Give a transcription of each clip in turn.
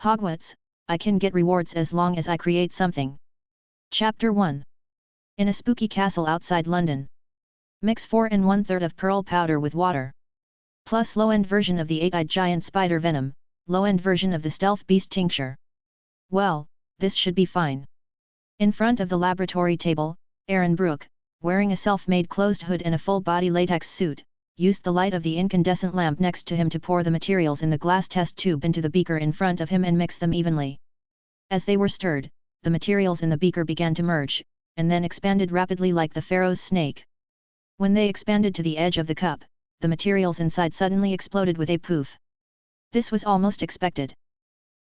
Hogwarts, I can get rewards as long as I create something. Chapter 1. In a spooky castle outside London. Mix 4 and 1/3 of pearl powder with water. Plus low-end version of the 8-eyed giant spider venom, low-end version of the stealth beast tincture. Well, this should be fine. In front of the laboratory table, Aaron Brooke, wearing a self-made closed hood and a full-body latex suit, used the light of the incandescent lamp next to him to pour the materials in the glass test tube into the beaker in front of him and mix them evenly. As they were stirred, the materials in the beaker began to merge, and then expanded rapidly like the Pharaoh's snake. When they expanded to the edge of the cup, the materials inside suddenly exploded with a poof. This was almost expected.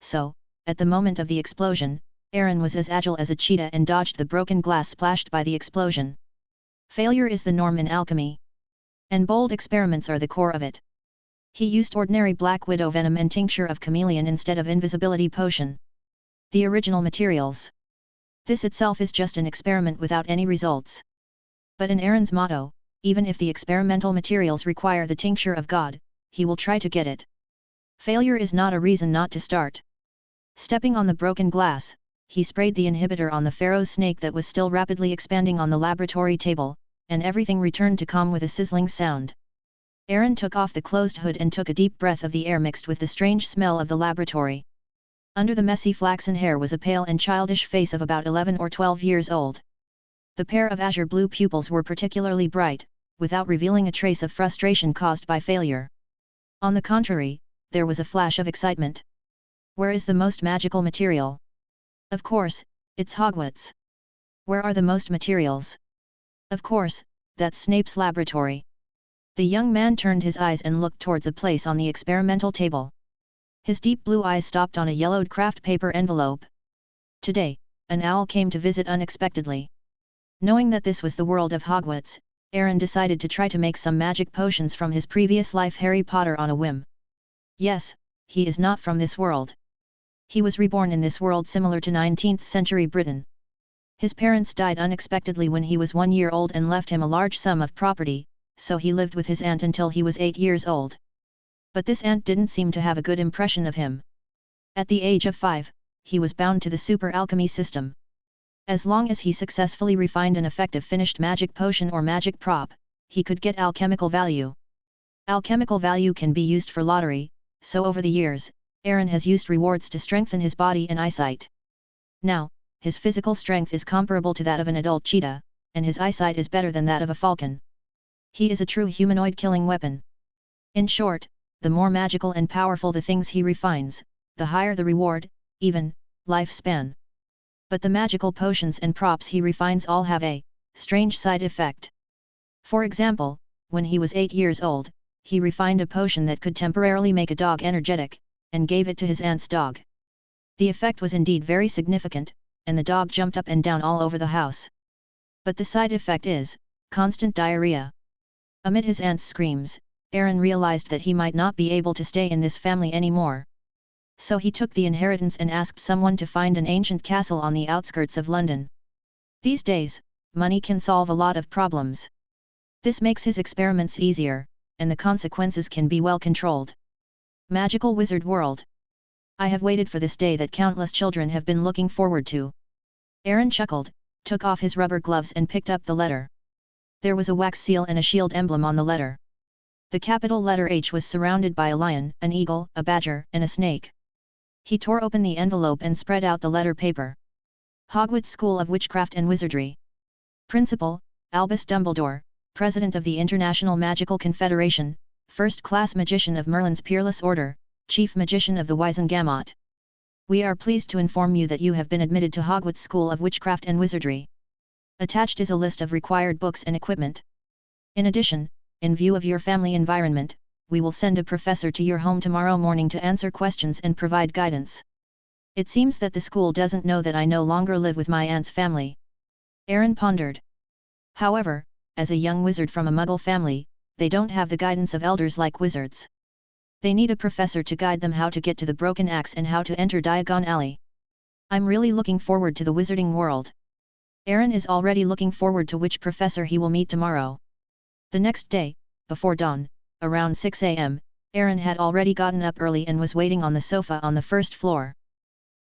So, at the moment of the explosion, Aaron was as agile as a cheetah and dodged the broken glass splashed by the explosion. Failure is the norm in alchemy. And bold experiments are the core of it. He used ordinary black widow venom and tincture of chameleon instead of invisibility potion. The original materials. This itself is just an experiment without any results. But in Aaron's motto, even if the experimental materials require the tincture of God, he will try to get it. Failure is not a reason not to start. Stepping on the broken glass, he sprayed the inhibitor on the Pharaoh's snake that was still rapidly expanding on the laboratory table, and everything returned to calm with a sizzling sound. Aaron took off the closed hood and took a deep breath of the air mixed with the strange smell of the laboratory. Under the messy flaxen hair was a pale and childish face of about 11 or 12 years old. The pair of azure blue pupils were particularly bright, without revealing a trace of frustration caused by failure. On the contrary, there was a flash of excitement. Where is the most magical material? Of course, it's Hogwarts. Where are the most materials? Of course, that's Snape's laboratory. The young man turned his eyes and looked towards a place on the experimental table. His deep blue eyes stopped on a yellowed craft paper envelope. Today, an owl came to visit unexpectedly. Knowing that this was the world of Hogwarts, Aaron decided to try to make some magic potions from his previous life Harry Potter on a whim. Yes, he is not from this world. He was reborn in this world similar to 19th century Britain. His parents died unexpectedly when he was 1 year old and left him a large sum of property, so he lived with his aunt until he was 8 years old. But this aunt didn't seem to have a good impression of him. At the age of 5, he was bound to the super alchemy system. As long as he successfully refined an effective finished magic potion or magic prop, he could get alchemical value. Alchemical value can be used for lottery, so over the years, Aaron has used rewards to strengthen his body and eyesight. Now, his physical strength is comparable to that of an adult cheetah, and his eyesight is better than that of a falcon. He is a true humanoid killing weapon. In short, the more magical and powerful the things he refines, the higher the reward, even, lifespan. But the magical potions and props he refines all have a strange side effect. For example, when he was 8 years old, he refined a potion that could temporarily make a dog energetic, and gave it to his aunt's dog. The effect was indeed very significant, and the dog jumped up and down all over the house. But the side effect is constant diarrhea. Amid his aunt's screams, Aaron realized that he might not be able to stay in this family anymore. So he took the inheritance and asked someone to find an ancient castle on the outskirts of London. These days, money can solve a lot of problems. This makes his experiments easier, and the consequences can be well controlled. Magical Wizard World. I have waited for this day that countless children have been looking forward to. Aaron chuckled, took off his rubber gloves and picked up the letter. There was a wax seal and a shield emblem on the letter. The capital letter H was surrounded by a lion, an eagle, a badger, and a snake. He tore open the envelope and spread out the letter paper. Hogwarts School of Witchcraft and Wizardry. Principal, Albus Dumbledore, President of the International Magical Confederation, First-Class Magician of Merlin's Peerless Order, Chief Magician of the Wizengamot. We are pleased to inform you that you have been admitted to Hogwarts School of Witchcraft and Wizardry. Attached is a list of required books and equipment. In addition, in view of your family environment, we will send a professor to your home tomorrow morning to answer questions and provide guidance. It seems that the school doesn't know that I no longer live with my aunt's family. Aaron pondered. However, as a young wizard from a Muggle family, they don't have the guidance of elders like wizards. They need a professor to guide them how to get to the Broken Axe and how to enter Diagon Alley. I'm really looking forward to the wizarding world. Aaron is already looking forward to which professor he will meet tomorrow. The next day, before dawn, around 6 a.m., Aaron had already gotten up early and was waiting on the sofa on the first floor.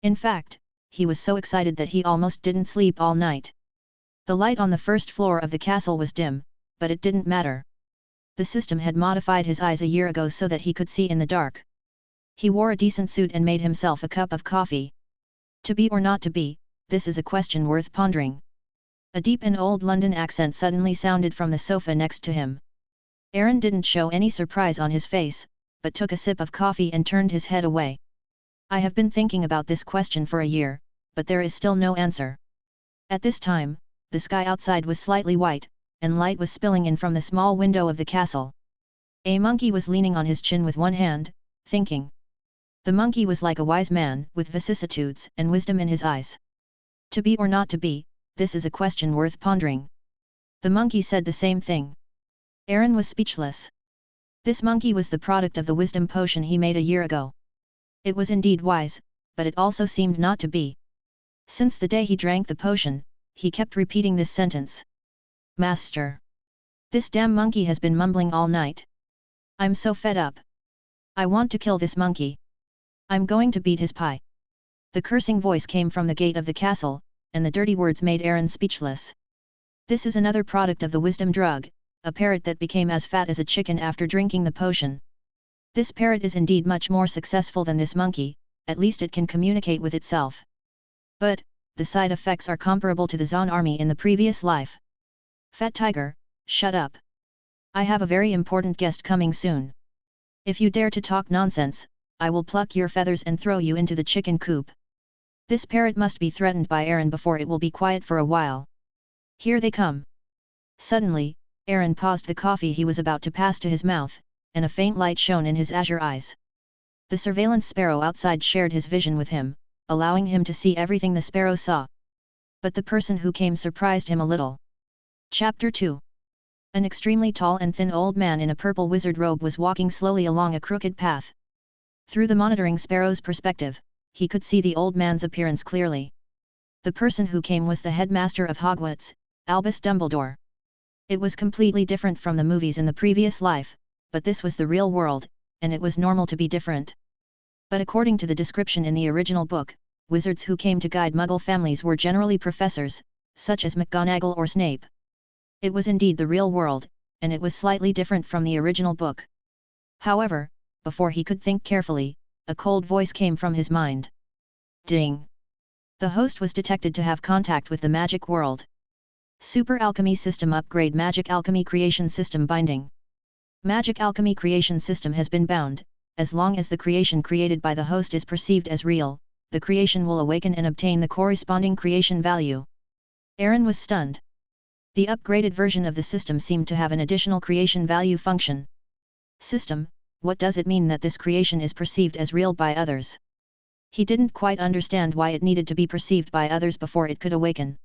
In fact, he was so excited that he almost didn't sleep all night. The light on the first floor of the castle was dim, but it didn't matter. The system had modified his eyes a year ago so that he could see in the dark. He wore a decent suit and made himself a cup of coffee. To be or not to be, this is a question worth pondering. A deep and old London accent suddenly sounded from the sofa next to him. Aaron didn't show any surprise on his face, but took a sip of coffee and turned his head away. I have been thinking about this question for a year, but there is still no answer. At this time, the sky outside was slightly white, and light was spilling in from the small window of the castle. A monkey was leaning on his chin with one hand, thinking. The monkey was like a wise man, with vicissitudes and wisdom in his eyes. To be or not to be, this is a question worth pondering. The monkey said the same thing. Aaron was speechless. This monkey was the product of the wisdom potion he made a year ago. It was indeed wise, but it also seemed not to be. Since the day he drank the potion, he kept repeating this sentence. Master! This damn monkey has been mumbling all night. I'm so fed up. I want to kill this monkey. I'm going to beat his pie. The cursing voice came from the gate of the castle, and the dirty words made Aaron speechless. This is another product of the wisdom drug, a parrot that became as fat as a chicken after drinking the potion. This parrot is indeed much more successful than this monkey, at least it can communicate with itself. But, the side effects are comparable to the Zon army in the previous life. Fat tiger, shut up. I have a very important guest coming soon. If you dare to talk nonsense, I will pluck your feathers and throw you into the chicken coop. This parrot must be threatened by Aaron before it will be quiet for a while. Here they come. Suddenly, Aaron paused the coffee he was about to pass to his mouth, and a faint light shone in his azure eyes. The surveillance sparrow outside shared his vision with him, allowing him to see everything the sparrow saw. But the person who came surprised him a little. Chapter 2. An extremely tall and thin old man in a purple wizard robe was walking slowly along a crooked path. Through the monitoring sparrow's perspective, he could see the old man's appearance clearly. The person who came was the headmaster of Hogwarts, Albus Dumbledore. It was completely different from the movies in the previous life, but this was the real world, and it was normal to be different. But according to the description in the original book, wizards who came to guide Muggle families were generally professors, such as McGonagall or Snape. It was indeed the real world, and it was slightly different from the original book. However, before he could think carefully, a cold voice came from his mind. Ding! The host was detected to have contact with the magic world. Super Alchemy System Upgrade. Magic Alchemy Creation System Binding. Magic Alchemy Creation System has been bound. As long as the creation created by the host is perceived as real, the creation will awaken and obtain the corresponding creation value. Aaron was stunned. The upgraded version of the system seemed to have an additional creation value function. System, what does it mean that this creation is perceived as real by others? He didn't quite understand why it needed to be perceived by others before it could awaken.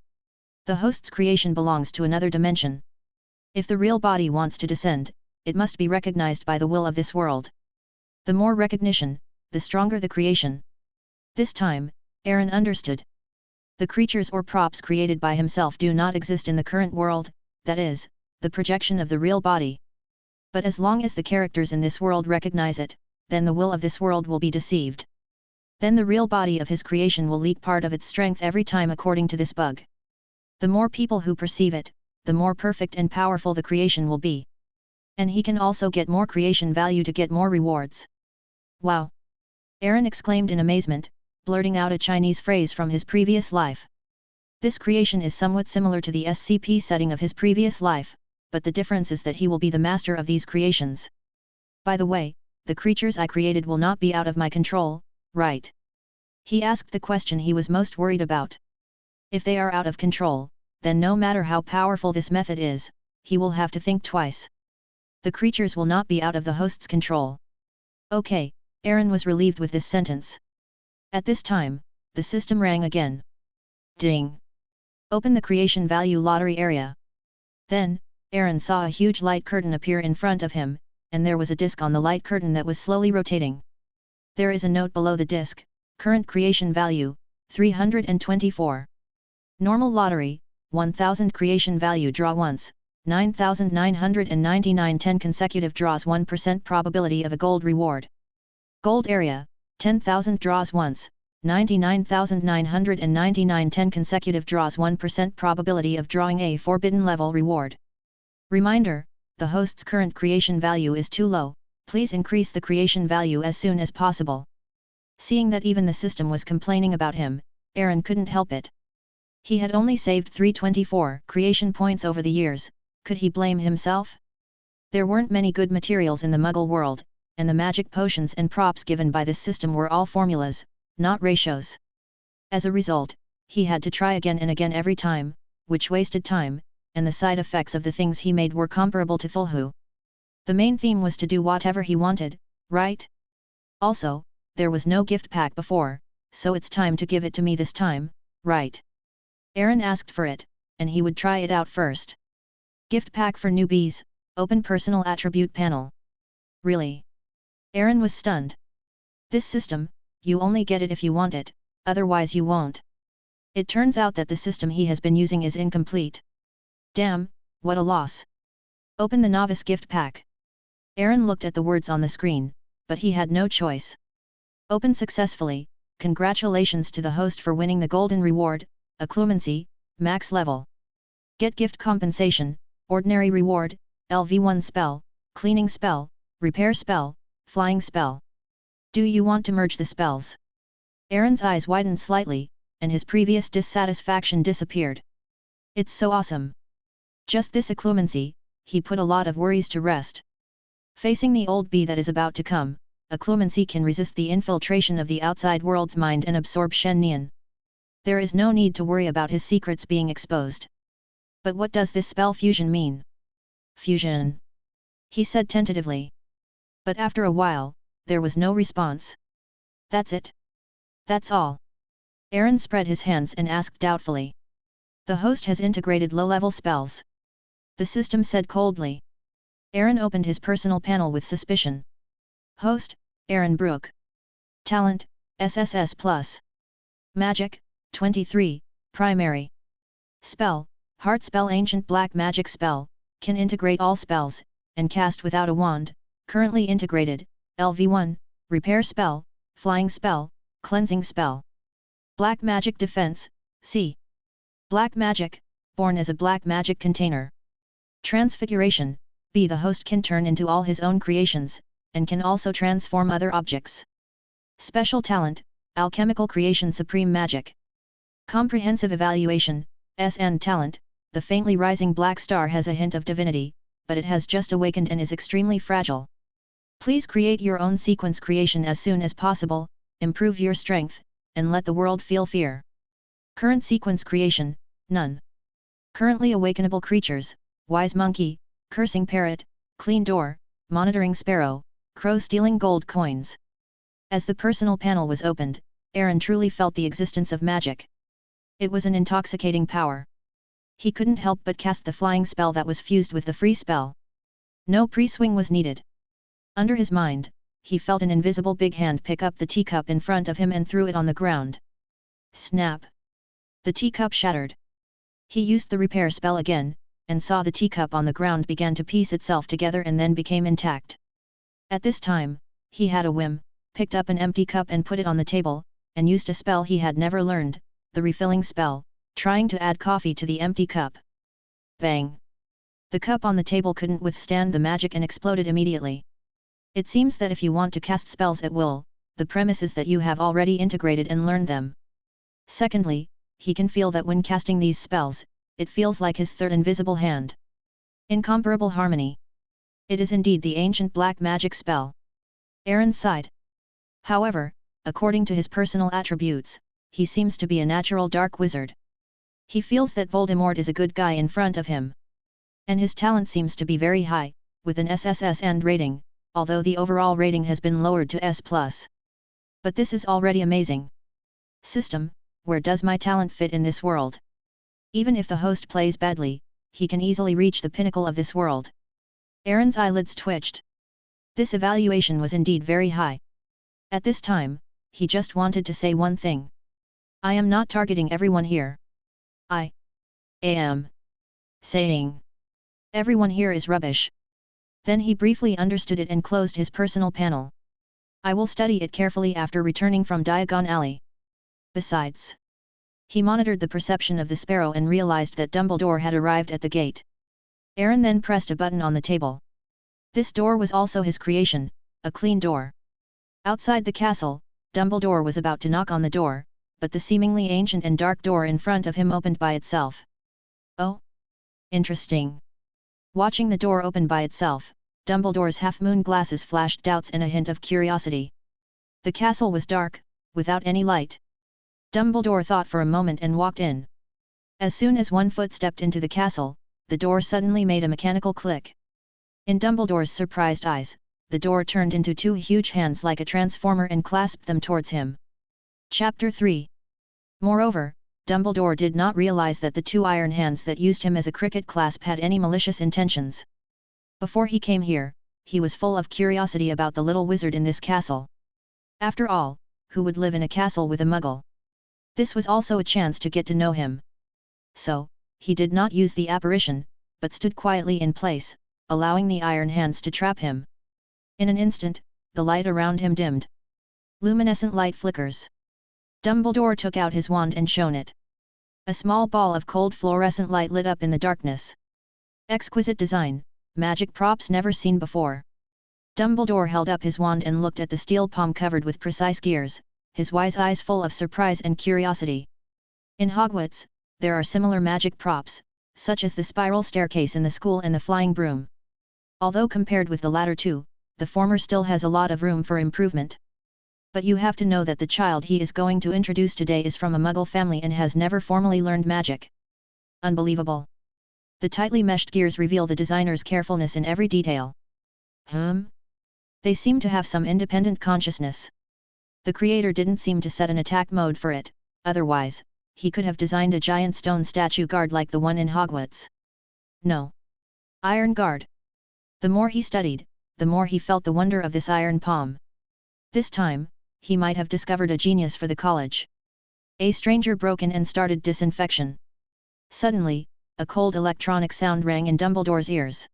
The host's creation belongs to another dimension. If the real body wants to descend, it must be recognized by the will of this world. The more recognition, the stronger the creation. This time, Aaron understood. The creatures or props created by himself do not exist in the current world, that is, the projection of the real body. But as long as the characters in this world recognize it, then the will of this world will be deceived. Then the real body of his creation will leak part of its strength every time according to this bug. The more people who perceive it, the more perfect and powerful the creation will be. And he can also get more creation value to get more rewards. Wow! Aaron exclaimed in amazement, blurting out a Chinese phrase from his previous life. This creation is somewhat similar to the SCP setting of his previous life, but the difference is that he will be the master of these creations. By the way, the creatures I created will not be out of my control, right? He asked the question he was most worried about. If they are out of control, then no matter how powerful this method is, he will have to think twice. The creatures will not be out of the host's control. Okay, Aaron was relieved with this sentence. At this time, the system rang again. Ding! Open the creation value lottery area. Then, Aaron saw a huge light curtain appear in front of him, and there was a disc on the light curtain that was slowly rotating. There is a note below the disc, current creation value, 324. Normal lottery, 1000 creation value draw once, 9999 10 consecutive draws 1% probability of a gold reward. Gold area, 10,000 draws once, 99,999 10 consecutive draws 1% probability of drawing a forbidden level reward. Reminder, the host's current creation value is too low, please increase the creation value as soon as possible. Seeing that even the system was complaining about him, Aaron couldn't help it. He had only saved 324 creation points over the years, could he blame himself? There weren't many good materials in the Muggle world, and the magic potions and props given by this system were all formulas, not ratios. As a result, he had to try again and again every time, which wasted time, and the side effects of the things he made were comparable to Thulhu. The main theme was to do whatever he wanted, right? Also, there was no gift pack before, so it's time to give it to me this time, right? Aaron asked for it, and he would try it out first. Gift pack for newbies, open personal attribute panel. Really? Aaron was stunned. This system, you only get it if you want it, otherwise you won't. It turns out that the system he has been using is incomplete. Damn, what a loss. Open the novice gift pack. Aaron looked at the words on the screen, but he had no choice. Open successfully, congratulations to the host for winning the golden reward, Occlumency, max level. Get gift compensation, ordinary reward, LV1 spell, cleaning spell, repair spell, flying spell. Do you want to merge the spells? Aaron's eyes widened slightly, and his previous dissatisfaction disappeared. It's so awesome. Just this occlumency, he put a lot of worries to rest. Facing the old bee that is about to come, occlumency can resist the infiltration of the outside world's mind and absorb Shen Nian. There is no need to worry about his secrets being exposed. But what does this spell fusion mean? Fusion, he said tentatively. But after a while, there was no response. That's it? That's all? Aaron spread his hands and asked doubtfully. The host has integrated low-level spells. The system said coldly. Aaron opened his personal panel with suspicion. Host, Aaron Brook. Talent, SSS+. Magic, 23, primary. Spell, Heart Spell Ancient Black Magic Spell, can integrate all spells, and cast without a wand, currently integrated, LV1, Repair Spell, Flying Spell, Cleansing Spell. Black Magic Defense, C. Black Magic, born as a black magic container. Transfiguration, B. The host can turn into all his own creations, and can also transform other objects. Special Talent, Alchemical Creation Supreme Magic. Comprehensive Evaluation, SN Talent, the faintly rising black star has a hint of divinity, but it has just awakened and is extremely fragile. Please create your own sequence creation as soon as possible, improve your strength, and let the world feel fear. Current sequence creation, none. Currently awakenable creatures, Wise Monkey, Cursing Parrot, Clean Door, Monitoring Sparrow, Crow stealing gold coins. As the personal panel was opened, Aaron truly felt the existence of magic. It was an intoxicating power. He couldn't help but cast the flying spell that was fused with the free spell. No pre-swing was needed. Under his mind, he felt an invisible big hand pick up the teacup in front of him and threw it on the ground. Snap! The teacup shattered. He used the repair spell again, and saw the teacup on the ground began to piece itself together and then became intact. At this time, he had a whim, picked up an empty cup and put it on the table, and used a spell he had never learned, the refilling spell, trying to add coffee to the empty cup. Bang! The cup on the table couldn't withstand the magic and exploded immediately. It seems that if you want to cast spells at will, the premise is that you have already integrated and learned them. Secondly, he can feel that when casting these spells, it feels like his third invisible hand. Incomparable harmony. It is indeed the ancient black magic spell. Aaron sighed. However, according to his personal attributes, he seems to be a natural dark wizard. He feels that Voldemort is a good guy in front of him. And his talent seems to be very high, with an SSS and rating, although the overall rating has been lowered to S+. But this is already amazing. System, where does my talent fit in this world? Even if the host plays badly, he can easily reach the pinnacle of this world. Aaron's eyelids twitched. This evaluation was indeed very high. At this time, he just wanted to say one thing. I am not targeting everyone here. I am saying everyone here is rubbish. Then he briefly understood it and closed his personal panel. I will study it carefully after returning from Diagon Alley. Besides, he monitored the perception of the sparrow and realized that Dumbledore had arrived at the gate. Aaron then pressed a button on the table. This door was also his creation, a clean door. Outside the castle, Dumbledore was about to knock on the door, but the seemingly ancient and dark door in front of him opened by itself. Oh? Interesting. Watching the door open by itself, Dumbledore's half-moon glasses flashed doubts and a hint of curiosity. The castle was dark, without any light. Dumbledore thought for a moment and walked in. As soon as one foot stepped into the castle, the door suddenly made a mechanical click. In Dumbledore's surprised eyes, the door turned into two huge hands like a transformer and clasped them towards him. Chapter 3. Moreover, Dumbledore did not realize that the two iron hands that used him as a cricket clasp had any malicious intentions. Before he came here, he was full of curiosity about the little wizard in this castle. After all, who would live in a castle with a muggle? This was also a chance to get to know him. So, he did not use the apparition, but stood quietly in place, allowing the iron hands to trap him. In an instant, the light around him dimmed. Luminescent light flickers. Dumbledore took out his wand and shone it. A small ball of cold fluorescent light lit up in the darkness. Exquisite design, magic props never seen before. Dumbledore held up his wand and looked at the steel palm covered with precise gears, his wise eyes full of surprise and curiosity. In Hogwarts, there are similar magic props, such as the spiral staircase in the school and the flying broom. Although compared with the latter two, the former still has a lot of room for improvement. But you have to know that the child he is going to introduce today is from a muggle family and has never formally learned magic. Unbelievable. The tightly meshed gears reveal the designer's carefulness in every detail. They seem to have some independent consciousness. The creator didn't seem to set an attack mode for it, otherwise, he could have designed a giant stone statue guard like the one in Hogwarts. No. Iron guard. The more he studied, the more he felt the wonder of this iron palm. This time, he might have discovered a genius for the college. A stranger broke in and started disinfection. Suddenly, a cold electronic sound rang in Dumbledore's ears.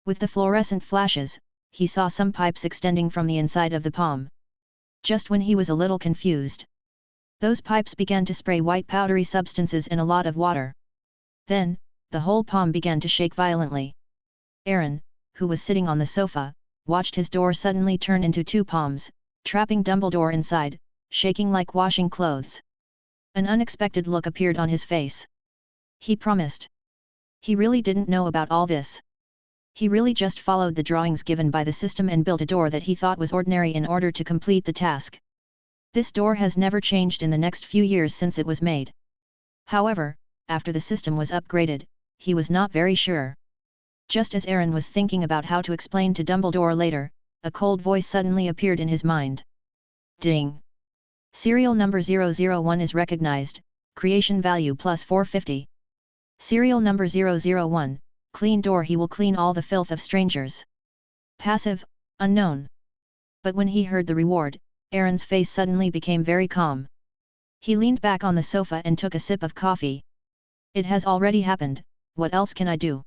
With the fluorescent flashes, he saw some pipes extending from the inside of the palm. Just when he was a little confused, those pipes began to spray white powdery substances in a lot of water. Then, the whole palm began to shake violently. Aaron, who was sitting on the sofa, watched his door suddenly turn into two palms, trapping Dumbledore inside, shaking like washing clothes. An unexpected look appeared on his face. He promised. He really didn't know about all this. He really just followed the drawings given by the system and built a door that he thought was ordinary in order to complete the task. This door has never changed in the next few years since it was made. However, after the system was upgraded, he was not very sure. Just as Aaron was thinking about how to explain to Dumbledore later, a cold voice suddenly appeared in his mind. Ding! Serial number 001 is recognized, creation value plus 450. Serial number 001, clean door, he will clean all the filth of strangers. Passive, unknown. But when he heard the reward, Aaron's face suddenly became very calm. He leaned back on the sofa and took a sip of coffee. It has already happened, what else can I do?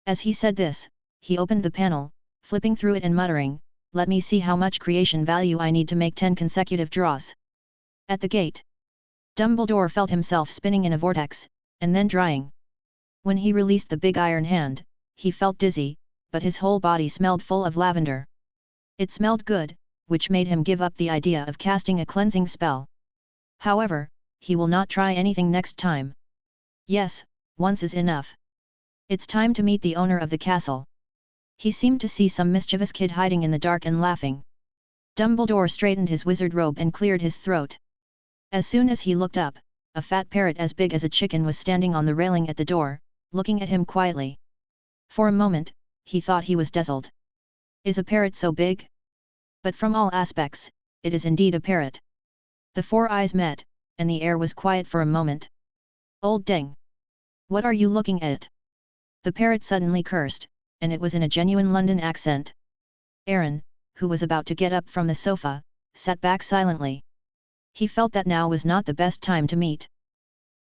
As he said this, he opened the panel, flipping through it and muttering, let me see how much creation value I need to make 10 consecutive draws. At the gate, Dumbledore felt himself spinning in a vortex, and then drying. When he released the big iron hand, he felt dizzy, but his whole body smelled full of lavender. It smelled good, which made him give up the idea of casting a cleansing spell. However, he will not try anything next time. Yes, once is enough. It's time to meet the owner of the castle. He seemed to see some mischievous kid hiding in the dark and laughing. Dumbledore straightened his wizard robe and cleared his throat. As soon as he looked up, a fat parrot as big as a chicken was standing on the railing at the door, looking at him quietly. For a moment, he thought he was dazzled. Is a parrot so big? But from all aspects, it is indeed a parrot. The four eyes met, and the air was quiet for a moment. Old dang! What are you looking at? The parrot suddenly cursed, and it was in a genuine London accent. Aaron, who was about to get up from the sofa, sat back silently. He felt that now was not the best time to meet.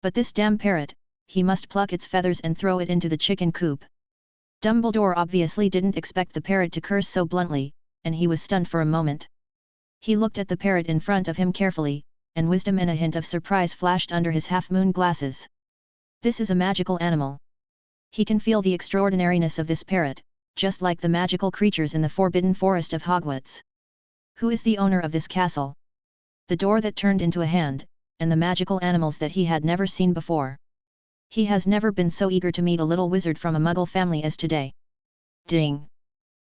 But this damn parrot, he must pluck its feathers and throw it into the chicken coop. Dumbledore obviously didn't expect the parrot to curse so bluntly, and he was stunned for a moment. He looked at the parrot in front of him carefully, and wisdom and a hint of surprise flashed under his half-moon glasses. This is a magical animal. He can feel the extraordinariness of this parrot, just like the magical creatures in the forbidden forest of Hogwarts. Who is the owner of this castle? The door that turned into a hand, and the magical animals that he had never seen before. He has never been so eager to meet a little wizard from a Muggle family as today. Ding!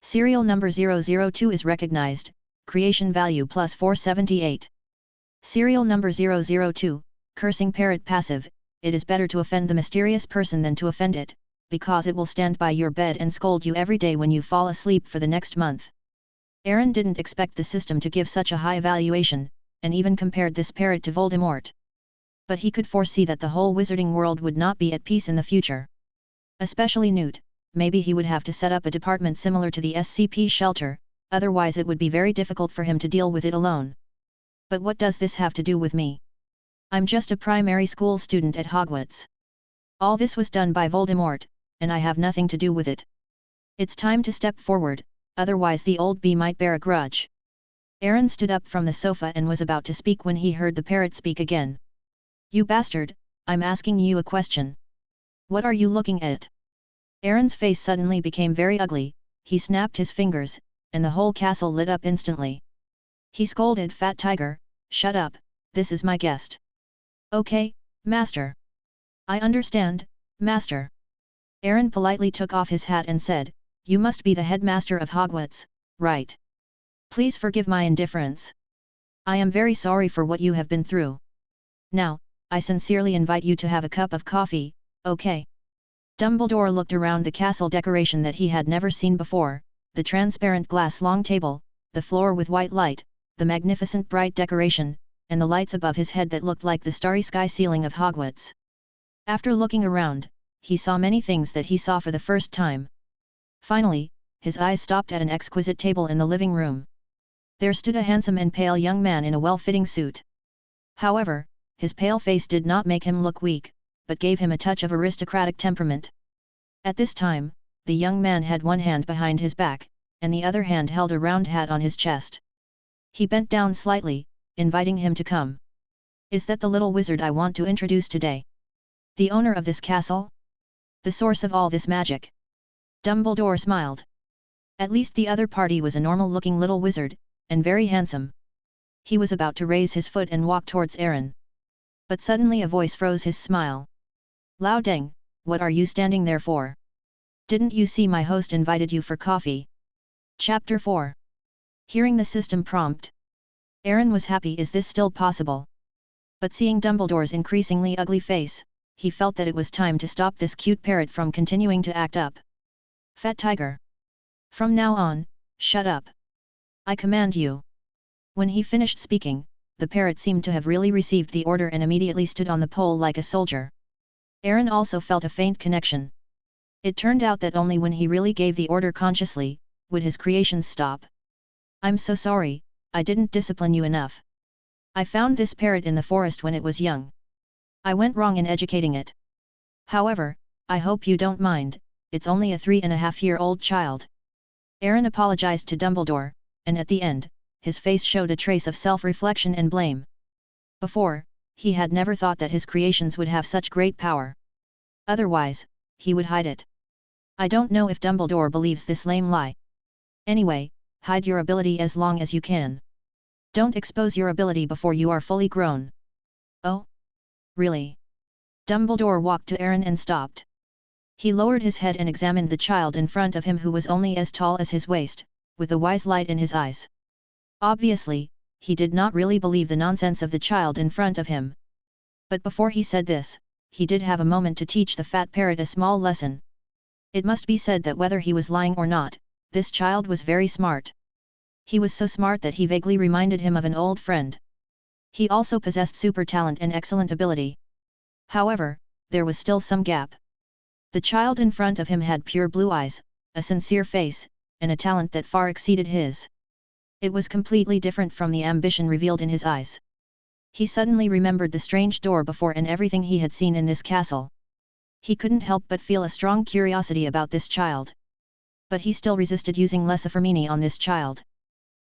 Serial number 002 is recognized, creation value plus 478. Serial number 002, cursing parrot passive, it is better to offend the mysterious person than to offend it, because it will stand by your bed and scold you every day when you fall asleep for the next month. Aaron didn't expect the system to give such a high evaluation, and even compared this parrot to Voldemort. But he could foresee that the whole wizarding world would not be at peace in the future. Especially Newt, maybe he would have to set up a department similar to the SCP shelter, otherwise it would be very difficult for him to deal with it alone. But what does this have to do with me? I'm just a primary school student at Hogwarts. All this was done by Voldemort, and I have nothing to do with it. It's time to step forward, otherwise the old bee might bear a grudge. Aaron stood up from the sofa and was about to speak when he heard the parrot speak again. You bastard, I'm asking you a question. What are you looking at? Aaron's face suddenly became very ugly, he snapped his fingers, and the whole castle lit up instantly. He scolded Fat Tiger, shut up, this is my guest. Okay, master. I understand, master. Aaron politely took off his hat and said, you must be the headmaster of Hogwarts, right? Please forgive my indifference. I am very sorry for what you have been through. Now, I sincerely invite you to have a cup of coffee, okay? Dumbledore looked around the castle decoration that he had never seen before, the transparent glass long table, the floor with white light, the magnificent bright decoration, and the lights above his head that looked like the starry sky ceiling of Hogwarts. After looking around, he saw many things that he saw for the first time. Finally, his eyes stopped at an exquisite table in the living room. There stood a handsome and pale young man in a well-fitting suit. However, his pale face did not make him look weak, but gave him a touch of aristocratic temperament. At this time, the young man had one hand behind his back, and the other hand held a round hat on his chest. He bent down slightly, inviting him to come. Is that the little wizard I want to introduce today? The owner of this castle? The source of all this magic? Dumbledore smiled. At least the other party was a normal-looking little wizard, and very handsome. He was about to raise his foot and walk towards Aaron. But suddenly a voice froze his smile. Lao Deng, what are you standing there for? Didn't you see my host invited you for coffee? Chapter 4. Hearing the system prompt, Aaron was happy. Is this still possible? But seeing Dumbledore's increasingly ugly face, he felt that it was time to stop this cute parrot from continuing to act up. Fat Tiger. From now on, shut up. I command you. When he finished speaking, the parrot seemed to have really received the order and immediately stood on the pole like a soldier. Aaron also felt a faint connection. It turned out that only when he really gave the order consciously, would his creations stop. I'm so sorry, I didn't discipline you enough. I found this parrot in the forest when it was young. I went wrong in educating it. However, I hope you don't mind, it's only a 3.5-year-old child. Aaron apologized to Dumbledore, and at the end, his face showed a trace of self-reflection and blame. Before, he had never thought that his creations would have such great power. Otherwise, he would hide it. I don't know if Dumbledore believes this lame lie. Anyway, hide your ability as long as you can. Don't expose your ability before you are fully grown. Oh? Really? Dumbledore walked to Aaron and stopped. He lowered his head and examined the child in front of him, who was only as tall as his waist, with a wise light in his eyes. Obviously, he did not really believe the nonsense of the child in front of him. But before he said this, he did have a moment to teach the fat parrot a small lesson. It must be said that whether he was lying or not, this child was very smart. He was so smart that he vaguely reminded him of an old friend. He also possessed super talent and excellent ability. However, there was still some gap. The child in front of him had pure blue eyes, a sincere face, and a talent that far exceeded his. It was completely different from the ambition revealed in his eyes. He suddenly remembered the strange door before and everything he had seen in this castle. He couldn't help but feel a strong curiosity about this child. But he still resisted using Lessifermini on this child.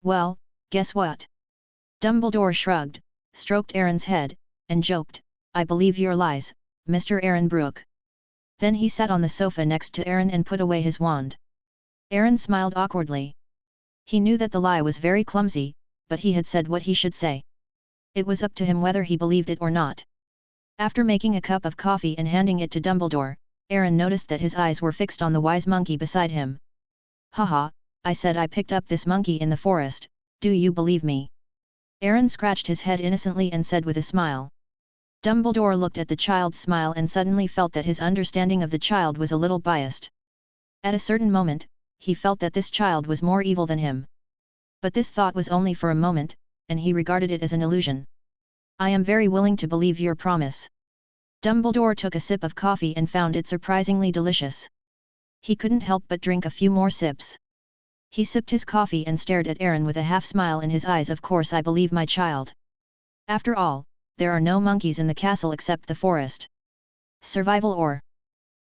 Well, guess what? Dumbledore shrugged, stroked Aaron's head, and joked, "I believe your lies, Mr. Aaron Brooke." Then he sat on the sofa next to Aaron and put away his wand. Aaron smiled awkwardly. He knew that the lie was very clumsy, but he had said what he should say. It was up to him whether he believed it or not. After making a cup of coffee and handing it to Dumbledore, Aaron noticed that his eyes were fixed on the wise monkey beside him. "Haha, I said I picked up this monkey in the forest, do you believe me?" Aaron scratched his head innocently and said with a smile. Dumbledore looked at the child's smile and suddenly felt that his understanding of the child was a little biased. At a certain moment, he felt that this child was more evil than him. But this thought was only for a moment, and he regarded it as an illusion. "I am very willing to believe your promise." Dumbledore took a sip of coffee and found it surprisingly delicious. He couldn't help but drink a few more sips. He sipped his coffee and stared at Aaron with a half-smile in his eyes. "Of course I believe my child. After all, there are no monkeys in the castle except the forest. Survival or—"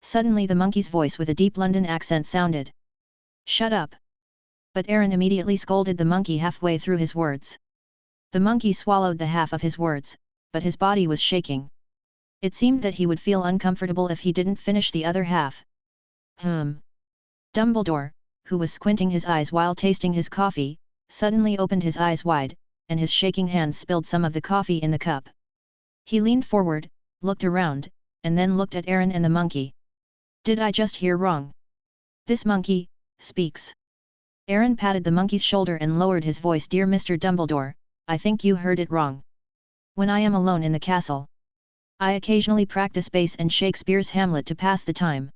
Suddenly the monkey's voice with a deep London accent sounded. "Shut up!" But Aaron immediately scolded the monkey halfway through his words. The monkey swallowed the half of his words, but his body was shaking. It seemed that he would feel uncomfortable if he didn't finish the other half. Dumbledore, who was squinting his eyes while tasting his coffee, suddenly opened his eyes wide, and his shaking hands spilled some of the coffee in the cup. He leaned forward, looked around, and then looked at Aaron and the monkey. "Did I just hear wrong? This monkey speaks." Aaron patted the monkey's shoulder and lowered his voice. "Dear Mr. Dumbledore, I think you heard it wrong. When I am alone in the castle, I occasionally practice bass and Shakespeare's Hamlet to pass the time."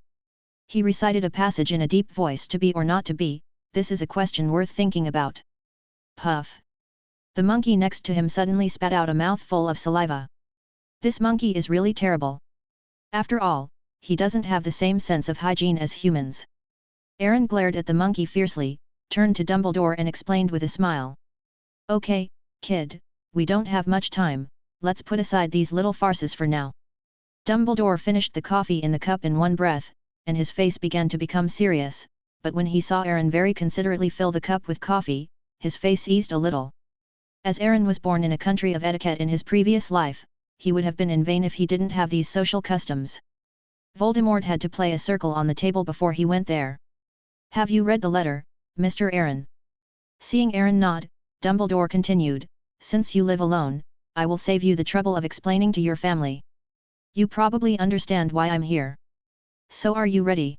He recited a passage in a deep voice. "To be or not to be, this is a question worth thinking about." Puff! The monkey next to him suddenly spat out a mouthful of saliva. This monkey is really terrible. After all, he doesn't have the same sense of hygiene as humans. Aaron glared at the monkey fiercely, turned to Dumbledore and explained with a smile. "Okay, kid, we don't have much time, let's put aside these little farces for now." Dumbledore finished the coffee in the cup in one breath, and his face began to become serious, but when he saw Aaron very considerately fill the cup with coffee, his face eased a little. As Aaron was born in a country of etiquette in his previous life, he would have been in vain if he didn't have these social customs. Voldemort had to play a circle on the table before he went there. "Have you read the letter, Mr. Aaron?" Seeing Aaron nod, Dumbledore continued, "Since you live alone, I will save you the trouble of explaining to your family. You probably understand why I'm here. So are you ready?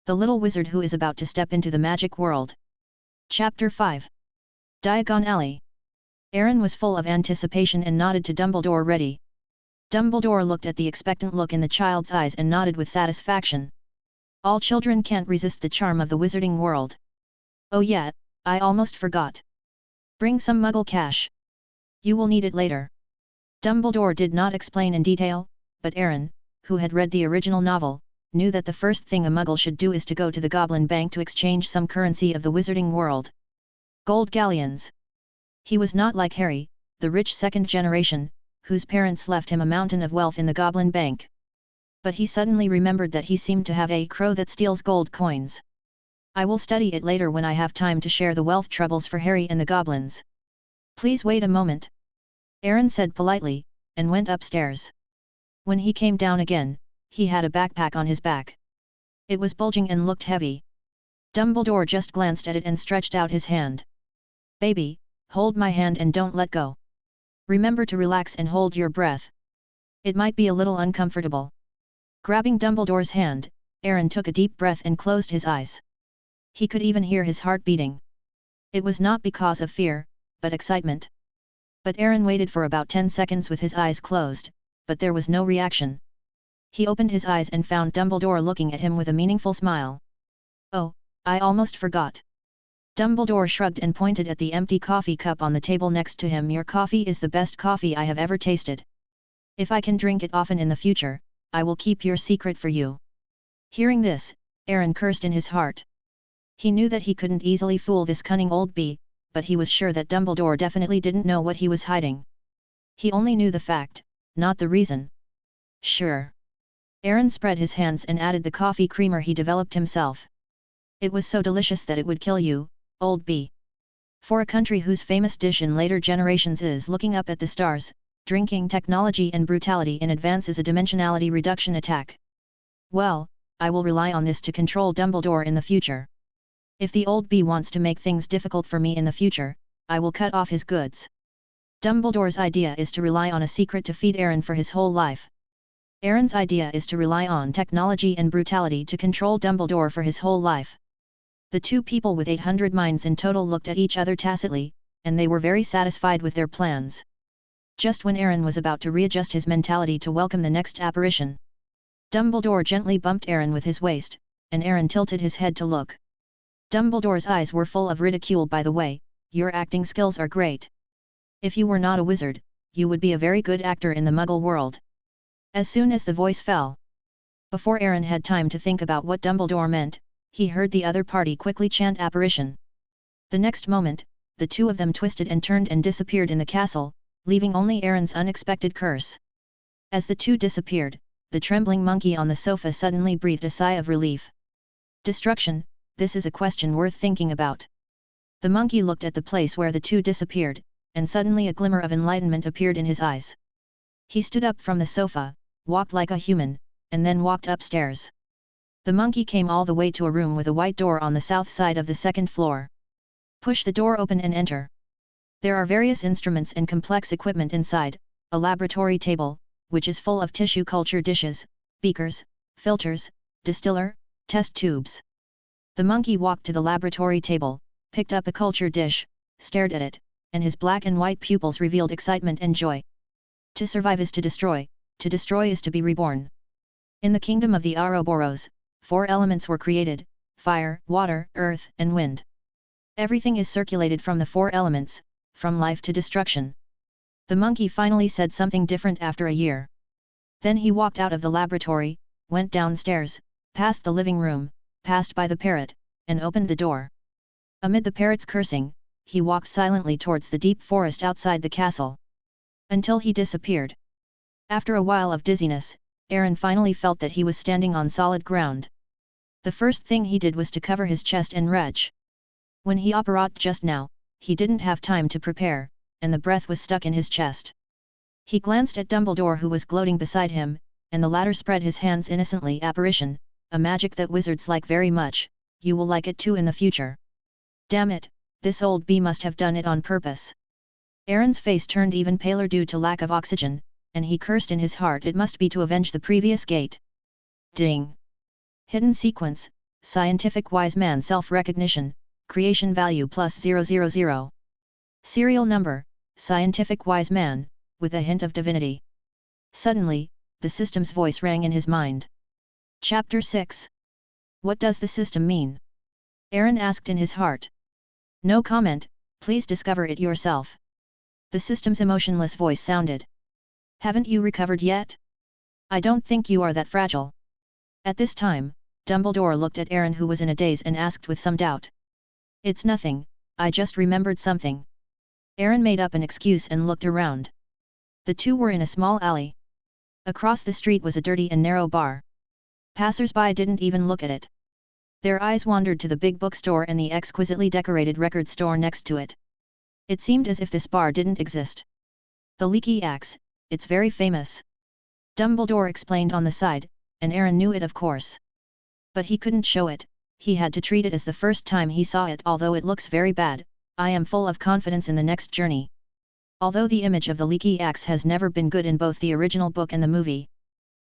The little wizard who is about to step into the magic world." Chapter 5. Diagon Alley. Aaron was full of anticipation and nodded to Dumbledore. "Ready." Dumbledore looked at the expectant look in the child's eyes and nodded with satisfaction. All children can't resist the charm of the wizarding world. "Oh yeah, I almost forgot. Bring some Muggle cash. You will need it later." Dumbledore did not explain in detail, but Aaron, who had read the original novel, knew that the first thing a Muggle should do is to go to the Goblin Bank to exchange some currency of the wizarding world. Gold galleons. He was not like Harry, the rich second generation, whose parents left him a mountain of wealth in the Goblin Bank. But he suddenly remembered that he seemed to have a crow that steals gold coins. "I will study it later when I have time to share the wealth troubles for Harry and the goblins. Please wait a moment," Aaron said politely, and went upstairs. When he came down again, he had a backpack on his back. It was bulging and looked heavy. Dumbledore just glanced at it and stretched out his hand. "Baby, hold my hand and don't let go. Remember to relax and hold your breath. It might be a little uncomfortable." Grabbing Dumbledore's hand, Aaron took a deep breath and closed his eyes. He could even hear his heart beating. It was not because of fear, but excitement. But Aaron waited for about 10 seconds with his eyes closed, but there was no reaction. He opened his eyes and found Dumbledore looking at him with a meaningful smile. "Oh, I almost forgot." Dumbledore shrugged and pointed at the empty coffee cup on the table next to him. "Your coffee is the best coffee I have ever tasted. If I can drink it often in the future, I will keep your secret for you." Hearing this, Aaron cursed in his heart. He knew that he couldn't easily fool this cunning old bee, but he was sure that Dumbledore definitely didn't know what he was hiding. He only knew the fact, not the reason. "Sure." Aaron spread his hands and added the coffee creamer he developed himself. "It was so delicious that it would kill you, old bee." For a country whose famous dish in later generations is looking up at the stars, drinking technology and brutality in advance is a dimensionality reduction attack. Well, I will rely on this to control Dumbledore in the future. If the old bee wants to make things difficult for me in the future, I will cut off his goods. Dumbledore's idea is to rely on a secret to feed Aaron for his whole life. Aaron's idea is to rely on technology and brutality to control Dumbledore for his whole life. The two people with 800 minds in total looked at each other tacitly, and they were very satisfied with their plans. Just when Aaron was about to readjust his mentality to welcome the next apparition, Dumbledore gently bumped Aaron with his waist, and Aaron tilted his head to look. Dumbledore's eyes were full of ridicule. By the way, your acting skills are great. If you were not a wizard, you would be a very good actor in the Muggle world. As soon as the voice fell, before Aaron had time to think about what Dumbledore meant, he heard the other party quickly chant apparition. The next moment, the two of them twisted and turned and disappeared in the castle, leaving only Aaron's unexpected curse. As the two disappeared, the trembling monkey on the sofa suddenly breathed a sigh of relief. Destruction, this is a question worth thinking about. The monkey looked at the place where the two disappeared, and suddenly a glimmer of enlightenment appeared in his eyes. He stood up from the sofa, walked like a human, and then walked upstairs. The monkey came all the way to a room with a white door on the south side of the second floor. Push the door open and enter. There are various instruments and complex equipment inside, a laboratory table, which is full of tissue culture dishes, beakers, filters, distiller, test tubes. The monkey walked to the laboratory table, picked up a culture dish, stared at it, and his black and white pupils revealed excitement and joy. To survive is to destroy is to be reborn. In the kingdom of the Ouroboros, 4 elements were created: fire, water, earth, and wind. Everything is circulated from the 4 elements, from life to destruction. The monkey finally said something different after a year. Then he walked out of the laboratory, went downstairs, past the living room, passed by the parrot, and opened the door. Amid the parrot's cursing, he walked silently towards the deep forest outside the castle, until he disappeared. After a while of dizziness, Aaron finally felt that he was standing on solid ground. The first thing he did was to cover his chest and retch. When he operat just now, he didn't have time to prepare, and the breath was stuck in his chest. He glanced at Dumbledore, who was gloating beside him, and the latter spread his hands innocently. Apparition, a magic that wizards like very much, you will like it too in the future. Damn it, this old bee must have done it on purpose. Aaron's face turned even paler due to lack of oxygen, and he cursed in his heart it must be to avenge the previous gate. Ding! Hidden sequence, scientific wise man self-recognition, creation value +000. Serial number, scientific wise man, with a hint of divinity. Suddenly, the system's voice rang in his mind. Chapter 6. What does the system mean? Aaron asked in his heart. No comment, please discover it yourself. The system's emotionless voice sounded. Haven't you recovered yet? I don't think you are that fragile. At this time, Dumbledore looked at Aaron, who was in a daze, and asked with some doubt. It's nothing, I just remembered something. Aaron made up an excuse and looked around. The two were in a small alley. Across the street was a dirty and narrow bar. Passers-by didn't even look at it. Their eyes wandered to the big bookstore and the exquisitely decorated record store next to it. It seemed as if this bar didn't exist. The leaky axe, it's very famous. Dumbledore explained on the side, and Aaron knew it of course. But he couldn't show it, he had to treat it as the first time he saw it. Although it looks very bad, I am full of confidence in the next journey. Although the image of the leaky axe has never been good in both the original book and the movie.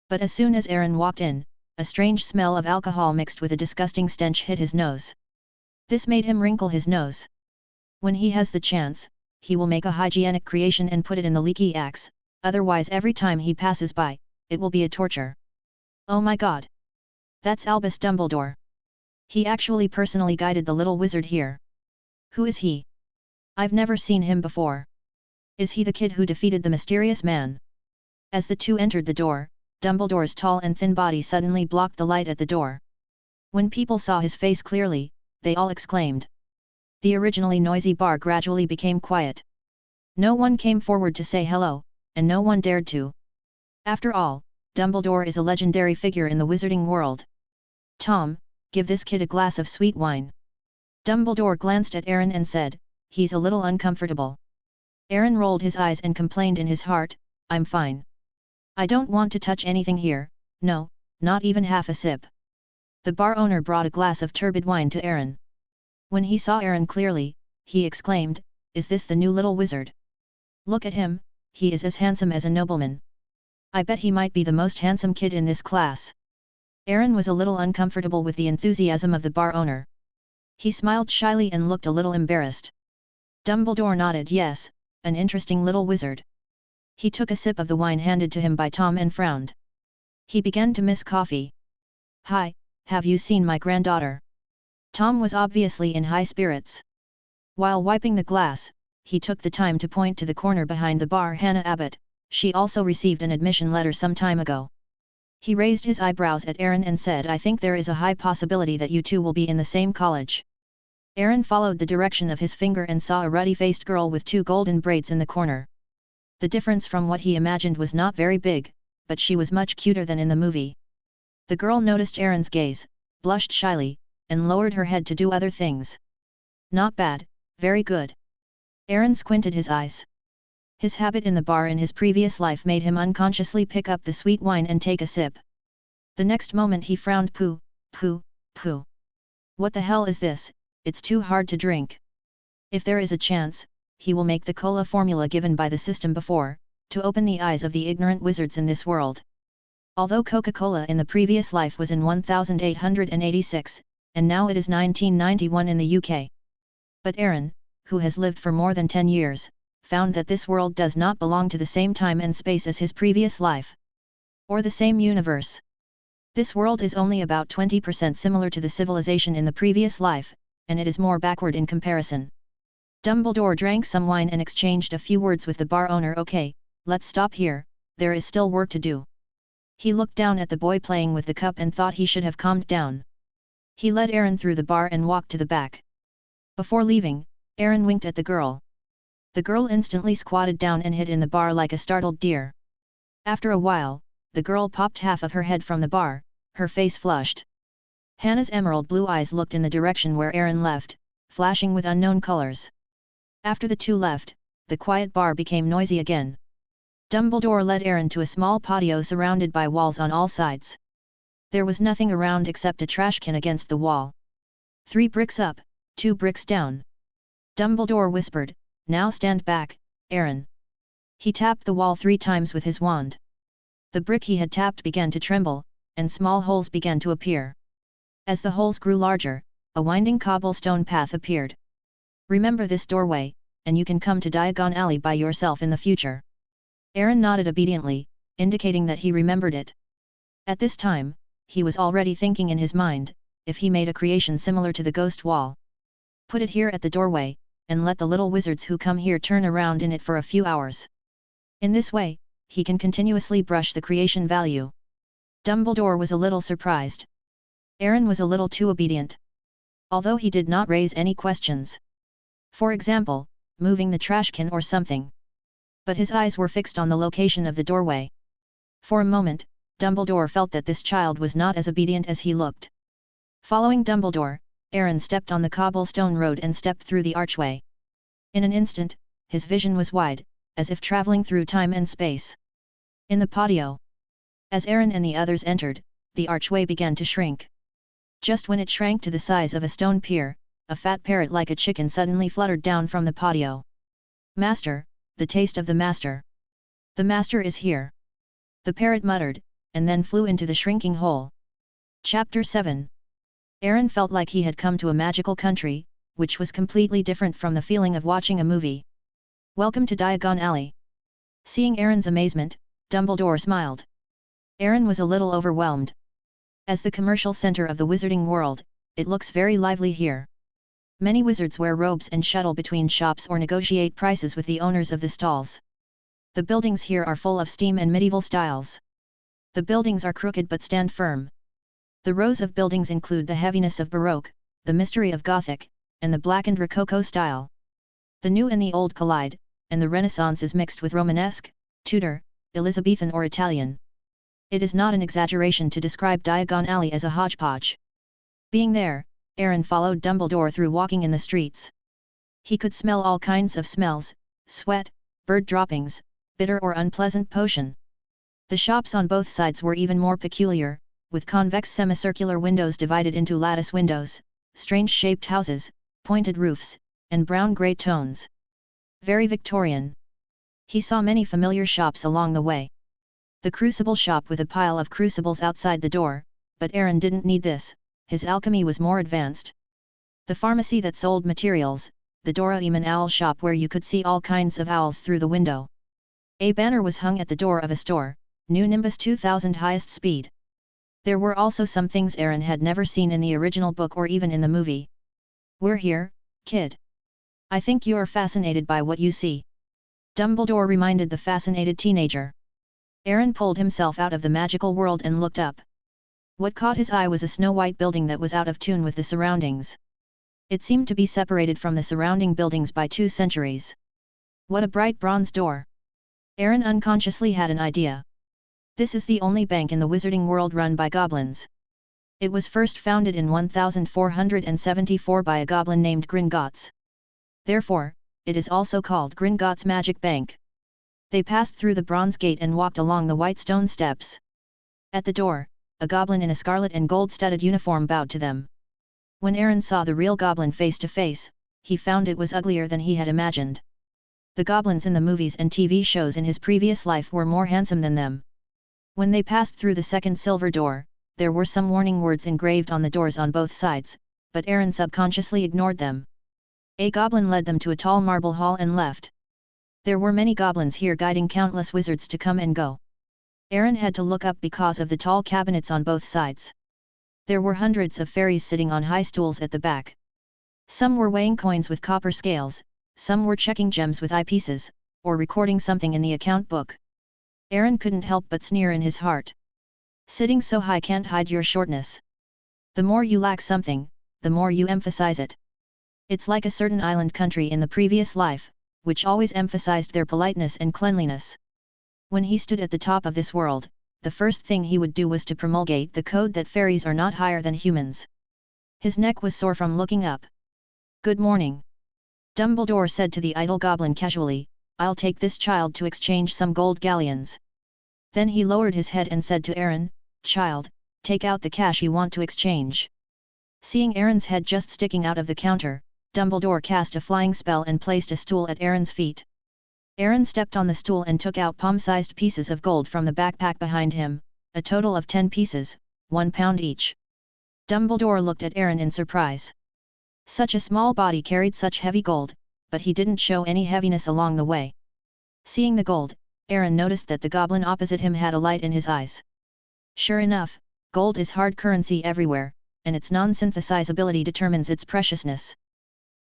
But as soon as Aaron walked in, a strange smell of alcohol mixed with a disgusting stench hit his nose. This made him wrinkle his nose. When he has the chance, he will make a hygienic creation and put it in the leaky axe, otherwise every time he passes by, it will be a torture. Oh my god! That's Albus Dumbledore. He actually personally guided the little wizard here. Who is he? I've never seen him before. Is he the kid who defeated the mysterious man? As the two entered the door, Dumbledore's tall and thin body suddenly blocked the light at the door. When people saw his face clearly, they all exclaimed. The originally noisy bar gradually became quiet. No one came forward to say hello, and no one dared to. After all, Dumbledore is a legendary figure in the wizarding world. Tom, give this kid a glass of sweet wine. Dumbledore glanced at Aaron and said, he's a little uncomfortable. Aaron rolled his eyes and complained in his heart, I'm fine. I don't want to touch anything here, no, not even half a sip. The bar owner brought a glass of turbid wine to Aaron. When he saw Aaron clearly, he exclaimed, is this the new little wizard? Look at him, he is as handsome as a nobleman. I bet he might be the most handsome kid in this class. Aaron was a little uncomfortable with the enthusiasm of the bar owner. He smiled shyly and looked a little embarrassed. Dumbledore nodded yes, an interesting little wizard. He took a sip of the wine handed to him by Tom and frowned. He began to miss coffee. Hi, have you seen my granddaughter? Tom was obviously in high spirits. While wiping the glass, he took the time to point to the corner behind the bar. Hannah Abbott, she also received an admission letter some time ago. He raised his eyebrows at Aaron and said, I think there is a high possibility that you two will be in the same college. Aaron followed the direction of his finger and saw a ruddy-faced girl with 2 golden braids in the corner. The difference from what he imagined was not very big, but she was much cuter than in the movie. The girl noticed Aaron's gaze, blushed shyly, and lowered her head to do other things. Not bad, very good. Aaron squinted his eyes. His habit in the bar in his previous life made him unconsciously pick up the sweet wine and take a sip. The next moment he frowned. Pooh, pooh, pooh. What the hell is this, it's too hard to drink. If there is a chance, he will make the cola formula given by the system before, to open the eyes of the ignorant wizards in this world. Although Coca-Cola in the previous life was in 1886, and now it is 1991 in the UK. But Aaron, who has lived for more than 10 years, found that this world does not belong to the same time and space as his previous life. Or the same universe. This world is only about 20% similar to the civilization in the previous life, and it is more backward in comparison. Dumbledore drank some wine and exchanged a few words with the bar owner. Okay, let's stop here, there is still work to do. He looked down at the boy playing with the cup and thought he should have calmed down. He led Aaron through the bar and walked to the back. Before leaving, Aaron winked at the girl. The girl instantly squatted down and hid in the bar like a startled deer. After a while, the girl popped half of her head from the bar, her face flushed. Hannah's emerald blue eyes looked in the direction where Aaron left, flashing with unknown colors. After the two left, the quiet bar became noisy again. Dumbledore led Aaron to a small patio surrounded by walls on all sides. There was nothing around except a trash can against the wall. 3 bricks up, 2 bricks down. Dumbledore whispered, now stand back, Aaron. He tapped the wall 3 times with his wand. The brick he had tapped began to tremble, and small holes began to appear. As the holes grew larger, a winding cobblestone path appeared. Remember this doorway, and you can come to Diagon Alley by yourself in the future. Aaron nodded obediently, indicating that he remembered it. At this time, he was already thinking in his mind, if he made a creation similar to the ghost wall. Put it here at the doorway, and let the little wizards who come here turn around in it for a few hours. In this way, he can continuously brush the creation value. Dumbledore was a little surprised. Aaron was a little too obedient. Although he did not raise any questions. For example, moving the trash can or something. But his eyes were fixed on the location of the doorway. For a moment, Dumbledore felt that this child was not as obedient as he looked. Following Dumbledore, Aaron stepped on the cobblestone road and stepped through the archway. In an instant, his vision was wide, as if traveling through time and space. In the patio. As Aaron and the others entered, the archway began to shrink. Just when it shrank to the size of a stone pier, a fat parrot like a chicken suddenly fluttered down from the patio. Master, the taste of the master. The master is here. The parrot muttered, and then flew into the shrinking hole. Chapter 7. Aaron felt like he had come to a magical country, which was completely different from the feeling of watching a movie. Welcome to Diagon Alley. Seeing Aaron's amazement, Dumbledore smiled. Aaron was a little overwhelmed. As the commercial center of the wizarding world, it looks very lively here. Many wizards wear robes and shuttle between shops or negotiate prices with the owners of the stalls. The buildings here are full of steam and medieval styles. The buildings are crooked but stand firm. The rows of buildings include the heaviness of Baroque, the mystery of Gothic, and the blackened Rococo style. The new and the old collide, and the Renaissance is mixed with Romanesque, Tudor, Elizabethan or Italian. It is not an exaggeration to describe Diagon Alley as a hodgepodge. Being there, Aaron followed Dumbledore through walking in the streets. He could smell all kinds of smells: sweat, bird droppings, bitter or unpleasant potion. The shops on both sides were even more peculiar, with convex semicircular windows divided into lattice windows, strange-shaped houses, pointed roofs, and brown-grey tones. Very Victorian. He saw many familiar shops along the way. The crucible shop with a pile of crucibles outside the door, but Aaron didn't need this, his alchemy was more advanced. The pharmacy that sold materials, the Doraemon owl shop where you could see all kinds of owls through the window. A banner was hung at the door of a store, New Nimbus 2000 highest speed. There were also some things Aaron had never seen in the original book or even in the movie. "We're here, kid. I think you're fascinated by what you see," Dumbledore reminded the fascinated teenager. Aaron pulled himself out of the magical world and looked up. What caught his eye was a snow-white building that was out of tune with the surroundings. It seemed to be separated from the surrounding buildings by 2 centuries. What a bright bronze door! Aaron unconsciously had an idea. This is the only bank in the wizarding world run by goblins. It was first founded in 1474 by a goblin named Gringotts. Therefore, it is also called Gringotts Magic Bank. They passed through the bronze gate and walked along the white stone steps. At the door, a goblin in a scarlet and gold-studded uniform bowed to them. When Aaron saw the real goblin face to face, he found it was uglier than he had imagined. The goblins in the movies and TV shows in his previous life were more handsome than them. When they passed through the second silver door, there were some warning words engraved on the doors on both sides, but Aaron subconsciously ignored them. A goblin led them to a tall marble hall and left. There were many goblins here guiding countless wizards to come and go. Aaron had to look up because of the tall cabinets on both sides. There were hundreds of fairies sitting on high stools at the back. Some were weighing coins with copper scales, some were checking gems with eyepieces, or recording something in the account book. Aaron couldn't help but sneer in his heart. Sitting so high can't hide your shortness. The more you lack something, the more you emphasize it. It's like a certain island country in the previous life, which always emphasized their politeness and cleanliness. When he stood at the top of this world, the first thing he would do was to promulgate the code that fairies are not higher than humans. His neck was sore from looking up. "Good morning," Dumbledore said to the idle goblin casually. "I'll take this child to exchange some gold galleons." Then he lowered his head and said to Aaron, "Child, take out the cash you want to exchange." Seeing Aaron's head just sticking out of the counter, Dumbledore cast a flying spell and placed a stool at Aaron's feet. Aaron stepped on the stool and took out palm-sized pieces of gold from the backpack behind him, a total of 10 pieces, 1 pound each. Dumbledore looked at Aaron in surprise. Such a small body carried such heavy gold, but he didn't show any heaviness along the way. Seeing the gold, Aaron noticed that the goblin opposite him had a light in his eyes. Sure enough, gold is hard currency everywhere, and its non-synthesizability determines its preciousness.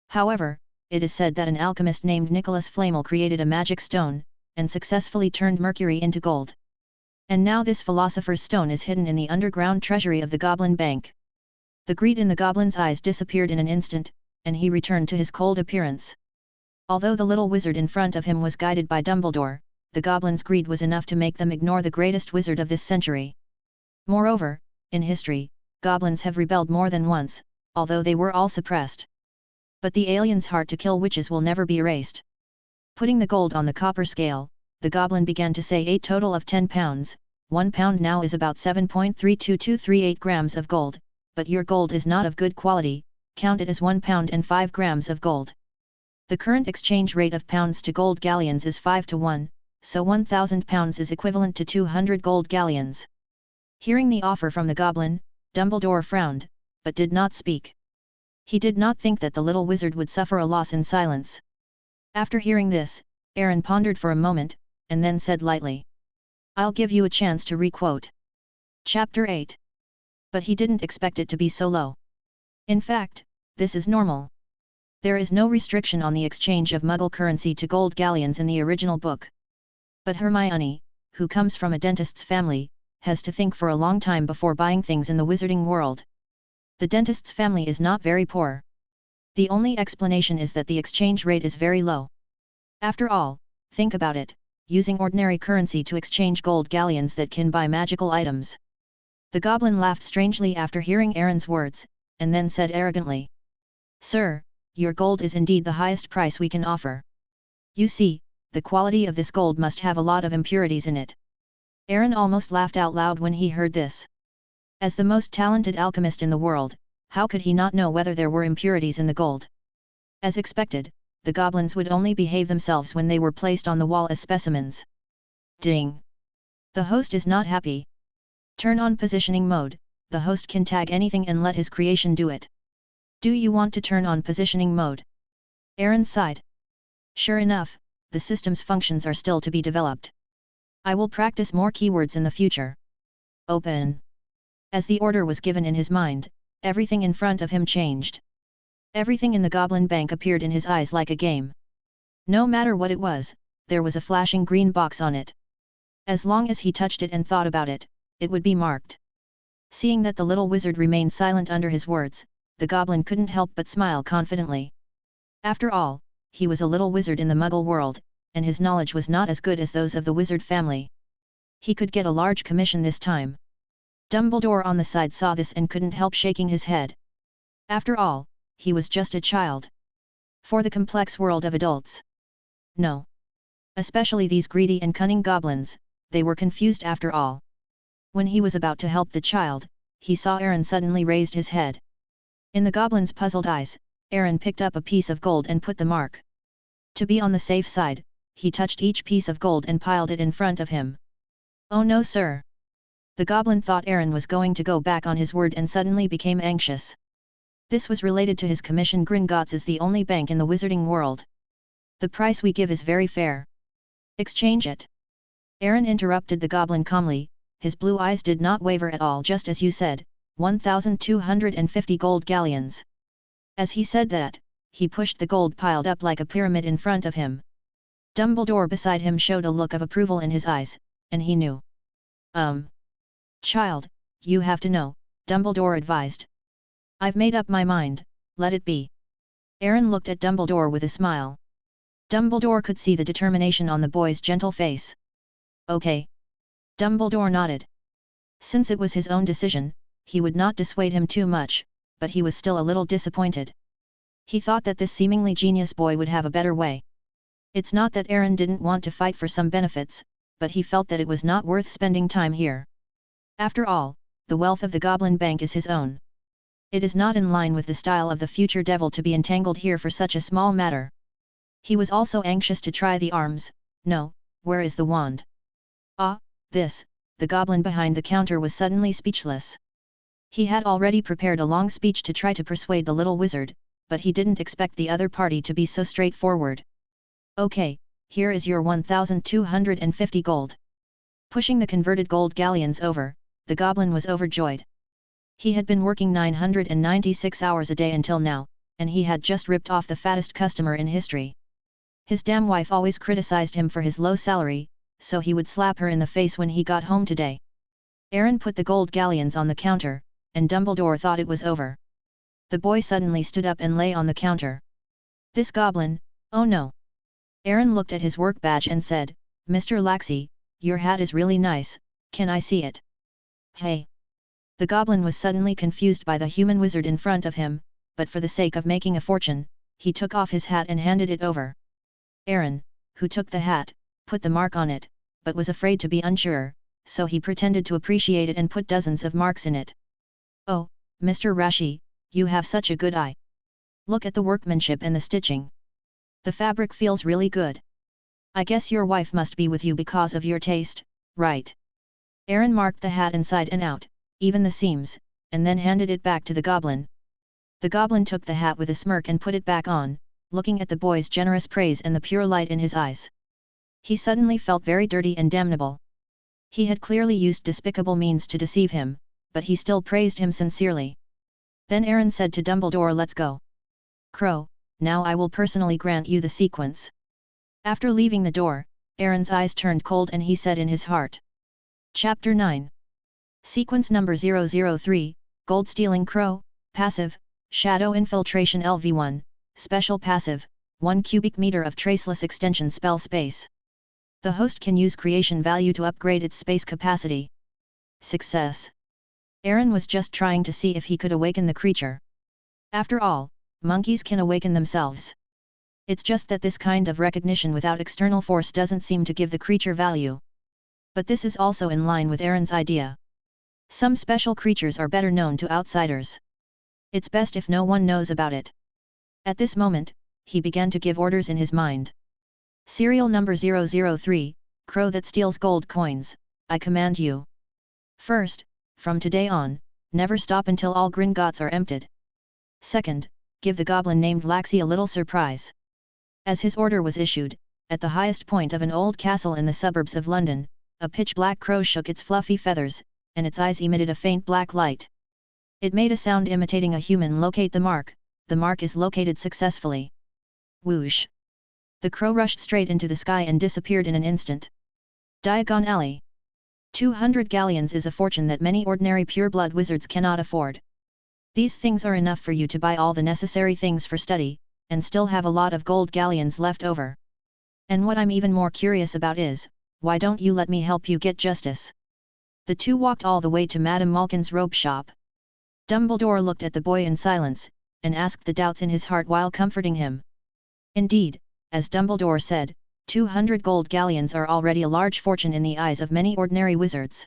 However, it is said that an alchemist named Nicholas Flamel created a magic stone, and successfully turned mercury into gold. And now this philosopher's stone is hidden in the underground treasury of the Goblin Bank. The greed in the goblin's eyes disappeared in an instant, and he returned to his cold appearance. Although the little wizard in front of him was guided by Dumbledore, the goblin's greed was enough to make them ignore the greatest wizard of this century. Moreover, in history, goblins have rebelled more than once, although they were all suppressed. But the alien's heart to kill witches will never be erased. Putting the gold on the copper scale, the goblin began to say a total of 10 pounds, 1 pound now is about 7.32238 grams of gold, but your gold is not of good quality, count it as 1 pound and 5 grams of gold. The current exchange rate of pounds to gold galleons is 5 to 1, so 1,000 pounds is equivalent to 200 gold galleons. Hearing the offer from the goblin, Dumbledore frowned, but did not speak. He did not think that the little wizard would suffer a loss in silence. After hearing this, Aaron pondered for a moment, and then said lightly, "I'll give you a chance to re-quote Chapter 8. But he didn't expect it to be so low. In fact, this is normal. There is no restriction on the exchange of Muggle currency to gold galleons in the original book. But Hermione, who comes from a dentist's family, has to think for a long time before buying things in the wizarding world. The dentist's family is not very poor. The only explanation is that the exchange rate is very low. After all, think about it, using ordinary currency to exchange gold galleons that can buy magical items." The goblin laughed strangely after hearing Aaron's words, and then said arrogantly, "Sir, your gold is indeed the highest price we can offer. You see, the quality of this gold must have a lot of impurities in it. Aaron almost laughed out loud when he heard this. As the most talented alchemist in the world, how could he not know whether there were impurities in the gold? As expected, the goblins would only behave themselves when they were placed on the wall as specimens. Ding! The host is not happy. Turn on positioning mode. The host can tag anything and let his creation do it. Do you want to turn on positioning mode? Aaron sighed. Sure enough, the system's functions are still to be developed. I will practice more keywords in the future. Open. As the order was given in his mind, everything in front of him changed. Everything in the Goblin Bank appeared in his eyes like a game. No matter what it was, there was a flashing green box on it. As long as he touched it and thought about it, it would be marked. Seeing that the little wizard remained silent under his words, the goblin couldn't help but smile confidently. After all, he was a little wizard in the Muggle world, and his knowledge was not as good as those of the wizard family. He could get a large commission this time. Dumbledore on the side saw this and couldn't help shaking his head. After all, he was just a child. For the complex world of adults. No. Especially these greedy and cunning goblins, they were confused after all. When he was about to help the child, he saw Aaron suddenly raised his head. In the goblin's puzzled eyes, Aaron picked up a piece of gold and put the mark. To be on the safe side, he touched each piece of gold and piled it in front of him. Oh no, sir! The goblin thought Aaron was going to go back on his word and suddenly became anxious. This was related to his commission. Gringotts is the only bank in the wizarding world. The price we give is very fair. Exchange it. Aaron interrupted the goblin calmly, his blue eyes did not waver at all. Just as you said, 1,250 gold galleons. As he said that, he pushed the gold piled up like a pyramid in front of him. Dumbledore beside him showed a look of approval in his eyes, and he knew. Child, you have to know, Dumbledore advised. I've made up my mind, let it be. Aaron looked at Dumbledore with a smile. Dumbledore could see the determination on the boy's gentle face. Okay. Dumbledore nodded. Since it was his own decision, he would not dissuade him too much, but he was still a little disappointed. He thought that this seemingly genius boy would have a better way. It's not that Aaron didn't want to fight for some benefits, but he felt that it was not worth spending time here. After all, the wealth of the Goblin Bank is his own. It is not in line with the style of the future devil to be entangled here for such a small matter. He was also anxious to try the arms. No, where is the wand? Ah, this, the goblin behind the counter was suddenly speechless. He had already prepared a long speech to try to persuade the little wizard, but he didn't expect the other party to be so straightforward. Okay, here is your 1,250 gold. Pushing the converted gold galleons over, the goblin was overjoyed. He had been working 996 hours a day until now, and he had just ripped off the fattest customer in history. His damn wife always criticized him for his low salary, so he would slap her in the face when he got home today. Aaron put the gold galleons on the counter, and Dumbledore thought it was over. The boy suddenly stood up and lay on the counter. This goblin, oh no! Aaron looked at his work badge and said, Mr. Laxey, your hat is really nice, can I see it? Hey! The goblin was suddenly confused by the human wizard in front of him, but for the sake of making a fortune, he took off his hat and handed it over. Aaron, who took the hat, put the mark on it, but was afraid to be unsure, so he pretended to appreciate it and put dozens of marks in it. Oh, Mr. Rashi, you have such a good eye. Look at the workmanship and the stitching. The fabric feels really good. I guess your wife must be with you because of your taste, right? Aaron marked the hat inside and out, even the seams, and then handed it back to the goblin. The goblin took the hat with a smirk and put it back on, looking at the boy's generous praise and the pure light in his eyes. He suddenly felt very dirty and damnable. He had clearly used despicable means to deceive him, but he still praised him sincerely. Then Aaron said to Dumbledore, let's go. Crow, now I will personally grant you the sequence. After leaving the door, Aaron's eyes turned cold and he said in his heart. Chapter 9. Sequence number 003, Gold Stealing Crow, Passive, Shadow Infiltration LV1, Special Passive, 1 cubic meter of Traceless Extension Spell Space. The host can use creation value to upgrade its space capacity. Success. Aaron was just trying to see if he could awaken the creature. After all, monkeys can awaken themselves. It's just that this kind of recognition without external force doesn't seem to give the creature value. But this is also in line with Aaron's idea. Some special creatures are better known to outsiders. It's best if no one knows about it. At this moment, he began to give orders in his mind. Serial number 003, Crow that steals gold coins, I command you. First, from today on, never stop until all Gringotts are emptied. Second, give the goblin named Laxi a little surprise. As his order was issued, at the highest point of an old castle in the suburbs of London, a pitch-black crow shook its fluffy feathers, and its eyes emitted a faint black light. It made a sound imitating a human. Locate the mark is located successfully. Whoosh! The crow rushed straight into the sky and disappeared in an instant. Diagon Alley. 200 galleons is a fortune that many ordinary pure-blood wizards cannot afford. These things are enough for you to buy all the necessary things for study, and still have a lot of gold galleons left over. And what I'm even more curious about is, why don't you let me help you get justice? The two walked all the way to Madame Malkin's robe shop. Dumbledore looked at the boy in silence, and asked the doubts in his heart while comforting him. Indeed, as Dumbledore said, 200 gold galleons are already a large fortune in the eyes of many ordinary wizards.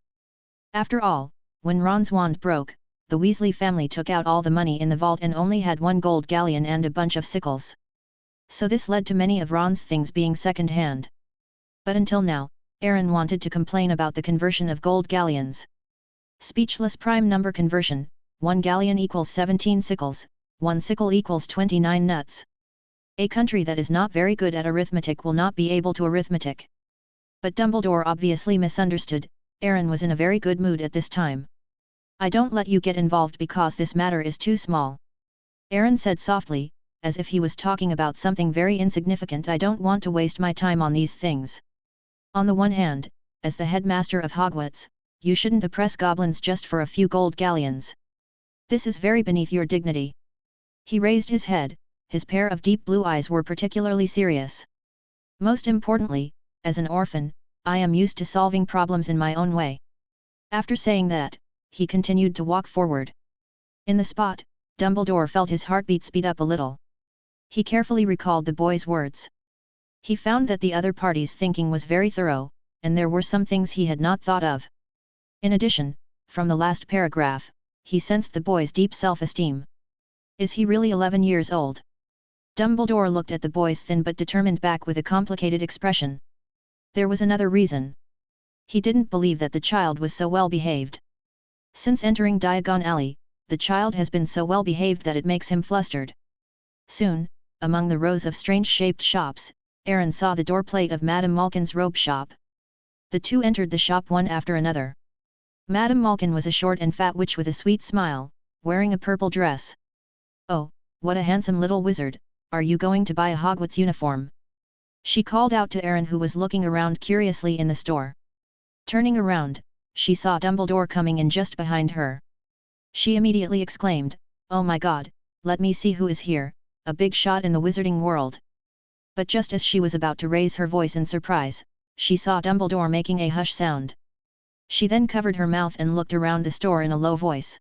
After all, when Ron's wand broke, the Weasley family took out all the money in the vault and only had 1 gold galleon and a bunch of sickles. So this led to many of Ron's things being second-hand. But until now, Aaron wanted to complain about the conversion of gold galleons. Speechless prime number conversion, 1 galleon equals 17 sickles, 1 sickle equals 29 nuts. A country that is not very good at arithmetic will not be able to arithmetic. But Dumbledore obviously misunderstood. Aaron was in a very good mood at this time. I don't let you get involved because this matter is too small. Aaron said softly, as if he was talking about something very insignificant. I don't want to waste my time on these things. On the one hand, as the headmaster of Hogwarts, you shouldn't oppress goblins just for a few gold galleons. This is very beneath your dignity. He raised his head, his pair of deep blue eyes were particularly serious. Most importantly, as an orphan, I am used to solving problems in my own way. After saying that, he continued to walk forward. In the spot, Dumbledore felt his heartbeat speed up a little. He carefully recalled the boy's words. He found that the other party's thinking was very thorough, and there were some things he had not thought of. In addition, from the last paragraph, he sensed the boy's deep self-esteem. Is he really 11 years old? Dumbledore looked at the boy's thin but determined back with a complicated expression. There was another reason. He didn't believe that the child was so well behaved. Since entering Diagon Alley, the child has been so well behaved that it makes him flustered. Soon, among the rows of strange-shaped shops, Aaron saw the doorplate of Madame Malkin's robe shop. The two entered the shop one after another. Madame Malkin was a short and fat witch with a sweet smile, wearing a purple dress. Oh, what a handsome little wizard, are you going to buy a Hogwarts uniform? She called out to Aaron, who was looking around curiously in the store. Turning around, she saw Dumbledore coming in just behind her. She immediately exclaimed, "Oh my God, let me see who is here, a big shot in the wizarding world." But just as she was about to raise her voice in surprise, she saw Dumbledore making a hush sound. She then covered her mouth and looked around the store in a low voice.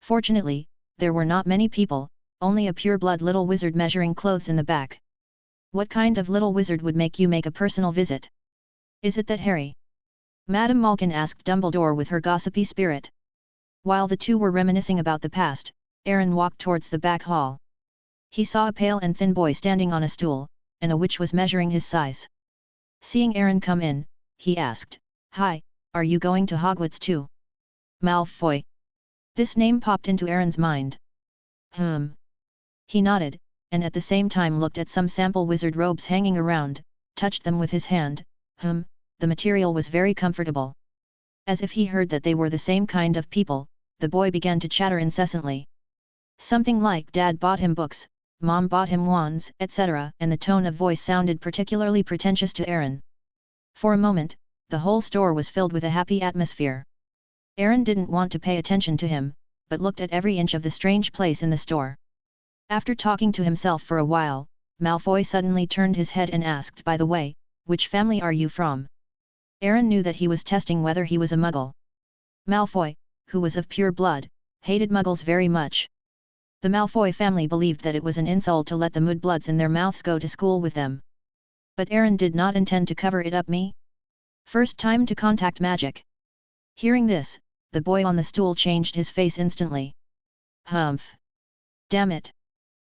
Fortunately, there were not many people, only a pure-blood little wizard measuring clothes in the back. What kind of little wizard would make you make a personal visit? Is it that Harry? Madame Malkin asked Dumbledore with her gossipy spirit. While the two were reminiscing about the past, Aaron walked towards the back hall. He saw a pale and thin boy standing on a stool, and a witch was measuring his size. Seeing Aaron come in, he asked, "Hi, are you going to Hogwarts too?" Malfoy. This name popped into Aaron's mind. He nodded, and at the same time looked at some sample wizard robes hanging around, touched them with his hand. The material was very comfortable. As if he heard that they were the same kind of people, the boy began to chatter incessantly. Something like Dad bought him books, Mom bought him wands, etc., and the tone of voice sounded particularly pretentious to Aaron. For a moment, the whole store was filled with a happy atmosphere. Aaron didn't want to pay attention to him, but looked at every inch of the strange place in the store. After talking to himself for a while, Malfoy suddenly turned his head and asked, "By the way, which family are you from?" Aaron knew that he was testing whether he was a Muggle. Malfoy, who was of pure blood, hated Muggles very much. The Malfoy family believed that it was an insult to let the mudbloods in their mouths go to school with them. But Aaron did not intend to cover it up. Me? First time to contact magic. Hearing this, the boy on the stool changed his face instantly. Humph. Damn it.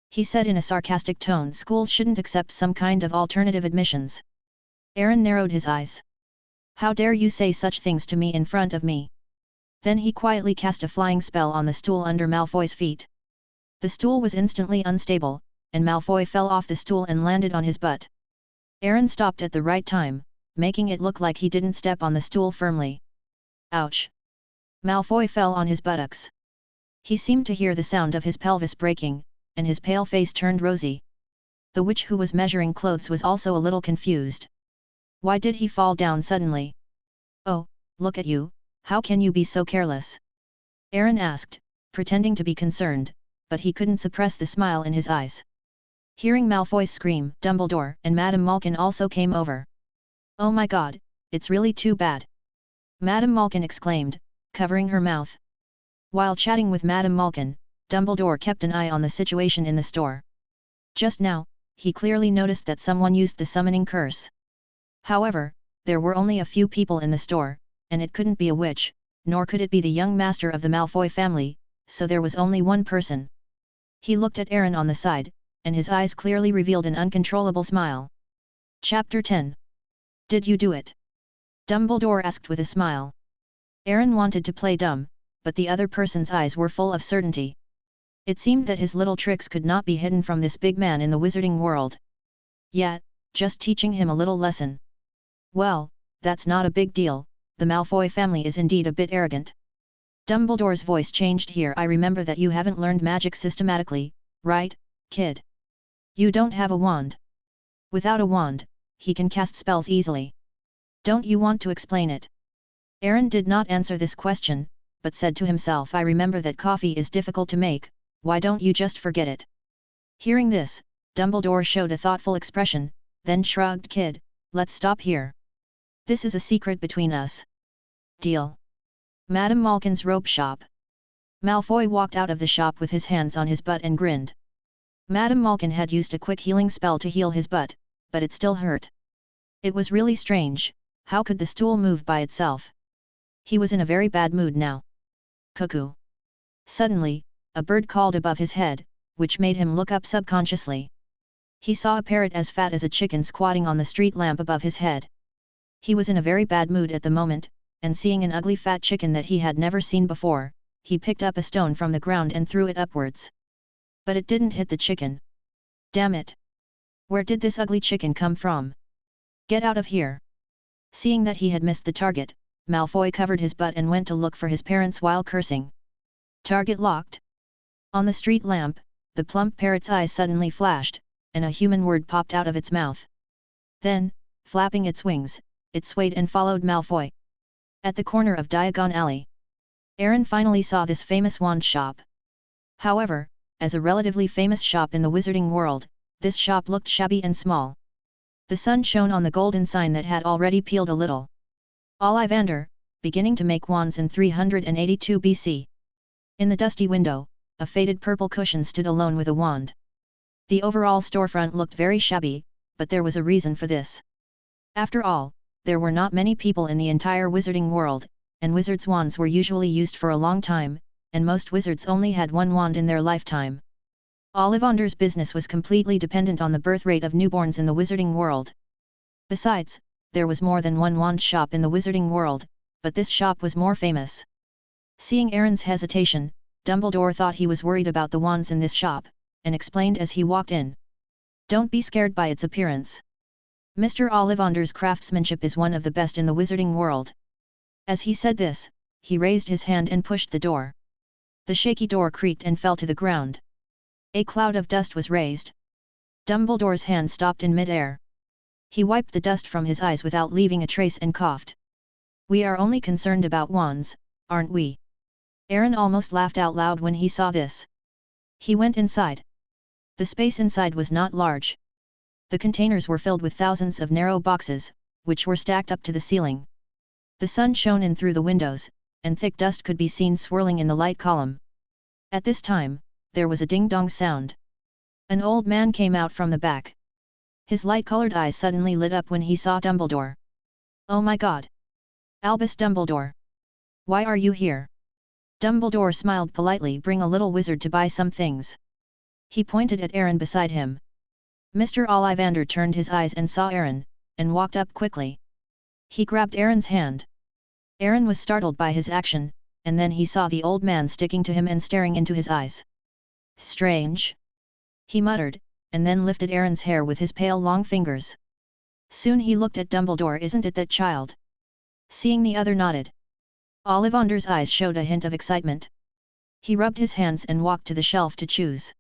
He said in a sarcastic tone. Schools shouldn't accept some kind of alternative admissions. Aaron narrowed his eyes. How dare you say such things to me in front of me? Then he quietly cast a flying spell on the stool under Malfoy's feet. The stool was instantly unstable, and Malfoy fell off the stool and landed on his butt. Aaron stopped at the right time, making it look like he didn't step on the stool firmly. Ouch! Malfoy fell on his buttocks. He seemed to hear the sound of his pelvis breaking, and his pale face turned rosy. The witch who was measuring clothes was also a little confused. Why did he fall down suddenly? Oh, look at you, how can you be so careless? Aaron asked, pretending to be concerned, but he couldn't suppress the smile in his eyes. Hearing Malfoy's scream, Dumbledore and Madame Malkin also came over. Oh my god, it's really too bad! Madame Malkin exclaimed, covering her mouth. While chatting with Madame Malkin, Dumbledore kept an eye on the situation in the store. Just now, he clearly noticed that someone used the summoning curse. However, there were only a few people in the store, and it couldn't be a witch, nor could it be the young master of the Malfoy family, so there was only one person. He looked at Aaron on the side, and his eyes clearly revealed an uncontrollable smile. Chapter 10. Did you do it? Dumbledore asked with a smile. Aaron wanted to play dumb, but the other person's eyes were full of certainty. It seemed that his little tricks could not be hidden from this big man in the wizarding world. Yet, just teaching him a little lesson. Well, that's not a big deal, the Malfoy family is indeed a bit arrogant. Dumbledore's voice changed here. I remember that you haven't learned magic systematically, right, kid? You don't have a wand. Without a wand, he can cast spells easily. Don't you want to explain it? Aaron did not answer this question, but said to himself, I remember that coffee is difficult to make, why don't you just forget it? Hearing this, Dumbledore showed a thoughtful expression, then shrugged. Kid, let's stop here. This is a secret between us. Deal. Madame Malkin's robe shop. Malfoy walked out of the shop with his hands on his butt and grinned. Madame Malkin had used a quick healing spell to heal his butt, but it still hurt. It was really strange, how could the stool move by itself? He was in a very bad mood now. Cuckoo. Suddenly, a bird called above his head, which made him look up subconsciously. He saw a parrot as fat as a chicken squatting on the street lamp above his head. He was in a very bad mood at the moment, and seeing an ugly fat chicken that he had never seen before, he picked up a stone from the ground and threw it upwards. But it didn't hit the chicken. Damn it! Where did this ugly chicken come from? Get out of here! Seeing that he had missed the target, Malfoy covered his butt and went to look for his parents while cursing. Target locked. On the street lamp, the plump parrot's eyes suddenly flashed, and a human word popped out of its mouth. Then, flapping its wings, it swayed and followed Malfoy. At the corner of Diagon Alley, Aaron finally saw this famous wand shop. However, as a relatively famous shop in the wizarding world, this shop looked shabby and small. The sun shone on the golden sign that had already peeled a little. Ollivander, beginning to make wands in 382 BC. In the dusty window, a faded purple cushion stood alone with a wand. The overall storefront looked very shabby, but there was a reason for this. After all, there were not many people in the entire wizarding world, and wizards' wands were usually used for a long time, and most wizards only had one wand in their lifetime. Ollivander's business was completely dependent on the birth rate of newborns in the wizarding world. Besides, there was more than one wand shop in the wizarding world, but this shop was more famous. Seeing Aaron's hesitation, Dumbledore thought he was worried about the wands in this shop, and explained as he walked in. Don't be scared by its appearance. Mr. Ollivander's craftsmanship is one of the best in the wizarding world. As he said this, he raised his hand and pushed the door. The shaky door creaked and fell to the ground. A cloud of dust was raised. Dumbledore's hand stopped in mid-air. He wiped the dust from his eyes without leaving a trace and coughed. We are only concerned about wands, aren't we? Aaron almost laughed out loud when he saw this. He went inside. The space inside was not large. The containers were filled with thousands of narrow boxes, which were stacked up to the ceiling. The sun shone in through the windows, and thick dust could be seen swirling in the light column. At this time, there was a ding-dong sound. An old man came out from the back. His light-colored eyes suddenly lit up when he saw Dumbledore. "Oh my god! Albus Dumbledore! Why are you here?" Dumbledore smiled politely. "Bring a little wizard to buy some things." He pointed at Aaron beside him. Mr. Ollivander turned his eyes and saw Aaron, and walked up quickly. He grabbed Aaron's hand. Aaron was startled by his action, and then he saw the old man sticking to him and staring into his eyes. "Strange," he muttered, and then lifted Aaron's hair with his pale long fingers. Soon he looked at Dumbledore. "Isn't it that child?" Seeing the other nodded. Ollivander's eyes showed a hint of excitement. He rubbed his hands and walked to the shelf to choose.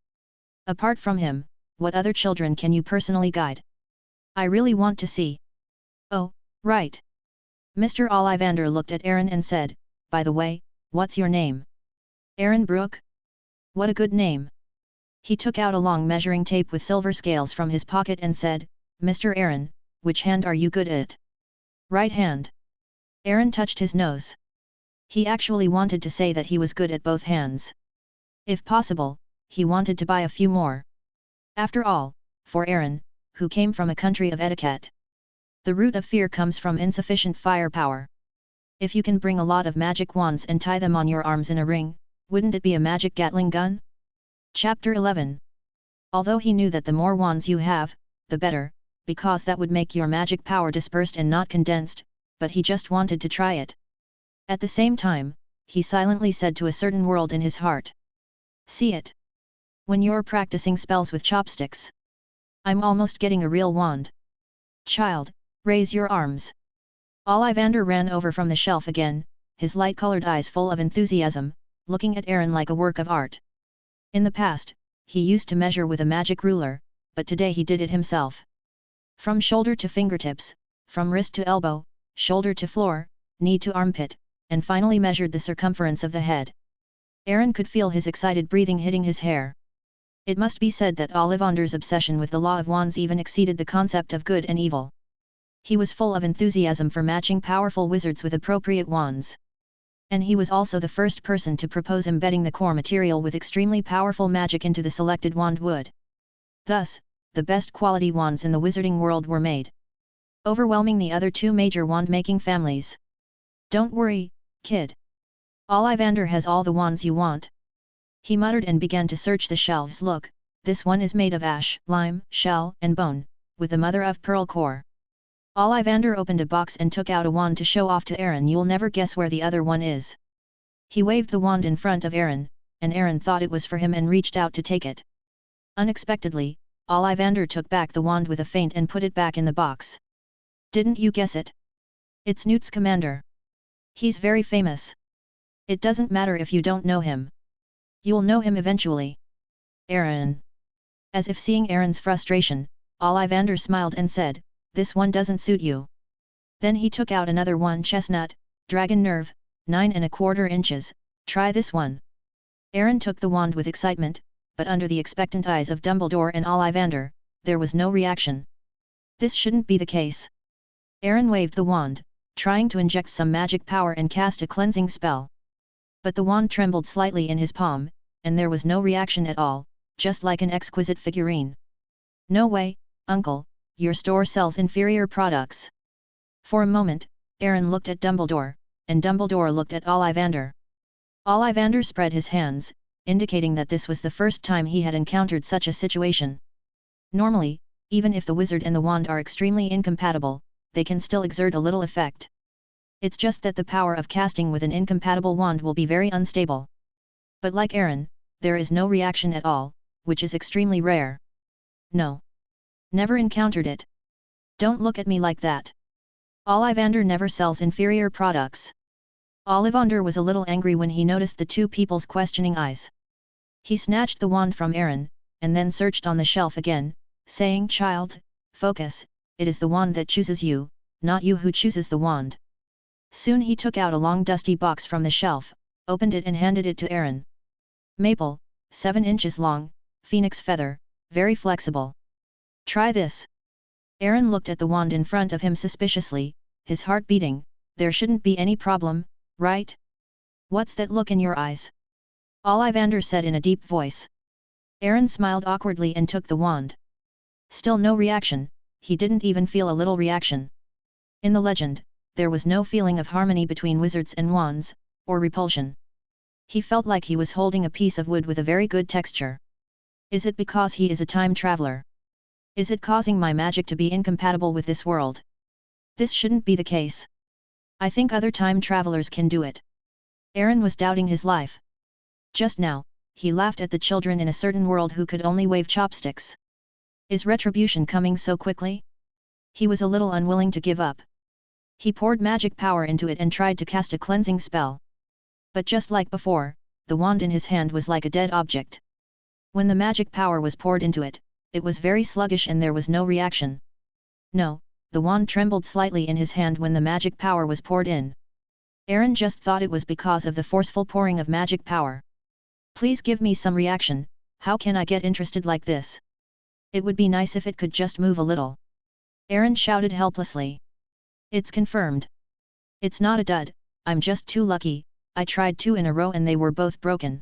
"Apart from him, what other children can you personally guide? I really want to see." "Oh, right." Mr. Ollivander looked at Aaron and said, "By the way, what's your name?" "Aaron Brooke." "What a good name." He took out a long measuring tape with silver scales from his pocket and said, "Mr. Aaron, which hand are you good at?" "Right hand." Aaron touched his nose. He actually wanted to say that he was good at both hands. If possible, he wanted to buy a few more. After all, for Aaron, who came from a country of etiquette, the root of fear comes from insufficient firepower. If you can bring a lot of magic wands and tie them on your arms in a ring, wouldn't it be a magic Gatling gun? Chapter 11. Although he knew that the more wands you have, the better, because that would make your magic power dispersed and not condensed, but he just wanted to try it. At the same time, he silently said to a certain world in his heart. "See it. When you're practicing spells with chopsticks. I'm almost getting a real wand. Child, raise your arms." Ollivander ran over from the shelf again, his light-colored eyes full of enthusiasm, looking at Aaron like a work of art. In the past, he used to measure with a magic ruler, but today he did it himself. From shoulder to fingertips, from wrist to elbow, shoulder to floor, knee to armpit, and finally measured the circumference of the head. Aaron could feel his excited breathing hitting his hair. It must be said that Ollivander's obsession with the law of wands even exceeded the concept of good and evil. He was full of enthusiasm for matching powerful wizards with appropriate wands. And he was also the first person to propose embedding the core material with extremely powerful magic into the selected wand wood. Thus, the best quality wands in the wizarding world were made, overwhelming the other two major wand-making families. "Don't worry, kid. Ollivander has all the wands you want," he muttered and began to search the shelves. "Look, this one is made of ash, lime, shell, and bone, with the mother-of-pearl core." Ollivander opened a box and took out a wand to show off to Aaron. "You'll never guess where the other one is." He waved the wand in front of Aaron, and Aaron thought it was for him and reached out to take it. Unexpectedly, Ollivander took back the wand with a feint and put it back in the box. "Didn't you guess it? It's Newt's commander. He's very famous. It doesn't matter if you don't know him. You'll know him eventually." "Aaron." As if seeing Aaron's frustration, Ollivander smiled and said, "This one doesn't suit you." Then he took out another one. "Chestnut, dragon nerve, 9¼ inches, try this one." Aaron took the wand with excitement, but under the expectant eyes of Dumbledore and Ollivander, there was no reaction. This shouldn't be the case. Aaron waved the wand, trying to inject some magic power and cast a cleansing spell. But the wand trembled slightly in his palm, and there was no reaction at all, just like an exquisite figurine. "No way, Uncle, your store sells inferior products." For a moment, Aaron looked at Dumbledore, and Dumbledore looked at Ollivander. Ollivander spread his hands, indicating that this was the first time he had encountered such a situation. Normally, even if the wizard and the wand are extremely incompatible, they can still exert a little effect. It's just that the power of casting with an incompatible wand will be very unstable. But like Aaron, there is no reaction at all, which is extremely rare. "No. Never encountered it. Don't look at me like that. Ollivander never sells inferior products." Ollivander was a little angry when he noticed the two people's questioning eyes. He snatched the wand from Aaron, and then searched on the shelf again, saying, "Child, focus, it is the wand that chooses you, not you who chooses the wand." Soon he took out a long dusty box from the shelf, opened it and handed it to Aaron. "Maple, 7 inches long, phoenix feather, very flexible. Try this." Aaron looked at the wand in front of him suspiciously, his heart beating. "There shouldn't be any problem, right? What's that look in your eyes?" Ollivander said in a deep voice. Aaron smiled awkwardly and took the wand. Still no reaction, he didn't even feel a little reaction. In the legend, there was no feeling of harmony between wizards and wands, or repulsion. He felt like he was holding a piece of wood with a very good texture. Is it because he is a time traveler? Is it causing my magic to be incompatible with this world? This shouldn't be the case. I think other time travelers can do it. Aaron was doubting his life. Just now, he laughed at the children in a certain world who could only wave chopsticks. Is retribution coming so quickly? He was a little unwilling to give up. He poured magic power into it and tried to cast a cleansing spell. But just like before, the wand in his hand was like a dead object. When the magic power was poured into it, it was very sluggish and there was no reaction. No, the wand trembled slightly in his hand when the magic power was poured in. Aaron just thought it was because of the forceful pouring of magic power. Please give me some reaction, how can I get interested like this? It would be nice if it could just move a little. Aaron shouted helplessly. It's confirmed. It's not a dud, I'm just too lucky, I tried 2 in a row and they were both broken.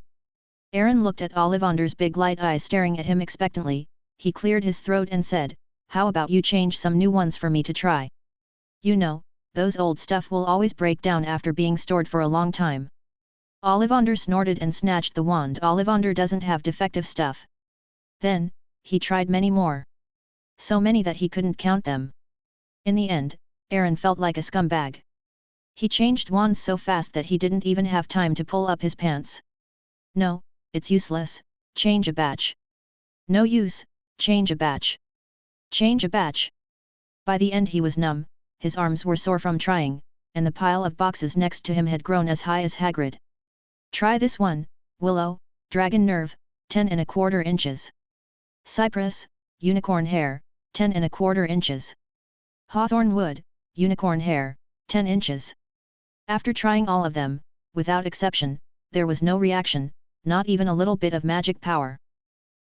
Aaron looked at Ollivander's big light eyes staring at him expectantly, he cleared his throat and said, how about you change some new ones for me to try? You know, those old stuff will always break down after being stored for a long time. Ollivander snorted and snatched the wand. Ollivander doesn't have defective stuff. Then, he tried many more. So many that he couldn't count them. In the end, Aaron felt like a scumbag. He changed wands so fast that he didn't even have time to pull up his pants. No, it's useless, change a batch. No use, change a batch. Change a batch. By the end he was numb, his arms were sore from trying, and the pile of boxes next to him had grown as high as Hagrid. Try this one, Willow, Dragon Nerve, 10¼ inches. Cypress, Unicorn Hair, 10¼ inches. Hawthorn Wood, Unicorn Hair, 10 inches. After trying all of them, without exception, there was no reaction, not even a little bit of magic power.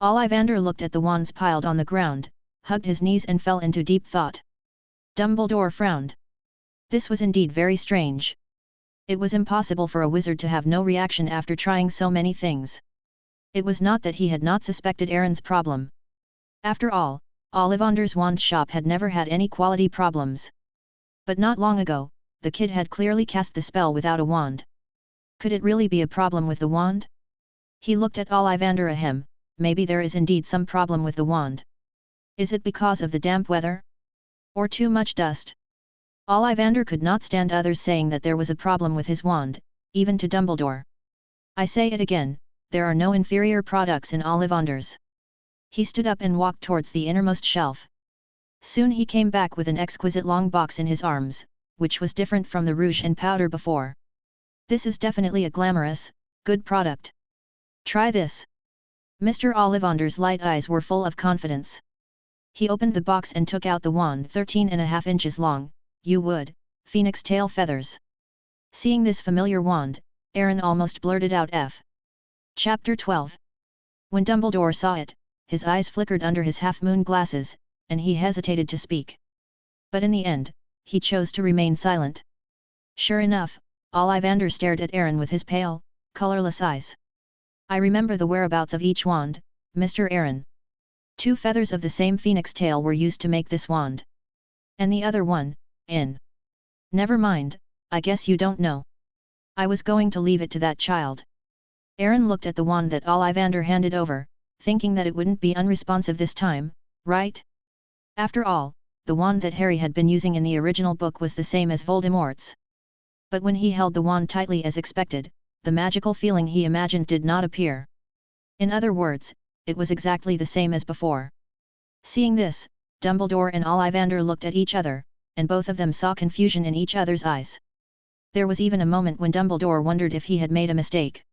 Ollivander looked at the wands piled on the ground, hugged his knees and fell into deep thought. Dumbledore frowned. This was indeed very strange. It was impossible for a wizard to have no reaction after trying so many things. It was not that he had not suspected Aaron's problem. After all, Ollivander's wand shop had never had any quality problems. But not long ago, the kid had clearly cast the spell without a wand. Could it really be a problem with the wand? He looked at Ollivander ahem, maybe there is indeed some problem with the wand. Is it because of the damp weather? Or too much dust? Ollivander could not stand others saying that there was a problem with his wand, even to Dumbledore. I say it again, there are no inferior products in Ollivander's. He stood up and walked towards the innermost shelf. Soon he came back with an exquisite long box in his arms, which was different from the rouge and powder before. This is definitely a glamorous, good product. Try this. Mr. Ollivander's light eyes were full of confidence. He opened the box and took out the wand 13½ inches long, phoenix tail feathers. Seeing this familiar wand, Aaron almost blurted out F. Chapter 12. When Dumbledore saw it, his eyes flickered under his half-moon glasses, and he hesitated to speak. But in the end, he chose to remain silent. Sure enough, Ollivander stared at Aaron with his pale, colorless eyes. I remember the whereabouts of each wand, Mr. Aaron. 2 feathers of the same phoenix tail were used to make this wand. And the other one, in. Never mind, I guess you don't know. I was going to leave it to that child. Aaron looked at the wand that Ollivander handed over, thinking that it wouldn't be unresponsive this time, right? After all, the wand that Harry had been using in the original book was the same as Voldemort's. But when he held the wand tightly as expected, the magical feeling he imagined did not appear. In other words, it was exactly the same as before. Seeing this, Dumbledore and Ollivander looked at each other, and both of them saw confusion in each other's eyes. There was even a moment when Dumbledore wondered if he had made a mistake.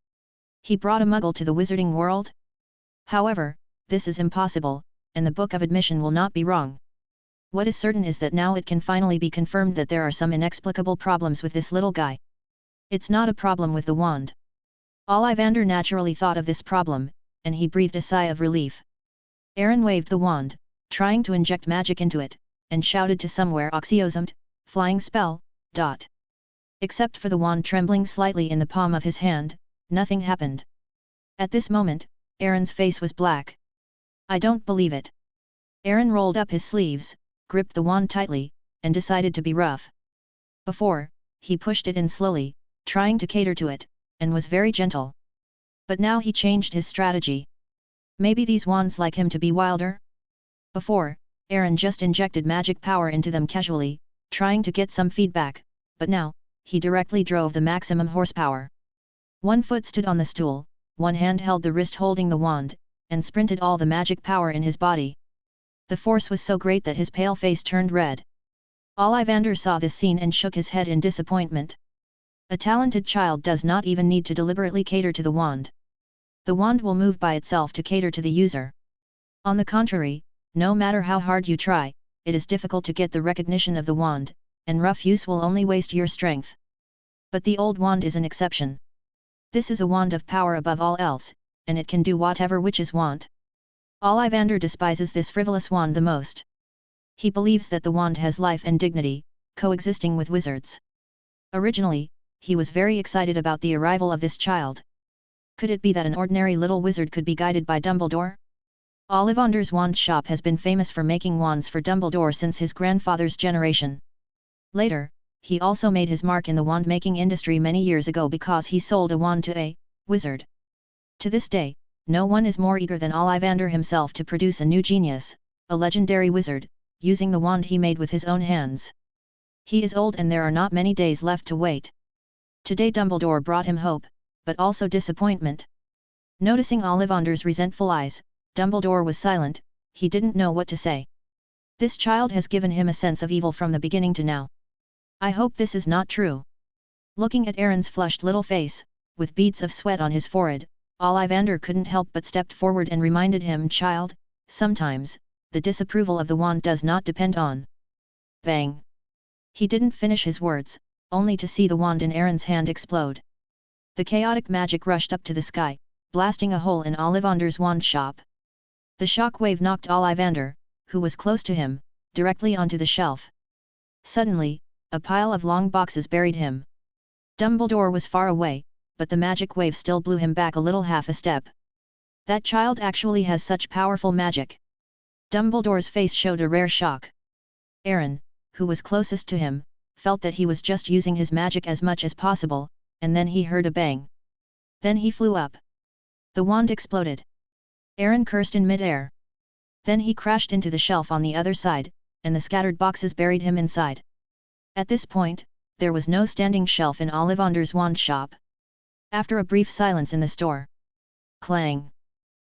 He brought a muggle to the wizarding world? However, this is impossible, and the Book of Admission will not be wrong. What is certain is that now it can finally be confirmed that there are some inexplicable problems with this little guy. It's not a problem with the wand. Ollivander naturally thought of this problem, and he breathed a sigh of relief. Aaron waved the wand, trying to inject magic into it, and shouted to somewhere Oxiozomt, flying spell, ... Except for the wand trembling slightly in the palm of his hand, nothing happened. At this moment, Aaron's face was black. I don't believe it. Aaron rolled up his sleeves, gripped the wand tightly, and decided to be rough. Before, he pushed it in slowly, trying to cater to it, and was very gentle. But now he changed his strategy. Maybe these wands like him to be wilder? Before, Aaron just injected magic power into them casually, trying to get some feedback, but now, he directly drove the maximum horsepower. One foot stood on the stool, one hand held the wrist holding the wand, and sprinted all the magic power in his body. The force was so great that his pale face turned red. Ollivander saw this scene and shook his head in disappointment. A talented child does not even need to deliberately cater to the wand. The wand will move by itself to cater to the user. On the contrary, no matter how hard you try, it is difficult to get the recognition of the wand, and rough use will only waste your strength. But the old wand is an exception. This is a wand of power above all else, and it can do whatever witches want. Ollivander despises this frivolous wand the most. He believes that the wand has life and dignity, coexisting with wizards. Originally, he was very excited about the arrival of this child. Could it be that an ordinary little wizard could be guided by Dumbledore? Ollivander's wand shop has been famous for making wands for Dumbledore since his grandfather's generation. Later, he also made his mark in the wand-making industry many years ago because he sold a wand to a wizard. To this day, no one is more eager than Ollivander himself to produce a new genius, a legendary wizard, using the wand he made with his own hands. He is old and there are not many days left to wait. Today Dumbledore brought him hope, but also disappointment. Noticing Ollivander's resentful eyes, Dumbledore was silent, he didn't know what to say. This child has given him a sense of evil from the beginning to now. I hope this is not true. Looking at Aaron's flushed little face, with beads of sweat on his forehead, Ollivander couldn't help but stepped forward and reminded him, "Child, sometimes, the disapproval of the wand does not depend on." Bang! He didn't finish his words, only to see the wand in Aaron's hand explode. The chaotic magic rushed up to the sky, blasting a hole in Ollivander's wand shop. The shock wave knocked Ollivander, who was close to him, directly onto the shelf. Suddenly, a pile of long boxes buried him. Dumbledore was far away, but the magic wave still blew him back a little half a step. That child actually has such powerful magic. Dumbledore's face showed a rare shock. Aaron, who was closest to him, felt that he was just using his magic as much as possible, and then he heard a bang. Then he flew up. The wand exploded. Aaron cursed in mid-air. Then he crashed into the shelf on the other side, and the scattered boxes buried him inside. At this point, there was no standing shelf in Ollivander's wand shop. After a brief silence in the store. Clang!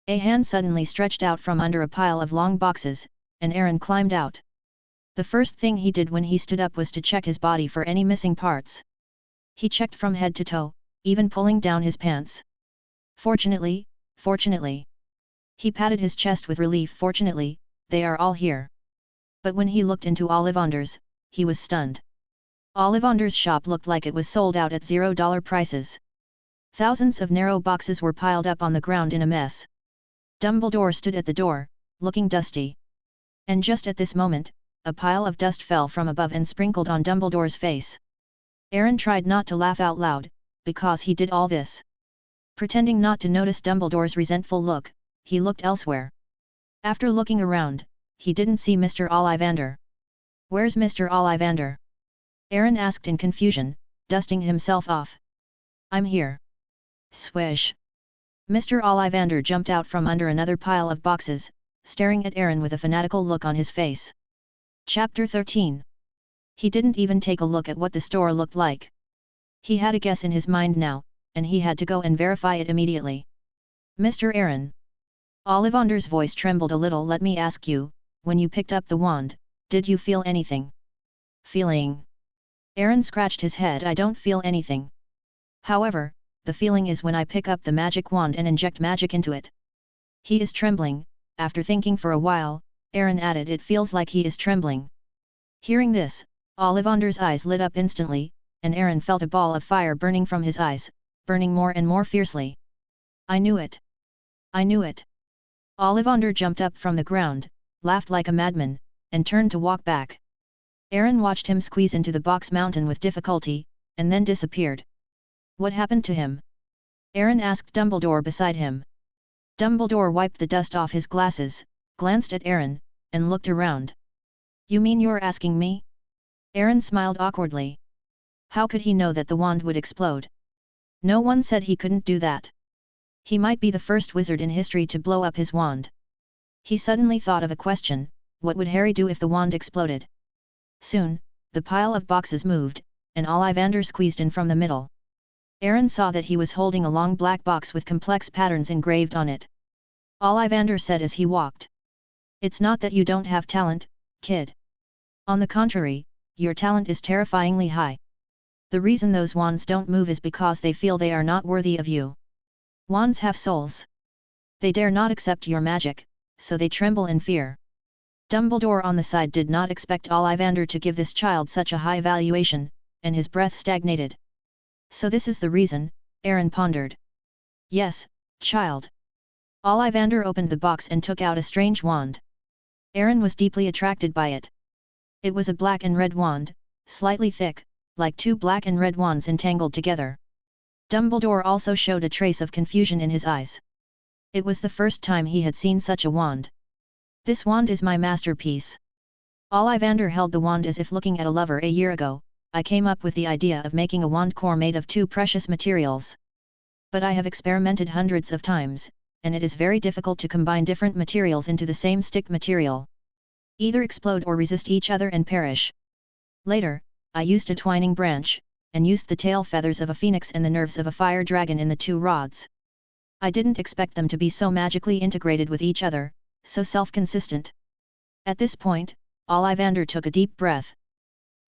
A hand suddenly stretched out from under a pile of long boxes, and Aaron climbed out. The first thing he did when he stood up was to check his body for any missing parts. He checked from head to toe, even pulling down his pants. Fortunately. He patted his chest with relief. Fortunately, they are all here. But when he looked into Ollivander's, he was stunned. Ollivander's shop looked like it was sold out at $0 prices. Thousands of narrow boxes were piled up on the ground in a mess. Dumbledore stood at the door, looking dusty. And just at this moment, a pile of dust fell from above and sprinkled on Dumbledore's face. Aaron tried not to laugh out loud, because he did all this. Pretending not to notice Dumbledore's resentful look, he looked elsewhere. After looking around, he didn't see Mr. Ollivander. "Where's Mr. Ollivander?" Aaron asked in confusion, dusting himself off. "I'm here." Swish! Mr. Ollivander jumped out from under another pile of boxes, staring at Aaron with a fanatical look on his face. Chapter 13. He didn't even take a look at what the store looked like. He had a guess in his mind now, and he had to go and verify it immediately. "Mr. Aaron." Ollivander's voice trembled a little. "Let me ask you, when you picked up the wand, did you feel anything?" "Feeling?" Aaron scratched his head. "I don't feel anything. However, the feeling is when I pick up the magic wand and inject magic into it." "He is trembling." After thinking for a while, Aaron added, "It feels like he is trembling." Hearing this, Ollivander's eyes lit up instantly, and Aaron felt a ball of fire burning from his eyes, burning more and more fiercely. "I knew it! I knew it!" Ollivander jumped up from the ground, laughed like a madman, and turned to walk back. Aaron watched him squeeze into the box mountain with difficulty, and then disappeared. "What happened to him?" Aaron asked Dumbledore beside him. Dumbledore wiped the dust off his glasses, glanced at Aaron, and looked around. You mean you're asking me? Aaron smiled awkwardly. How could he know that the wand would explode? No one said he couldn't do that. He might be the first wizard in history to blow up his wand. He suddenly thought of a question: what would Harry do if the wand exploded? Soon, the pile of boxes moved, and Ollivander squeezed in from the middle. Aaron saw that he was holding a long black box with complex patterns engraved on it. Ollivander said as he walked. It's not that you don't have talent, kid. On the contrary, your talent is terrifyingly high. The reason those wands don't move is because they feel they are not worthy of you. Wands have souls. They dare not accept your magic, so they tremble in fear. Dumbledore on the side did not expect Ollivander to give this child such a high valuation, and his breath stagnated. So this is the reason, Aaron pondered. Yes, child. Ollivander opened the box and took out a strange wand. Aaron was deeply attracted by it. It was a black and red wand, slightly thick, like two black and red wands entangled together. Dumbledore also showed a trace of confusion in his eyes. It was the first time he had seen such a wand. This wand is my masterpiece. Ollivander held the wand as if looking at a lover. A year ago, I came up with the idea of making a wand core made of two precious materials. But I have experimented hundreds of times, and it is very difficult to combine different materials into the same stick material. Either explode or resist each other and perish. Later, I used a twining branch, and used the tail feathers of a phoenix and the nerves of a fire dragon in the two rods. I didn't expect them to be so magically integrated with each other, so self-consistent. At this point, Ollivander took a deep breath.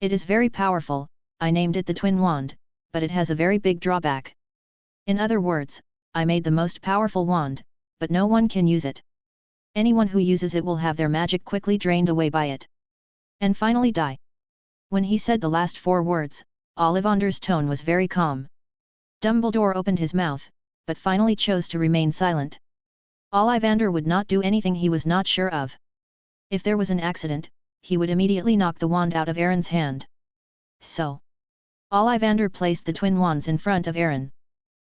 It is very powerful, I named it the Twin Wand, but it has a very big drawback. In other words, I made the most powerful wand, but no one can use it. Anyone who uses it will have their magic quickly drained away by it. And finally die. When he said the last 4 words, Ollivander's tone was very calm. Dumbledore opened his mouth, but finally chose to remain silent. Ollivander would not do anything he was not sure of. If there was an accident, he would immediately knock the wand out of Aaron's hand. So, Ollivander placed the twin wands in front of Aaron.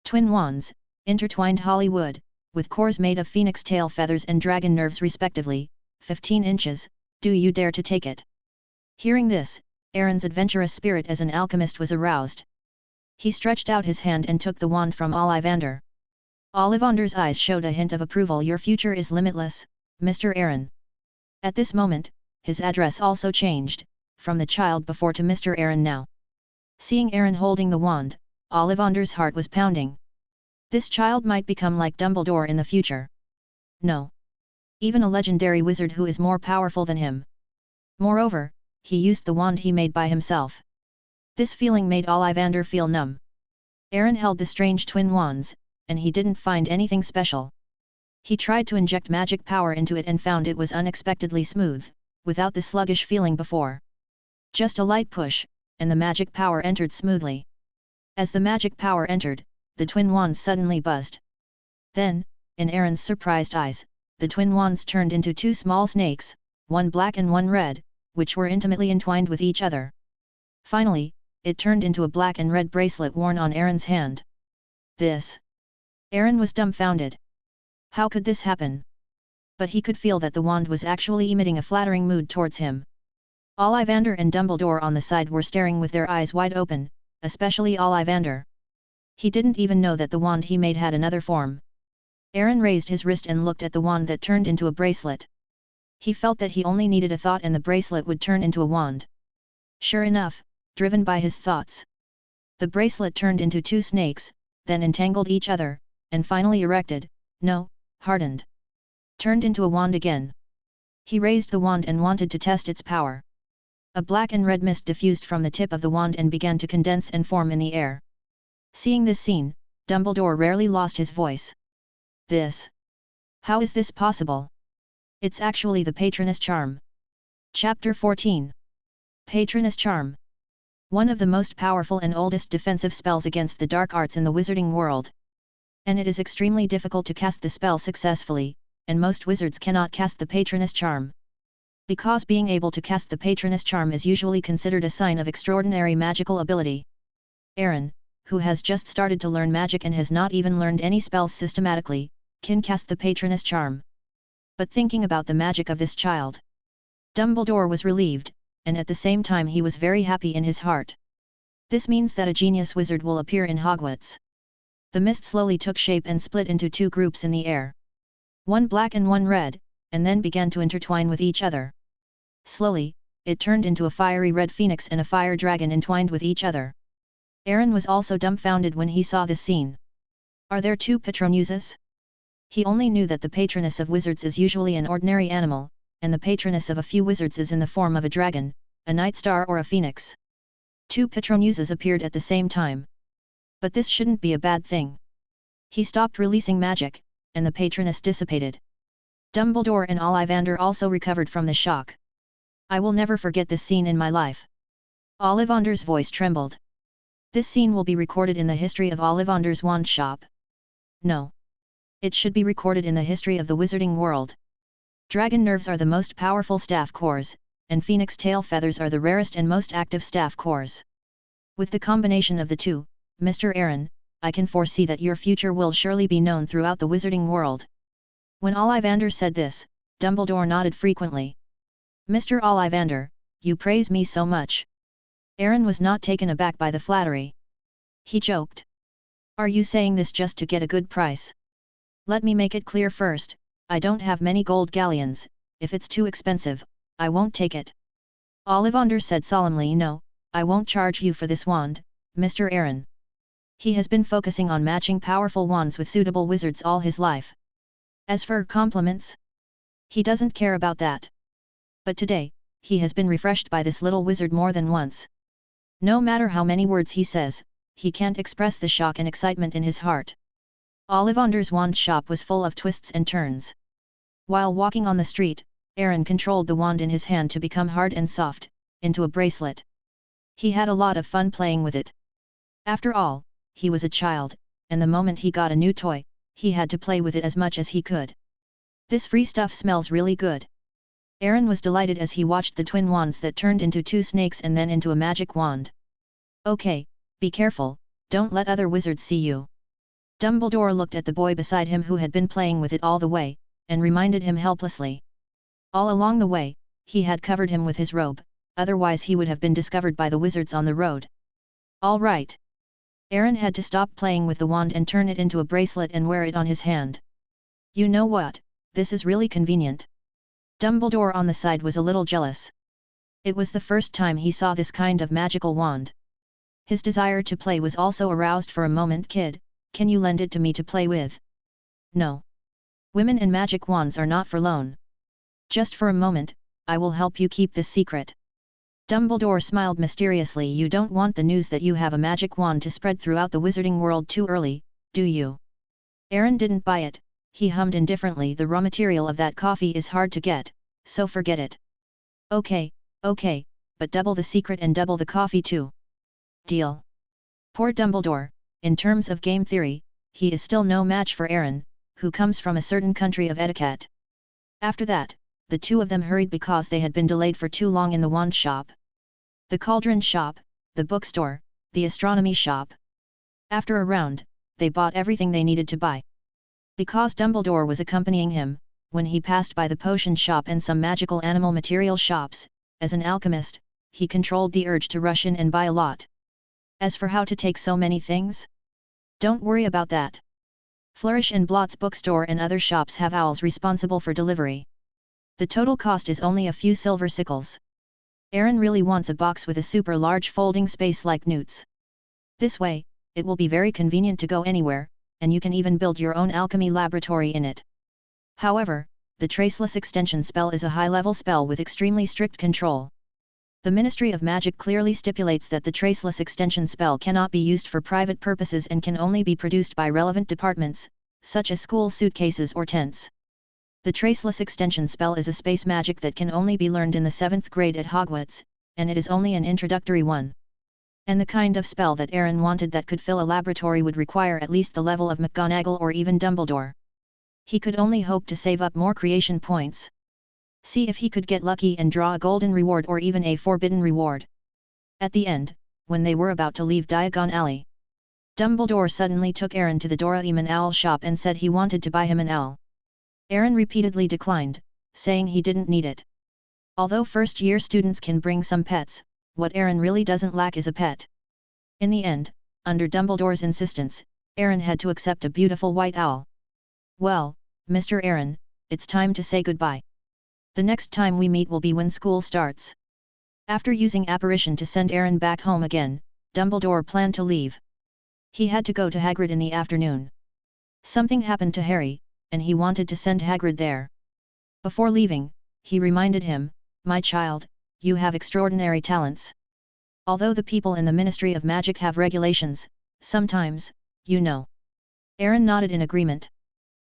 Twin wands, intertwined Hollywood, with cores made of phoenix tail feathers and dragon nerves respectively, 15 inches, do you dare to take it? Hearing this, Aaron's adventurous spirit as an alchemist was aroused. He stretched out his hand and took the wand from Ollivander. Ollivander's eyes showed a hint of approval. Your future is limitless, Mr. Aaron. At this moment, his address also changed, from the child before to Mr. Aaron now. Seeing Aaron holding the wand, Ollivander's heart was pounding. This child might become like Dumbledore in the future. No. Even a legendary wizard who is more powerful than him. Moreover, he used the wand he made by himself. This feeling made Ollivander feel numb. Aaron held the strange twin wands, and he didn't find anything special. He tried to inject magic power into it and found it was unexpectedly smooth, without the sluggish feeling before. Just a light push, and the magic power entered smoothly. As the magic power entered, the twin wands suddenly buzzed. Then, in Aaron's surprised eyes, the twin wands turned into 2 small snakes, one black and one red, which were intimately entwined with each other. Finally, it turned into a black and red bracelet worn on Aaron's hand. This. Aaron was dumbfounded. How could this happen? But he could feel that the wand was actually emitting a flattering mood towards him. Ollivander and Dumbledore on the side were staring with their eyes wide open, especially Ollivander. He didn't even know that the wand he made had another form. Aaron raised his wrist and looked at the wand that turned into a bracelet. He felt that he only needed a thought and the bracelet would turn into a wand. Sure enough, driven by his thoughts, the bracelet turned into 2 snakes, then entangled each other, and finally erected, no, hardened. Turned into a wand again. He raised the wand and wanted to test its power. A black and red mist diffused from the tip of the wand and began to condense and form in the air. Seeing this scene, Dumbledore rarely lost his voice. This. How is this possible? It's actually the Patronus Charm. Chapter 14. Patronus Charm. One of the most powerful and oldest defensive spells against the dark arts in the wizarding world. And it is extremely difficult to cast the spell successfully, and most wizards cannot cast the Patronus Charm. Because being able to cast the Patronus Charm is usually considered a sign of extraordinary magical ability. Aaron, who has just started to learn magic and has not even learned any spells systematically, can cast the patroness charm. But thinking about the magic of this child, Dumbledore was relieved, and at the same time he was very happy in his heart. This means that a genius wizard will appear in Hogwarts. The mist slowly took shape and split into two groups in the air. One black and one red, and then began to intertwine with each other. Slowly, it turned into a fiery red phoenix and a fire dragon entwined with each other. Aaron was also dumbfounded when he saw this scene. Are there two Patronuses? He only knew that the patroness of wizards is usually an ordinary animal, and the patroness of a few wizards is in the form of a dragon, a night star or a phoenix. Two Patronuses appeared at the same time. But this shouldn't be a bad thing. He stopped releasing magic, and the patroness dissipated. Dumbledore and Ollivander also recovered from the shock. I will never forget this scene in my life. Ollivander's voice trembled. This scene will be recorded in the history of Ollivander's wand shop. No. It should be recorded in the history of the wizarding world. Dragon nerves are the most powerful staff cores, and phoenix tail feathers are the rarest and most active staff cores. With the combination of the two, Mr. Aaron, I can foresee that your future will surely be known throughout the wizarding world. When Ollivander said this, Dumbledore nodded frequently. Mr. Ollivander, you praise me so much. Aaron was not taken aback by the flattery. He joked. Are you saying this just to get a good price? Let me make it clear first, I don't have many gold galleons. If it's too expensive, I won't take it. Ollivander said solemnly. No, I won't charge you for this wand, Mr. Aaron. He has been focusing on matching powerful wands with suitable wizards all his life. As for compliments, he doesn't care about that. But today, he has been refreshed by this little wizard more than once. No matter how many words he says, he can't express the shock and excitement in his heart. Ollivander's wand shop was full of twists and turns. While walking on the street, Aaron controlled the wand in his hand to become hard and soft, into a bracelet. He had a lot of fun playing with it. After all, he was a child, and the moment he got a new toy, he had to play with it as much as he could. This free stuff smells really good. Aaron was delighted as he watched the twin wands that turned into two snakes and then into a magic wand. Okay, be careful, don't let other wizards see you. Dumbledore looked at the boy beside him who had been playing with it all the way, and reminded him helplessly. All along the way, he had covered him with his robe, otherwise he would have been discovered by the wizards on the road. All right. Aaron had to stop playing with the wand and turn it into a bracelet and wear it on his hand. You know what, this is really convenient. Dumbledore on the side was a little jealous. It was the first time he saw this kind of magical wand. His desire to play was also aroused for a moment. Kid, can you lend it to me to play with? No. Women and magic wands are not for loan. Just for a moment, I will help you keep this secret. Dumbledore smiled mysteriously. You don't want the news that you have a magic wand to spread throughout the wizarding world too early, do you? Aaron didn't buy it. He hummed indifferently. The raw material of that coffee is hard to get, so forget it. Okay, but double the secret and double the coffee too. Deal. Poor Dumbledore, in terms of game theory, he is still no match for Aaron, who comes from a certain country of etiquette. After that, the two of them hurried because they had been delayed for too long in the wand shop, the cauldron shop, the bookstore, the astronomy shop. After a round, they bought everything they needed to buy. Because Dumbledore was accompanying him, when he passed by the potion shop and some magical animal material shops, as an alchemist, he controlled the urge to rush in and buy a lot. As for how to take so many things? Don't worry about that. Flourish and Blott's bookstore and other shops have owls responsible for delivery. The total cost is only a few silver sickles. Aaron really wants a box with a super large folding space like Newt's. This way, it will be very convenient to go anywhere, and you can even build your own alchemy laboratory in it. However, the Traceless Extension spell is a high-level spell with extremely strict control. The Ministry of Magic clearly stipulates that the Traceless Extension spell cannot be used for private purposes and can only be produced by relevant departments, such as school suitcases or tents. The Traceless Extension spell is a space magic that can only be learned in the 7th grade at Hogwarts, and it is only an introductory one. And the kind of spell that Aaron wanted that could fill a laboratory would require at least the level of McGonagall or even Dumbledore. He could only hope to save up more creation points. See if he could get lucky and draw a golden reward or even a forbidden reward. At the end, when they were about to leave Diagon Alley, Dumbledore suddenly took Aaron to the Doraemon owl shop and said he wanted to buy him an owl. Aaron repeatedly declined, saying he didn't need it. Although first-year students can bring some pets, what Aaron really doesn't lack is a pet. In the end, under Dumbledore's insistence, Aaron had to accept a beautiful white owl. Well, Mr. Aaron, it's time to say goodbye. The next time we meet will be when school starts. After using apparition to send Aaron back home again, Dumbledore planned to leave. He had to go to Hagrid in the afternoon. Something happened to Harry, and he wanted to send Hagrid there. Before leaving, he reminded him, "My child, you have extraordinary talents. Although the people in the Ministry of Magic have regulations, sometimes, you know." Aaron nodded in agreement.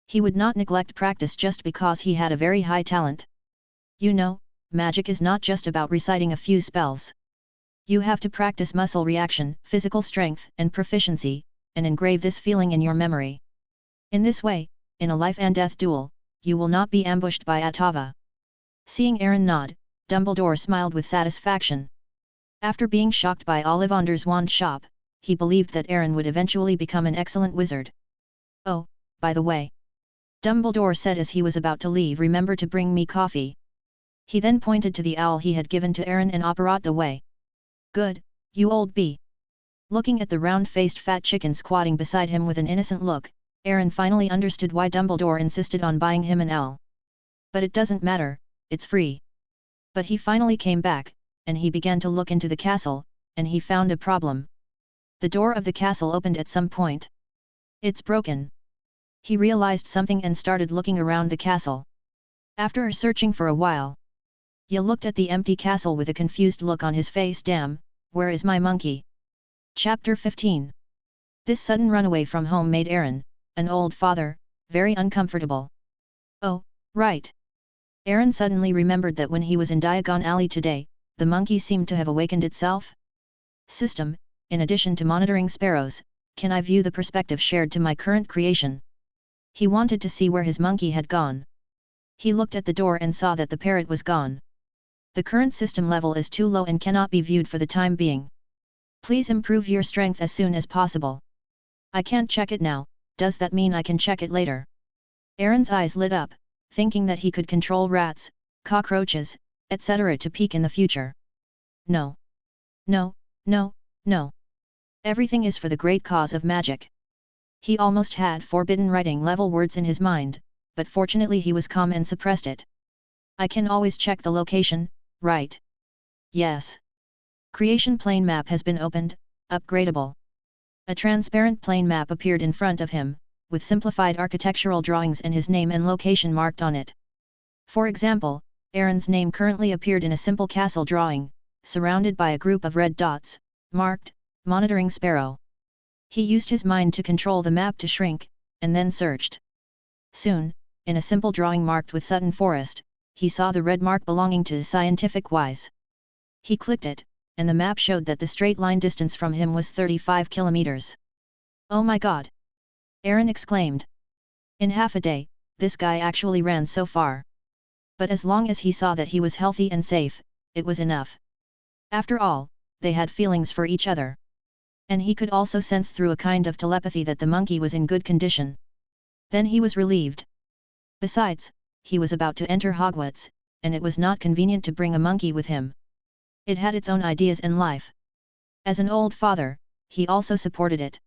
He would not neglect practice just because he had a very high talent. You know, magic is not just about reciting a few spells. You have to practice muscle reaction, physical strength and proficiency, and engrave this feeling in your memory. In this way, in a life and death duel, you will not be ambushed by Atava. Seeing Aaron nod, Dumbledore smiled with satisfaction. After being shocked by Ollivander's wand shop, he believed that Aaron would eventually become an excellent wizard. "Oh, by the way," Dumbledore said as he was about to leave, "remember to bring me coffee." He then pointed to the owl he had given to Aaron and apparat away. "Good, you old bee." Looking at the round-faced fat chicken squatting beside him with an innocent look, Aaron finally understood why Dumbledore insisted on buying him an owl. "But it doesn't matter, it's free." But he finally came back, and he began to look into the castle, and he found a problem. The door of the castle opened at some point. "It's broken." He realized something and started looking around the castle. After searching for a while, he looked at the empty castle with a confused look on his face. "Damn, where is my monkey?" Chapter 15. This sudden runaway from home made Aaron, an old father, very uncomfortable. Oh, right. Aaron suddenly remembered that when he was in Diagon Alley today, the monkey seemed to have awakened itself. System, in addition to monitoring sparrows, can I view the perspective shared to my current creation? He wanted to see where his monkey had gone. He looked at the door and saw that the parrot was gone. The current system level is too low and cannot be viewed for the time being. Please improve your strength as soon as possible. I can't check it now, does that mean I can check it later? Aaron's eyes lit up, thinking that he could control rats, cockroaches, etc. to peek in the future. No. No, no, no. Everything is for the great cause of magic. He almost had forbidden writing level words in his mind, but fortunately he was calm and suppressed it. I can always check the location, right? Yes. Creation plane map has been opened, upgradable. A transparent plane map appeared in front of him, with simplified architectural drawings and his name and location marked on it. For example, Aaron's name currently appeared in a simple castle drawing, surrounded by a group of red dots, marked, Monitoring Sparrow. He used his mind to control the map to shrink, and then searched. Soon, in a simple drawing marked with Sutton Forest, he saw the red mark belonging to Scientific Wise. He clicked it, and the map showed that the straight line distance from him was 35 kilometers. Oh my god! Aaron exclaimed. In half a day, this guy actually ran so far. But as long as he saw that he was healthy and safe, it was enough. After all, they had feelings for each other. And he could also sense through a kind of telepathy that the monkey was in good condition. Then he was relieved. Besides, he was about to enter Hogwarts, and it was not convenient to bring a monkey with him. It had its own ideas in life. As an old father, he also supported it.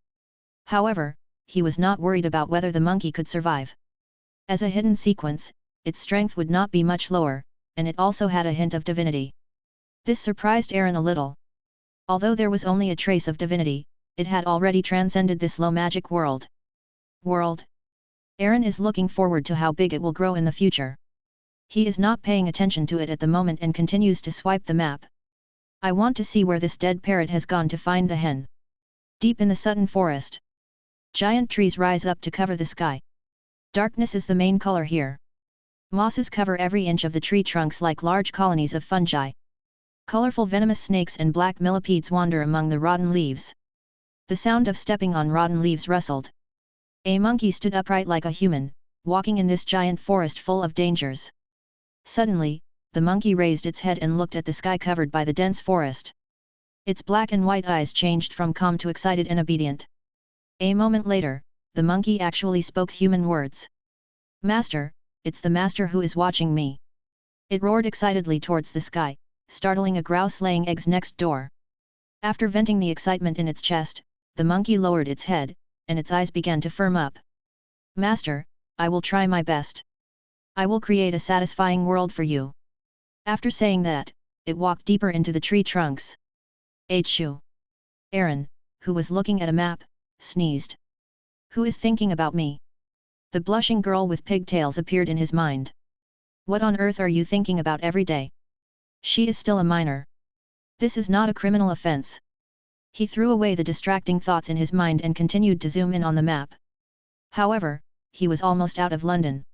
However, he was not worried about whether the monkey could survive. As a hidden sequence, its strength would not be much lower, and it also had a hint of divinity. This surprised Aaron a little. Although there was only a trace of divinity, it had already transcended this low magic world. Aaron is looking forward to how big it will grow in the future. He is not paying attention to it at the moment and continues to swipe the map. I want to see where this dead parrot has gone to find the hen. Deep in the Sutton Forest, giant trees rise up to cover the sky. Darkness is the main color here. Mosses cover every inch of the tree trunks like large colonies of fungi. Colorful venomous snakes and black millipedes wander among the rotten leaves. The sound of stepping on rotten leaves rustled. A monkey stood upright like a human, walking in this giant forest full of dangers. Suddenly, the monkey raised its head and looked at the sky covered by the dense forest. Its black and white eyes changed from calm to excited and obedient. A moment later, the monkey actually spoke human words. Master, it's the master who is watching me. It roared excitedly towards the sky, startling a grouse laying eggs next door. After venting the excitement in its chest, the monkey lowered its head, and its eyes began to firm up. Master, I will try my best. I will create a satisfying world for you. After saying that, it walked deeper into the tree trunks. Achoo! Aaron, who was looking at a map, sneezed. Who is thinking about me? The blushing girl with pigtails appeared in his mind. What on earth are you thinking about every day? She is still a minor. This is not a criminal offense. He threw away the distracting thoughts in his mind and continued to zoom in on the map. However, he was almost out of London.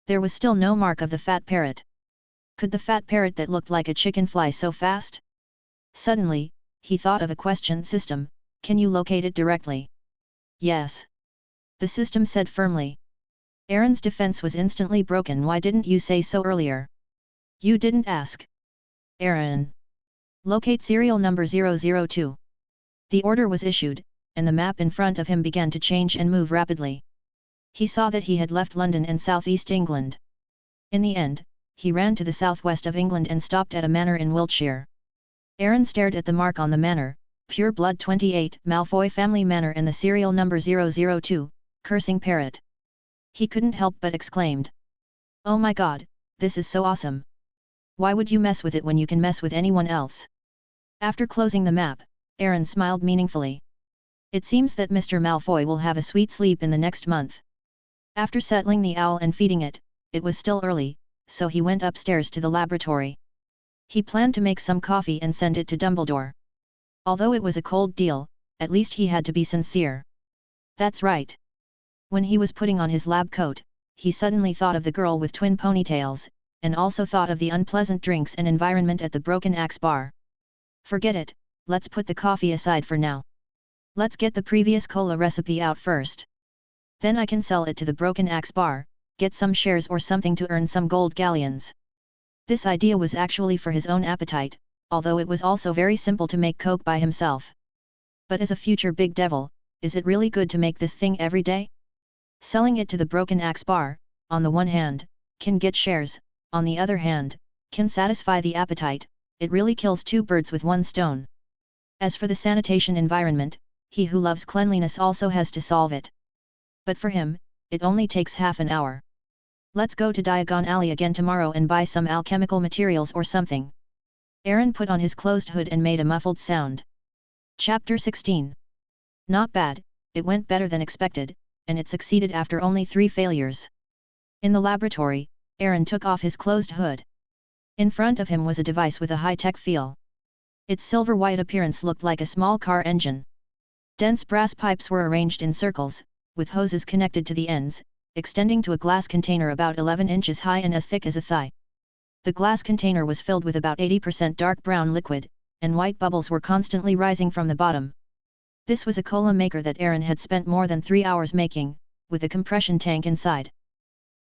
There was still no mark of the fat parrot. Could the fat parrot that looked like a chicken fly so fast? Suddenly, he thought of a question system. Can you locate it directly? Yes. The system said firmly. Aaron's defense was instantly broken. Why didn't you say so earlier? You didn't ask. Aaron. Locate serial number 002. The order was issued, and the map in front of him began to change and move rapidly. He saw that he had left London and southeast England. In the end, he ran to the southwest of England and stopped at a manor in Wiltshire. Aaron stared at the mark on the manor, Pure Blood 28, Malfoy Family Manor, and the serial number 002, Cursing Parrot. He couldn't help but exclaimed. Oh my god, this is so awesome! Why would you mess with it when you can mess with anyone else? After closing the map, Aaron smiled meaningfully. It seems that Mr. Malfoy will have a sweet sleep in the next month. After settling the owl and feeding it, it was still early, so he went upstairs to the laboratory. He planned to make some coffee and send it to Dumbledore. Although it was a cold deal, at least he had to be sincere. That's right. When he was putting on his lab coat, he suddenly thought of the girl with twin ponytails, and also thought of the unpleasant drinks and environment at the Broken Axe bar. Forget it, let's put the coffee aside for now. Let's get the previous cola recipe out first. Then I can sell it to the Broken Axe bar, get some shares or something to earn some gold galleons. This idea was actually for his own appetite, although it was also very simple to make Coke by himself. But as a future big devil, is it really good to make this thing every day? Selling it to the Broken Axe bar, on the one hand, can get shares, on the other hand, can satisfy the appetite. It really kills two birds with one stone. As for the sanitation environment, he who loves cleanliness also has to solve it. But for him, it only takes half an hour. Let's go to Diagon Alley again tomorrow and buy some alchemical materials or something. Aaron put on his closed hood and made a muffled sound. Chapter 16. Not bad, it went better than expected, and it succeeded after only 3 failures. In the laboratory, Aaron took off his closed hood. In front of him was a device with a high-tech feel. Its silver-white appearance looked like a small car engine. Dense brass pipes were arranged in circles, with hoses connected to the ends, extending to a glass container about 11 inches high and as thick as a thigh. The glass container was filled with about 80% dark brown liquid, and white bubbles were constantly rising from the bottom. This was a cola maker that Aaron had spent more than 3 hours making, with a compression tank inside.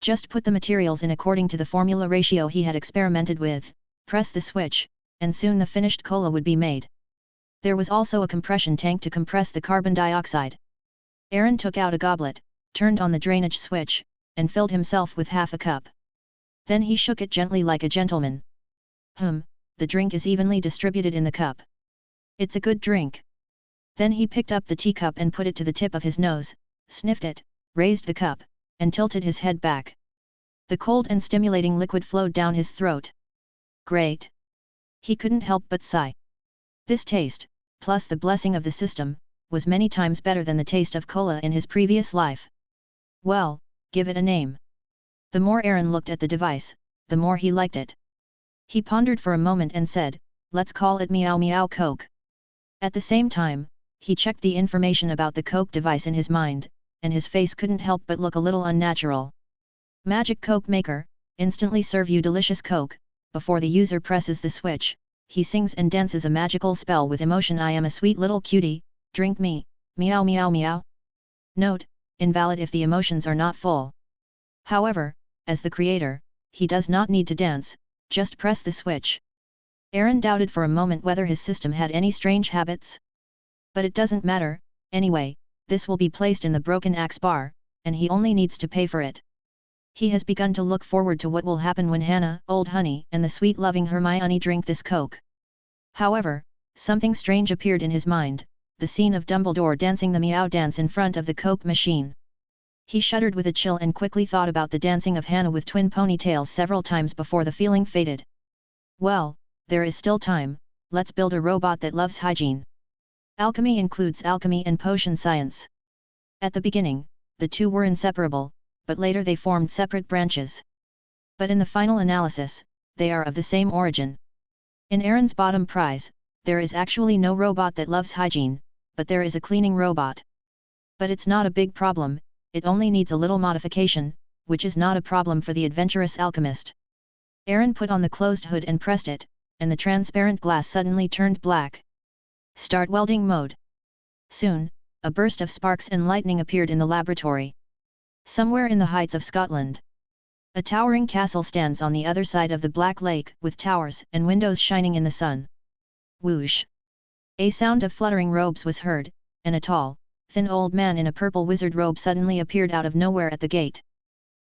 Just put the materials in according to the formula ratio he had experimented with, press the switch, and soon the finished cola would be made. There was also a compression tank to compress the carbon dioxide. Aaron took out a goblet, turned on the drainage switch, and filled himself with half a cup. Then he shook it gently like a gentleman. The drink is evenly distributed in the cup. It's a good drink. Then he picked up the teacup and put it to the tip of his nose, sniffed it, raised the cup, and tilted his head back. The cold and stimulating liquid flowed down his throat. Great! He couldn't help but sigh. This taste, plus the blessing of the system, was many times better than the taste of cola in his previous life. Well, give it a name. The more Aaron looked at the device, the more he liked it. He pondered for a moment and said, let's call it Meow Meow Coke. At the same time, he checked the information about the Coke device in his mind, and his face couldn't help but look a little unnatural. Magic Coke Maker, instantly serve you delicious Coke. Before the user presses the switch, he sings and dances a magical spell with emotion. I am a sweet little cutie, drink me, meow meow meow. Note, invalid if the emotions are not full. However, as the creator, he does not need to dance, just press the switch. Aaron doubted for a moment whether his system had any strange habits. But it doesn't matter, anyway, this will be placed in the broken axe bar, and he only needs to pay for it. He has begun to look forward to what will happen when Hannah, Old Honey, and the sweet-loving Hermione drink this Coke. However, something strange appeared in his mind, the scene of Dumbledore dancing the Meow dance in front of the Coke machine. He shuddered with a chill and quickly thought about the dancing of Hannah with twin ponytails several times before the feeling faded. Well, there is still time, let's build a robot that loves hygiene. Alchemy includes alchemy and potion science. At the beginning, the two were inseparable, but later they formed separate branches. But in the final analysis, they are of the same origin. In Aaron's bottom prize, there is actually no robot that loves hygiene, but there is a cleaning robot. But it's not a big problem, it only needs a little modification, which is not a problem for the adventurous alchemist. Aaron put on the closed hood and pressed it, and the transparent glass suddenly turned black. Start welding mode. Soon, a burst of sparks and lightning appeared in the laboratory. Somewhere in the heights of Scotland, a towering castle stands on the other side of the Black Lake, with towers and windows shining in the sun. Whoosh! A sound of fluttering robes was heard, and a tall, thin old man in a purple wizard robe suddenly appeared out of nowhere at the gate.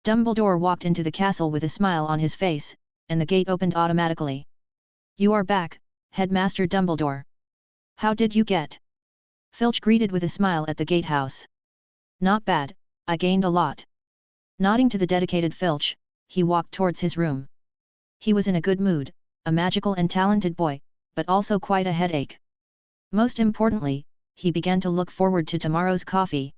Dumbledore walked into the castle with a smile on his face, and the gate opened automatically. You are back, Headmaster Dumbledore. How did you get? Filch greeted with a smile at the gatehouse. Not bad, I gained a lot. Nodding to the dedicated Filch, he walked towards his room. He was in a good mood, a magical and talented boy, but also quite a headache. Most importantly, he began to look forward to tomorrow's coffee.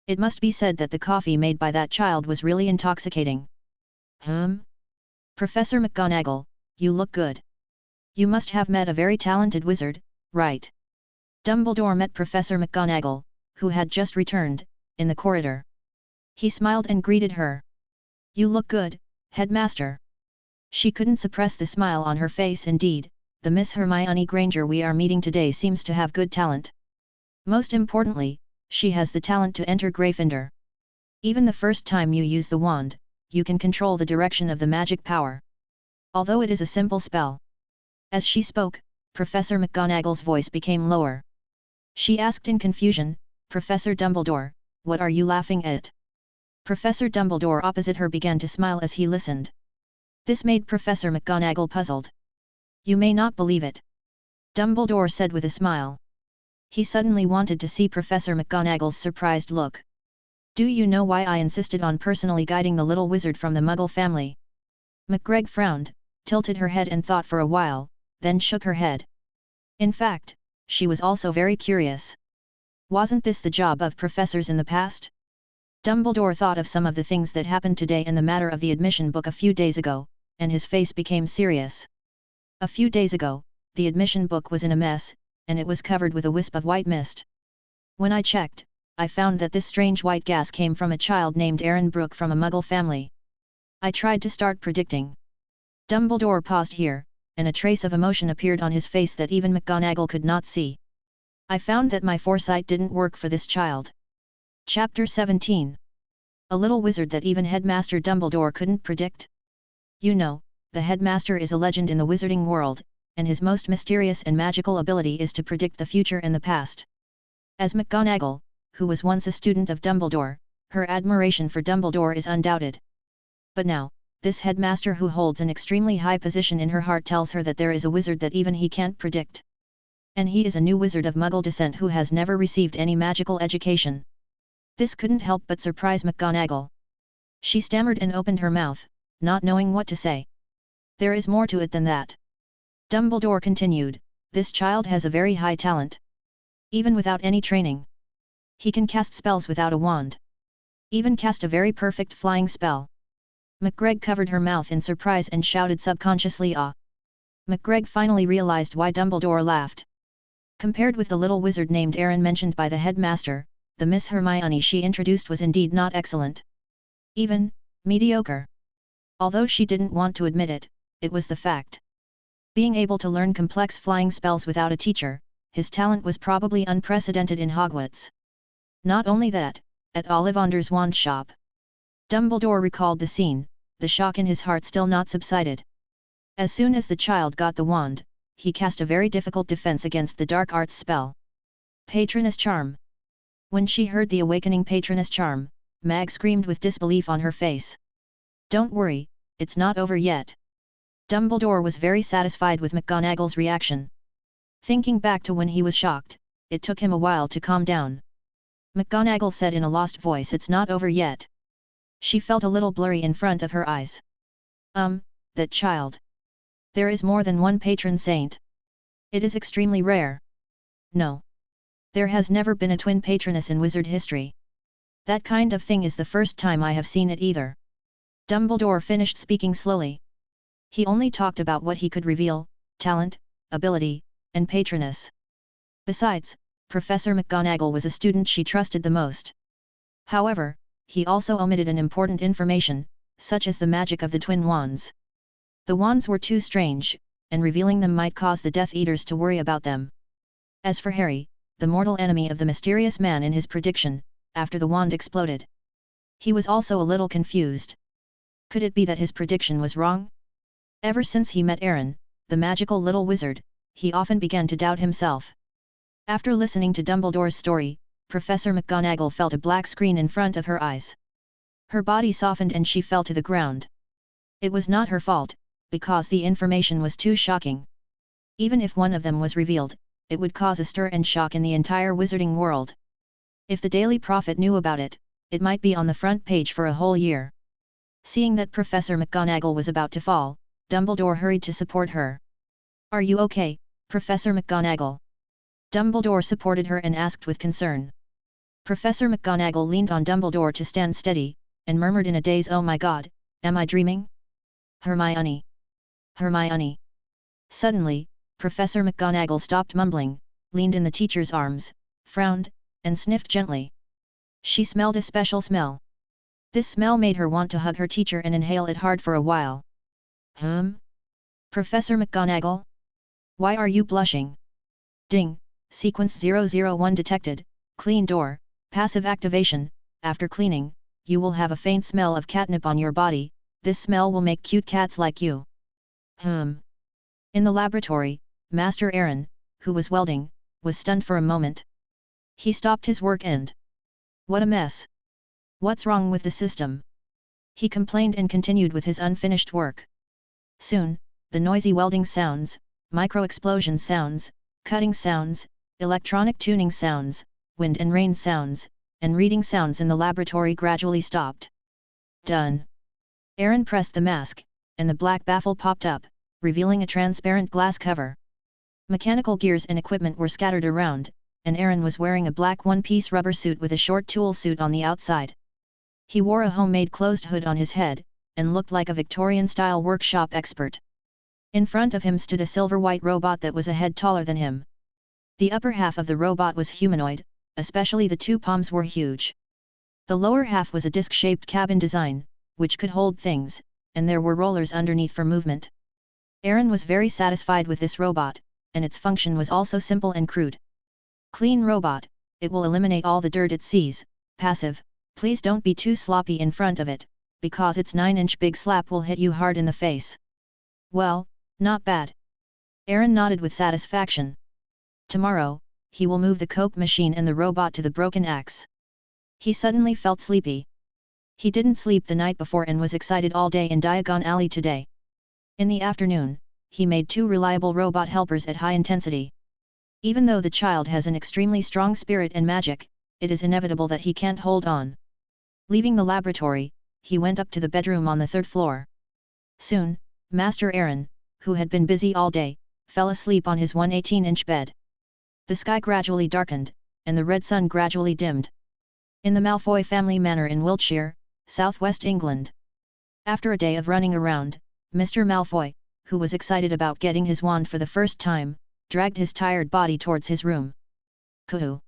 It must be said that the coffee made by that child was really intoxicating. Professor McGonagall, you look good. You must have met a very talented wizard, right? Dumbledore met Professor McGonagall, who had just returned, in the corridor. He smiled and greeted her. You look good, Headmaster. She couldn't suppress the smile on her face. Indeed, the Miss Hermione Granger we are meeting today seems to have good talent. Most importantly, she has the talent to enter Gryffindor. Even the first time you use the wand, you can control the direction of the magic power. Although it is a simple spell. As she spoke, Professor McGonagall's voice became lower. She asked in confusion, Professor Dumbledore, what are you laughing at? Professor Dumbledore opposite her began to smile as he listened. This made Professor McGonagall puzzled. You may not believe it. Dumbledore said with a smile. He suddenly wanted to see Professor McGonagall's surprised look. Do you know why I insisted on personally guiding the little wizard from the Muggle family? McGregor frowned, tilted her head and thought for a while, then shook her head. In fact, she was also very curious. Wasn't this the job of professors in the past? Dumbledore thought of some of the things that happened today in the matter of the admission book a few days ago, and his face became serious. A few days ago, the admission book was in a mess, and it was covered with a wisp of white mist. When I checked, I found that this strange white gas came from a child named Aaron Brooke from a Muggle family. I tried to start predicting. Dumbledore paused here, and a trace of emotion appeared on his face that even McGonagall could not see. I found that my foresight didn't work for this child. Chapter 17. A little wizard that even Headmaster Dumbledore couldn't predict? You know, the Headmaster is a legend in the wizarding world, and his most mysterious and magical ability is to predict the future and the past. As McGonagall, who was once a student of Dumbledore, her admiration for Dumbledore is undoubted. But now, this Headmaster who holds an extremely high position in her heart tells her that there is a wizard that even he can't predict. And he is a new wizard of Muggle descent who has never received any magical education. This couldn't help but surprise McGonagall. She stammered and opened her mouth, not knowing what to say. There is more to it than that. Dumbledore continued, this child has a very high talent. Even without any training. He can cast spells without a wand. Even cast a very perfect flying spell. McGregor covered her mouth in surprise and shouted subconsciously ah. McGregor finally realized why Dumbledore laughed. Compared with the little wizard named Aaron mentioned by the Headmaster, the Miss Hermione she introduced was indeed not excellent. Even, mediocre. Although she didn't want to admit it, it was the fact. Being able to learn complex flying spells without a teacher, his talent was probably unprecedented in Hogwarts. Not only that, at Ollivander's wand shop. Dumbledore recalled the scene, the shock in his heart still not subsided. As soon as the child got the wand, he cast a very difficult defense against the dark arts spell. Patronus Charm. When she heard the awakening patroness charm, Mag screamed with disbelief on her face. Don't worry, it's not over yet. Dumbledore was very satisfied with McGonagall's reaction. Thinking back to when he was shocked, it took him a while to calm down. McGonagall said in a lost voice, it's not over yet. She felt a little blurry in front of her eyes. That child. There is more than one patron saint. It is extremely rare. No. There has never been a twin patroness in wizard history. That kind of thing is the first time I have seen it either. Dumbledore finished speaking slowly. He only talked about what he could reveal, talent, ability, and patroness. Besides, Professor McGonagall was a student she trusted the most. However, he also omitted an important information, such as the magic of the twin wands. The wands were too strange, and revealing them might cause the Death Eaters to worry about them. As for Harry, the mortal enemy of the mysterious man in his prediction, after the wand exploded, he was also a little confused. Could it be that his prediction was wrong? Ever since he met Aaron, the magical little wizard, he often began to doubt himself. After listening to Dumbledore's story, Professor McGonagall felt a black screen in front of her eyes. Her body softened and she fell to the ground. It was not her fault, because the information was too shocking. Even if one of them was revealed, it would cause a stir and shock in the entire wizarding world. If the Daily Prophet knew about it, it might be on the front page for a whole year. Seeing that Professor McGonagall was about to fall, Dumbledore hurried to support her. Are you okay, Professor McGonagall? Dumbledore supported her and asked with concern. Professor McGonagall leaned on Dumbledore to stand steady, and murmured in a daze, oh my god, am I dreaming? Hermione. Hermione. Suddenly, Professor McGonagall stopped mumbling, leaned in the teacher's arms, frowned, and sniffed gently. She smelled a special smell. This smell made her want to hug her teacher and inhale it hard for a while. Professor McGonagall? Why are you blushing? Ding, sequence 001 detected, clean door, passive activation, after cleaning, you will have a faint smell of catnip on your body, this smell will make cute cats like you. In the laboratory, Master Aaron, who was welding, was stunned for a moment. He stopped his work and... What a mess! What's wrong with the system? He complained and continued with his unfinished work. Soon, the noisy welding sounds, micro-explosion sounds, cutting sounds, electronic tuning sounds, wind and rain sounds, and reading sounds in the laboratory gradually stopped. Done. Aaron pressed the mask, and the black baffle popped up, revealing a transparent glass cover. Mechanical gears and equipment were scattered around, and Aaron was wearing a black one-piece rubber suit with a short tool suit on the outside. He wore a homemade closed hood on his head, and looked like a Victorian-style workshop expert. In front of him stood a silver-white robot that was a head taller than him. The upper half of the robot was humanoid, especially the two palms were huge. The lower half was a disc-shaped cabin design, which could hold things, and there were rollers underneath for movement. Aaron was very satisfied with this robot, and its function was also simple and crude. Clean robot, it will eliminate all the dirt it sees. Passive, please don't be too sloppy in front of it, because its 9-inch big slap will hit you hard in the face. Well, not bad. Aaron nodded with satisfaction. Tomorrow, he will move the Coke machine and the robot to the broken axe. He suddenly felt sleepy. He didn't sleep the night before and was excited all day in Diagon Alley today. In the afternoon, he made 2 reliable robot helpers at high intensity. Even though the child has an extremely strong spirit and magic, it is inevitable that he can't hold on. Leaving the laboratory, he went up to the bedroom on the 3rd floor. Soon, Master Aaron, who had been busy all day, fell asleep on his 118-inch bed. The sky gradually darkened, and the red sun gradually dimmed. In the Malfoy family manor in Wiltshire, southwest England. After a day of running around, Mr. Malfoy, who was excited about getting his wand for the first time, dragged his tired body towards his room. Cuckoo!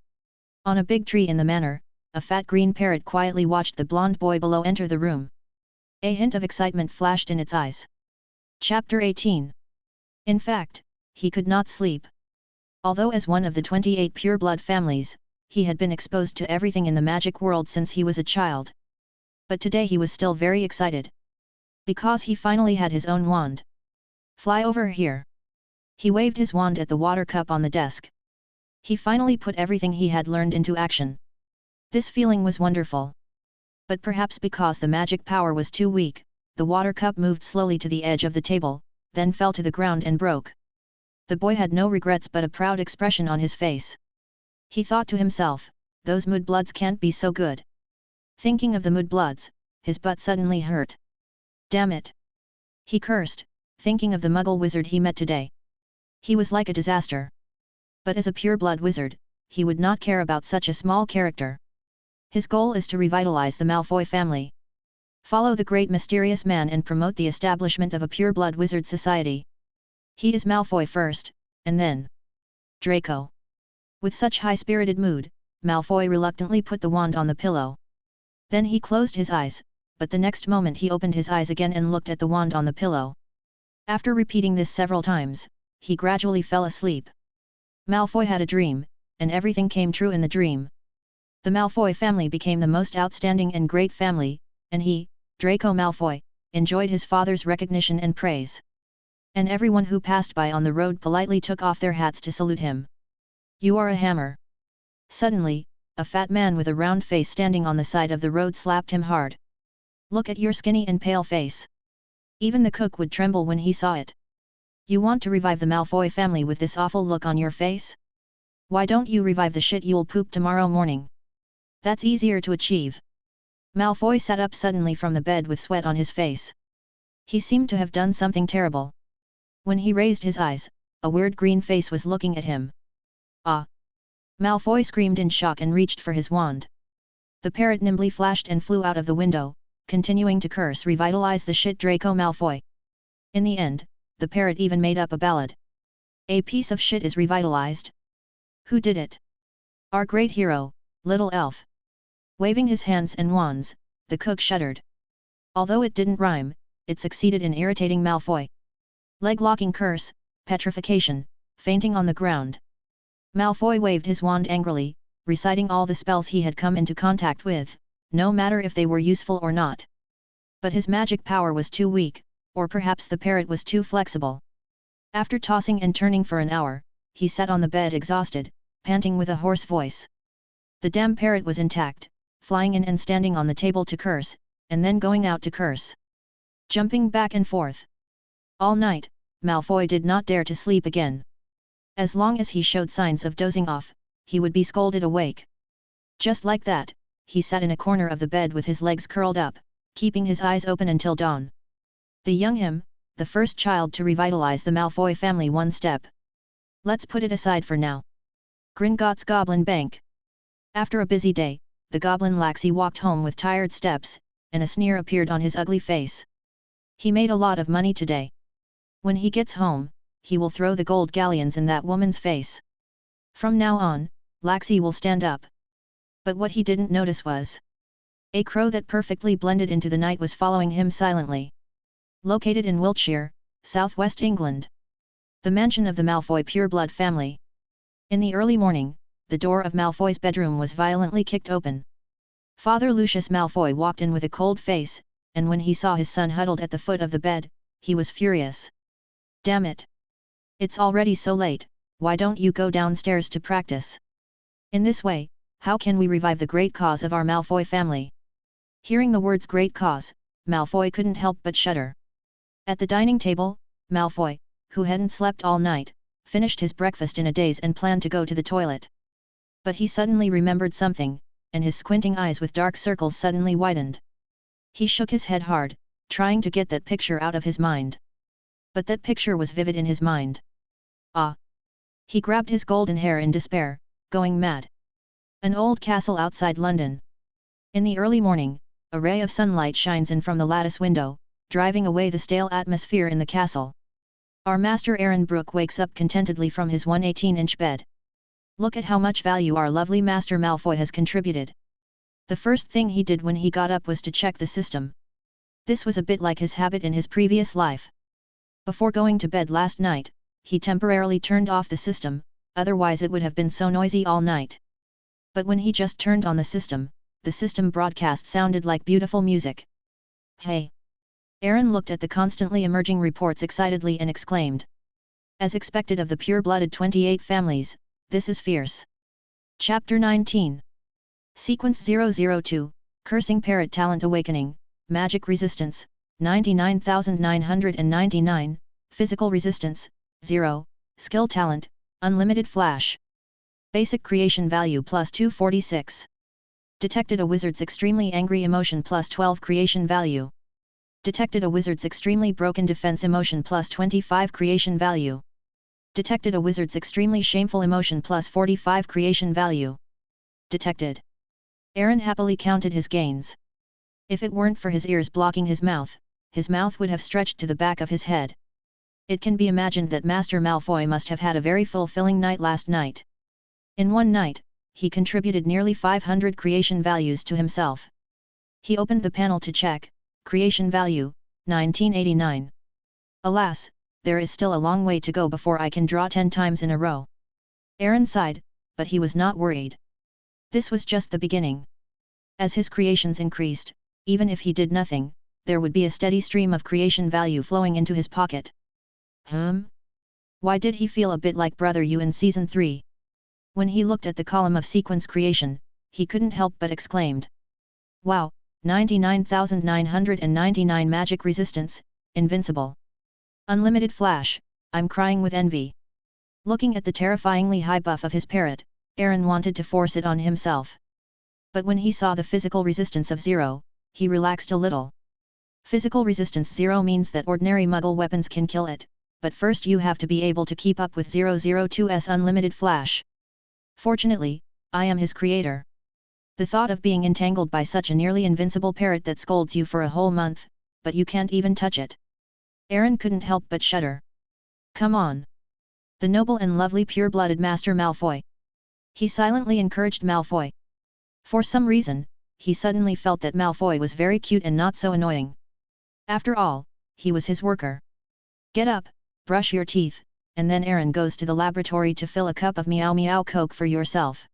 On a big tree in the manor, a fat green parrot quietly watched the blonde boy below enter the room. A hint of excitement flashed in its eyes. Chapter 18. In fact, he could not sleep. Although as one of the 28 pure-blood families, he had been exposed to everything in the magic world since he was a child. But today he was still very excited. Because he finally had his own wand. Fly over here. He waved his wand at the water cup on the desk. He finally put everything he had learned into action. This feeling was wonderful. But perhaps because the magic power was too weak, the water cup moved slowly to the edge of the table, then fell to the ground and broke. The boy had no regrets but a proud expression on his face. He thought to himself, those mudbloods can't be so good. Thinking of the mudbloods, his butt suddenly hurt. Damn it! He cursed, thinking of the muggle wizard he met today. He was like a disaster. But as a pure-blood wizard, he would not care about such a small character. His goal is to revitalize the Malfoy family. Follow the great mysterious man and promote the establishment of a pure-blood wizard society. He is Malfoy first, and then Draco. With such high-spirited mood, Malfoy reluctantly put the wand on the pillow. Then he closed his eyes, but the next moment he opened his eyes again and looked at the wand on the pillow. After repeating this several times, he gradually fell asleep. Malfoy had a dream, and everything came true in the dream. The Malfoy family became the most outstanding and great family, and he, Draco Malfoy, enjoyed his father's recognition and praise. And everyone who passed by on the road politely took off their hats to salute him. You are a hammer. Suddenly, a fat man with a round face standing on the side of the road slapped him hard. Look at your skinny and pale face. Even the cook would tremble when he saw it. You want to revive the Malfoy family with this awful look on your face? Why don't you revive the shit you'll poop tomorrow morning? That's easier to achieve. Malfoy sat up suddenly from the bed with sweat on his face. He seemed to have done something terrible. When he raised his eyes, a weird green face was looking at him. Ah! Malfoy screamed in shock and reached for his wand. The parrot nimbly flashed and flew out of the window, continuing to curse revitalize the shit Draco Malfoy. In the end, the parrot even made up a ballad. A piece of shit is revitalized. Who did it? Our great hero, little elf. Waving his hands and wands, the cook shuddered. Although it didn't rhyme, it succeeded in irritating Malfoy. Leg-locking curse, petrification, fainting on the ground. Malfoy waved his wand angrily, reciting all the spells he had come into contact with, no matter if they were useful or not. But his magic power was too weak, or perhaps the parrot was too flexible. After tossing and turning for an hour, he sat on the bed exhausted, panting with a hoarse voice. The damn parrot was intact, flying in and standing on the table to curse, and then going out to curse. Jumping back and forth. All night, Malfoy did not dare to sleep again. As long as he showed signs of dozing off, he would be scolded awake. Just like that, he sat in a corner of the bed with his legs curled up, keeping his eyes open until dawn. The young him, the first child to revitalize the Malfoy family one step. Let's put it aside for now. Gringotts Goblin Bank. After a busy day, the goblin Laxi walked home with tired steps, and a sneer appeared on his ugly face. He made a lot of money today. When he gets home, he will throw the gold galleons in that woman's face. From now on, Laxi will stand up. But what he didn't notice was a crow that perfectly blended into the night was following him silently. Located in Wiltshire, southwest England. The mansion of the Malfoy pureblood family. In the early morning, the door of Malfoy's bedroom was violently kicked open. Father Lucius Malfoy walked in with a cold face, and when he saw his son huddled at the foot of the bed, he was furious. Damn it! It's already so late, why don't you go downstairs to practice? In this way, how can we revive the great cause of our Malfoy family? Hearing the words great cause, Malfoy couldn't help but shudder. At the dining table, Malfoy, who hadn't slept all night, finished his breakfast in a daze and planned to go to the toilet. But he suddenly remembered something, and his squinting eyes with dark circles suddenly widened. He shook his head hard, trying to get that picture out of his mind. But that picture was vivid in his mind. Ah! He grabbed his golden hair in despair, going mad. An old castle outside London. In the early morning, a ray of sunlight shines in from the lattice window, driving away the stale atmosphere in the castle. Our master Aaron Brooke wakes up contentedly from his 118-inch bed. Look at how much value our lovely Master Malfoy has contributed. The first thing he did when he got up was to check the system. This was a bit like his habit in his previous life. Before going to bed last night, he temporarily turned off the system, otherwise it would have been so noisy all night. But when he just turned on the system broadcast sounded like beautiful music. Hey! Aaron looked at the constantly emerging reports excitedly and exclaimed. As expected of the pure-blooded 28 families, this is fierce. Chapter 19. Sequence 002, Cursing Parrot Talent Awakening, Magic Resistance, 99,999, Physical Resistance, 0, Skill Talent, Unlimited Flash. Basic Creation Value plus 246. Detected a wizard's extremely angry emotion plus 12 creation value. Detected a wizard's extremely broken defense emotion plus 25 creation value. Detected a wizard's extremely shameful emotion plus 45 creation value. Detected. Aaron happily counted his gains. If it weren't for his ears blocking his mouth would have stretched to the back of his head. It can be imagined that Master Malfoy must have had a very fulfilling night last night. In one night, he contributed nearly 500 creation values to himself. He opened the panel to check, creation value, 1989. Alas, there is still a long way to go before I can draw 10 times in a row. Aaron sighed, but he was not worried. This was just the beginning. As his creations increased, even if he did nothing, there would be a steady stream of creation value flowing into his pocket. Why did he feel a bit like Brother Yu in Season 3? When he looked at the column of sequence creation, he couldn't help but exclaimed. Wow, 99,999 magic resistance, invincible. Unlimited flash, I'm crying with envy. Looking at the terrifyingly high buff of his parrot, Aaron wanted to force it on himself. But when he saw the physical resistance of 0, he relaxed a little. Physical resistance 0 means that ordinary Muggle weapons can kill it, but first you have to be able to keep up with 002's unlimited flash. Fortunately, I am his creator. The thought of being entangled by such a nearly invincible parrot that scolds you for a whole month, but you can't even touch it. Aaron couldn't help but shudder. Come on. The noble and lovely pure-blooded Master Malfoy. He silently encouraged Malfoy. For some reason, he suddenly felt that Malfoy was very cute and not so annoying. After all, he was his worker. Get up, brush your teeth, and then Aaron goes to the laboratory to fill a cup of Meow Meow Coke for yourself.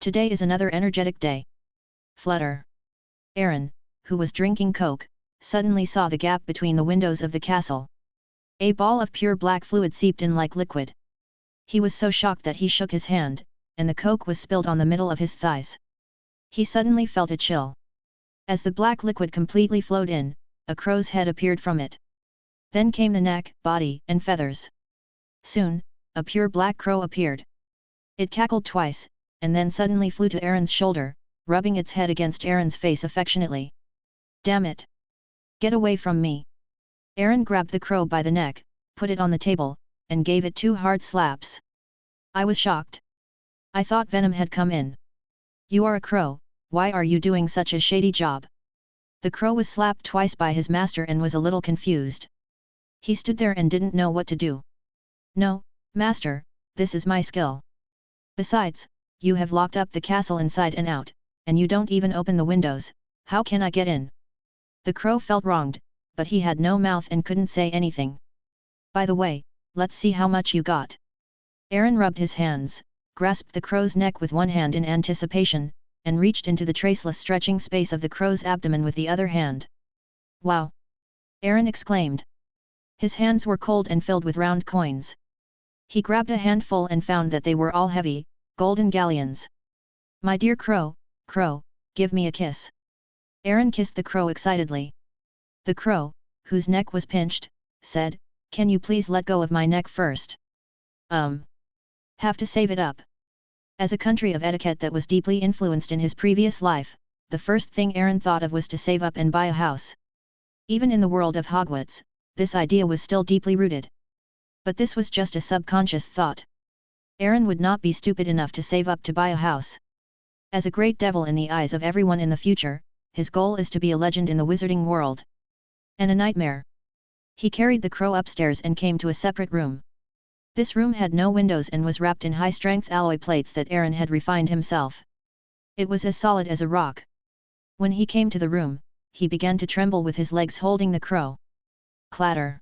Today is another energetic day. Flutter. Aaron, who was drinking Coke, suddenly saw the gap between the windows of the castle. A ball of pure black fluid seeped in like liquid. He was so shocked that he shook his hand, and the Coke was spilled on the middle of his thighs. He suddenly felt a chill. As the black liquid completely flowed in, a crow's head appeared from it. Then came the neck, body, and feathers. Soon, a pure black crow appeared. It cackled twice, and then suddenly flew to Aaron's shoulder, rubbing its head against Aaron's face affectionately. Damn it! Get away from me! Aaron grabbed the crow by the neck, put it on the table, and gave it 2 hard slaps. I was shocked. I thought venom had come in. You are a crow, why are you doing such a shady job? The crow was slapped twice by his master and was a little confused. He stood there and didn't know what to do. No, master, this is my skill. Besides, you have locked up the castle inside and out, and you don't even open the windows, how can I get in? The crow felt wronged, but he had no mouth and couldn't say anything. By the way, let's see how much you got. Aaron rubbed his hands, grasped the crow's neck with one hand in anticipation, and reached into the traceless stretching space of the crow's abdomen with the other hand. Wow! Aaron exclaimed. His hands were cold and filled with round coins. He grabbed a handful and found that they were all heavy, golden galleons. My dear crow, give me a kiss. Aaron kissed the crow excitedly. The crow, whose neck was pinched, said, Can you please let go of my neck first? Have to save it up. As a country of etiquette that was deeply influenced in his previous life, the first thing Aaron thought of was to save up and buy a house. Even in the world of Hogwarts, this idea was still deeply rooted. But this was just a subconscious thought. Aaron would not be stupid enough to save up to buy a house. As a great devil in the eyes of everyone in the future, his goal is to be a legend in the wizarding world. And a nightmare. He carried the crow upstairs and came to a separate room. This room had no windows and was wrapped in high-strength alloy plates that Aaron had refined himself. It was as solid as a rock. When he came to the room, he began to tremble with his legs holding the crow. Clatter!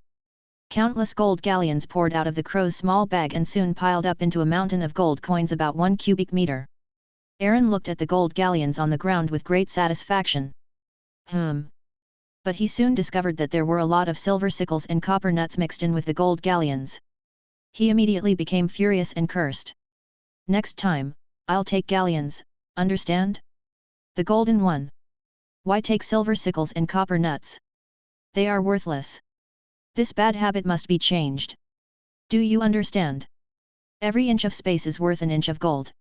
Countless gold galleons poured out of the crow's small bag and soon piled up into a mountain of gold coins about 1 cubic meter. Aaron looked at the gold galleons on the ground with great satisfaction. But he soon discovered that there were a lot of silver sickles and copper nuts mixed in with the gold galleons. He immediately became furious and cursed. Next time, I'll take galleons, understand? The golden one. Why take silver sickles and copper nuts? They are worthless. This bad habit must be changed. Do you understand? Every inch of space is worth an inch of gold.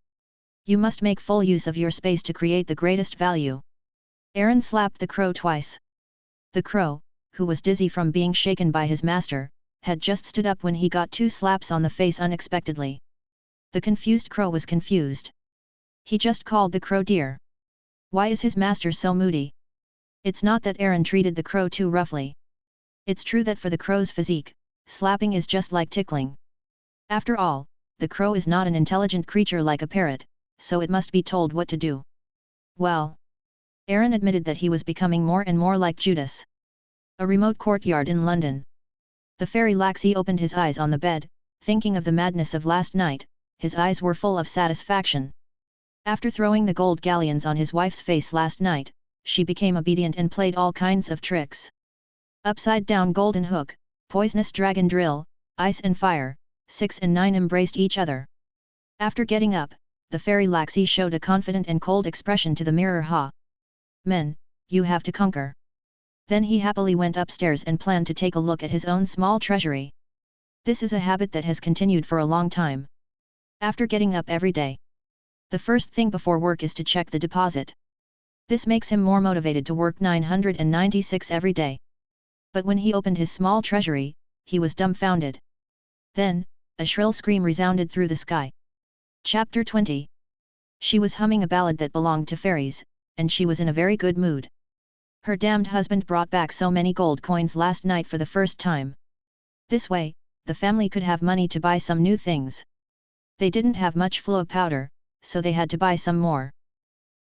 You must make full use of your space to create the greatest value. Aaron slapped the crow twice. The crow, who was dizzy from being shaken by his master, had just stood up when he got 2 slaps on the face unexpectedly. The confused crow was confused. He just called the crow dear. Why is his master so moody? It's not that Aaron treated the crow too roughly. It's true that for the crow's physique, slapping is just like tickling. After all, the crow is not an intelligent creature like a parrot, so it must be told what to do. Well, Aaron admitted that he was becoming more and more like Judas. A remote courtyard in London. The fairy Laxi opened his eyes on the bed, thinking of the madness of last night. His eyes were full of satisfaction. After throwing the gold galleons on his wife's face last night, she became obedient and played all kinds of tricks. Upside down golden hook, poisonous dragon drill, ice and fire, 6 and 9 embraced each other. After getting up, the fairy Laxi showed a confident and cold expression to the mirror. Ha! Men, you have to conquer. Then he happily went upstairs and planned to take a look at his own small treasury. This is a habit that has continued for a long time. After getting up every day, the first thing before work is to check the deposit. This makes him more motivated to work 996 every day. But when he opened his small treasury, he was dumbfounded. Then, a shrill scream resounded through the sky. Chapter 20. She was humming a ballad that belonged to fairies, and she was in a very good mood. Her damned husband brought back so many gold coins last night for the first time. This way, the family could have money to buy some new things. They didn't have much flow powder, so they had to buy some more.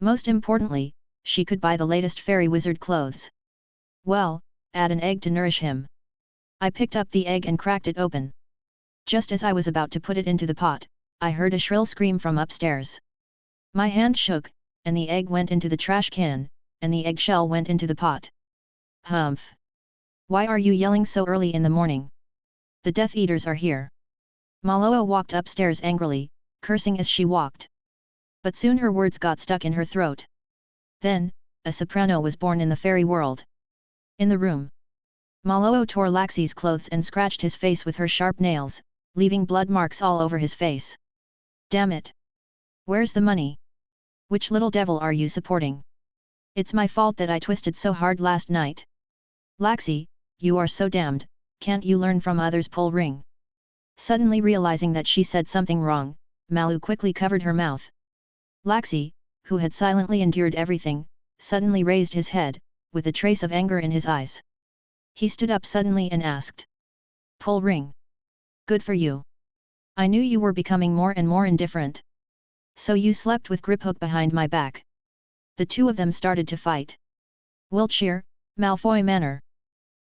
Most importantly, she could buy the latest fairy wizard clothes. Well, add an egg to nourish him. I picked up the egg and cracked it open. Just as I was about to put it into the pot, I heard a shrill scream from upstairs. My hand shook, and the egg went into the trash can, and the eggshell went into the pot. Humph! Why are you yelling so early in the morning? The Death Eaters are here. Malloa walked upstairs angrily, cursing as she walked. But soon her words got stuck in her throat. Then, a soprano was born in the fairy world. In the room, Malloa tore Laxi's clothes and scratched his face with her sharp nails, leaving blood marks all over his face. Damn it! Where's the money? Which little devil are you supporting? It's my fault that I twisted so hard last night. Laxi, you are so damned, can't you learn from others? Pull ring. Suddenly realizing that she said something wrong, Malu quickly covered her mouth. Laxi, who had silently endured everything, suddenly raised his head, with a trace of anger in his eyes. He stood up suddenly and asked. Pull ring. Good for you. I knew you were becoming more and more indifferent. So you slept with Griphook behind my back. The two of them started to fight. Wiltshire, Malfoy Manor.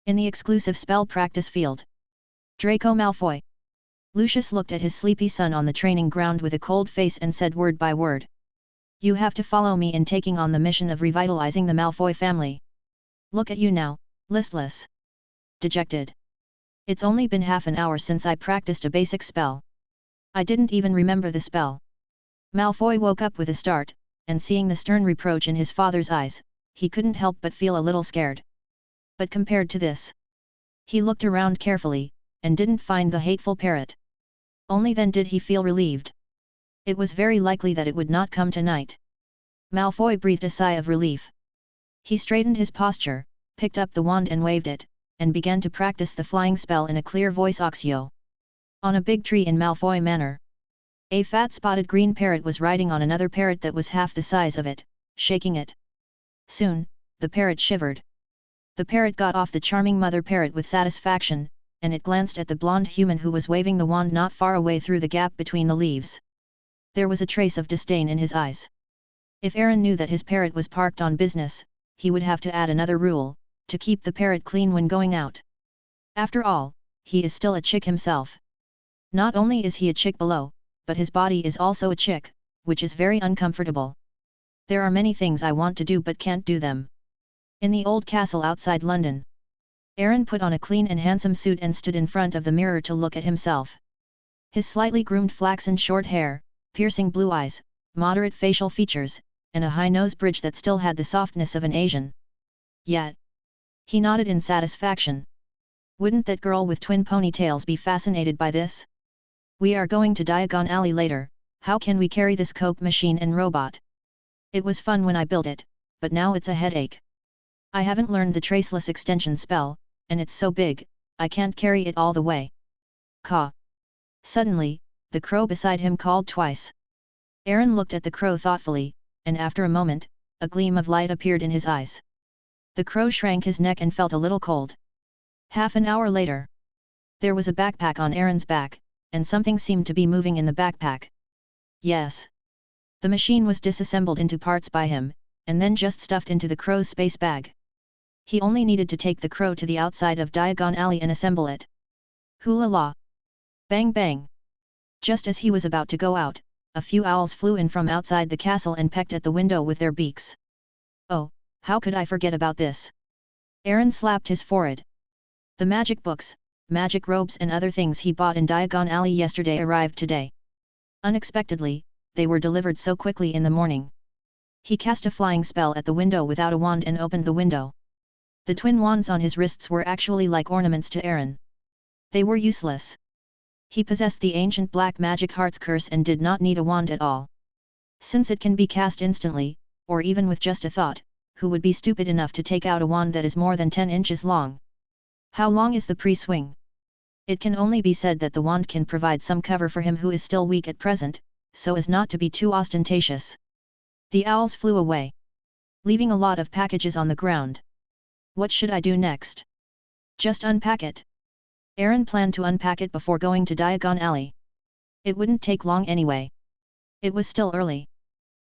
In the exclusive spell practice field. Draco Malfoy. Lucius looked at his sleepy son on the training ground with a cold face and said word by word. You have to follow me in taking on the mission of revitalizing the Malfoy family. Look at you now, listless. Dejected. It's only been half an hour since I practiced a basic spell. I didn't even remember the spell. Malfoy woke up with a start, and seeing the stern reproach in his father's eyes, he couldn't help but feel a little scared. But compared to this, he looked around carefully, and didn't find the hateful parrot. Only then did he feel relieved. It was very likely that it would not come tonight. Malfoy breathed a sigh of relief. He straightened his posture, picked up the wand and waved it, and began to practice the flying spell in a clear voice. Oxio. On a big tree in Malfoy Manor, a fat spotted green parrot was riding on another parrot that was half the size of it, shaking it. Soon, the parrot shivered. The parrot got off the charming mother parrot with satisfaction, and it glanced at the blonde human who was waving the wand not far away through the gap between the leaves. There was a trace of disdain in his eyes. If Aaron knew that his parrot was parked on business, he would have to add another rule, to keep the parrot clean when going out. After all, he is still a chick himself. Not only is he a chick below, but his body is also a chick, which is very uncomfortable. There are many things I want to do but can't do them. In the old castle outside London, Aaron put on a clean and handsome suit and stood in front of the mirror to look at himself. His slightly groomed flaxen short hair, piercing blue eyes, moderate facial features, and a high nose bridge that still had the softness of an Asian. Yet. He nodded in satisfaction. Wouldn't that girl with twin ponytails be fascinated by this? We are going to Diagon Alley later, how can we carry this Coke machine and robot? It was fun when I built it, but now it's a headache. I haven't learned the traceless extension spell, and it's so big, I can't carry it all the way. Caw. Suddenly, the crow beside him called twice. Aaron looked at the crow thoughtfully, and after a moment, a gleam of light appeared in his eyes. The crow shrank his neck and felt a little cold. Half an hour later. There was a backpack on Aaron's back, and something seemed to be moving in the backpack. Yes. The machine was disassembled into parts by him, and then just stuffed into the crow's space bag. He only needed to take the crow to the outside of Diagon Alley and assemble it. Hula la! Bang bang! Just as he was about to go out, a few owls flew in from outside the castle and pecked at the window with their beaks. Oh, how could I forget about this? Aaron slapped his forehead. The magic books, magic robes and other things he bought in Diagon Alley yesterday arrived today. Unexpectedly, they were delivered so quickly in the morning. He cast a flying spell at the window without a wand and opened the window. The twin wands on his wrists were actually like ornaments to Aaron. They were useless. He possessed the ancient black magic heart's curse and did not need a wand at all. Since it can be cast instantly, or even with just a thought, who would be stupid enough to take out a wand that is more than 10 inches long? How long is the pre-swing? It can only be said that the wand can provide some cover for him who is still weak at present, so as not to be too ostentatious. The owls flew away, leaving a lot of packages on the ground. What should I do next? Just unpack it. Aaron planned to unpack it before going to Diagon Alley. It wouldn't take long anyway. It was still early.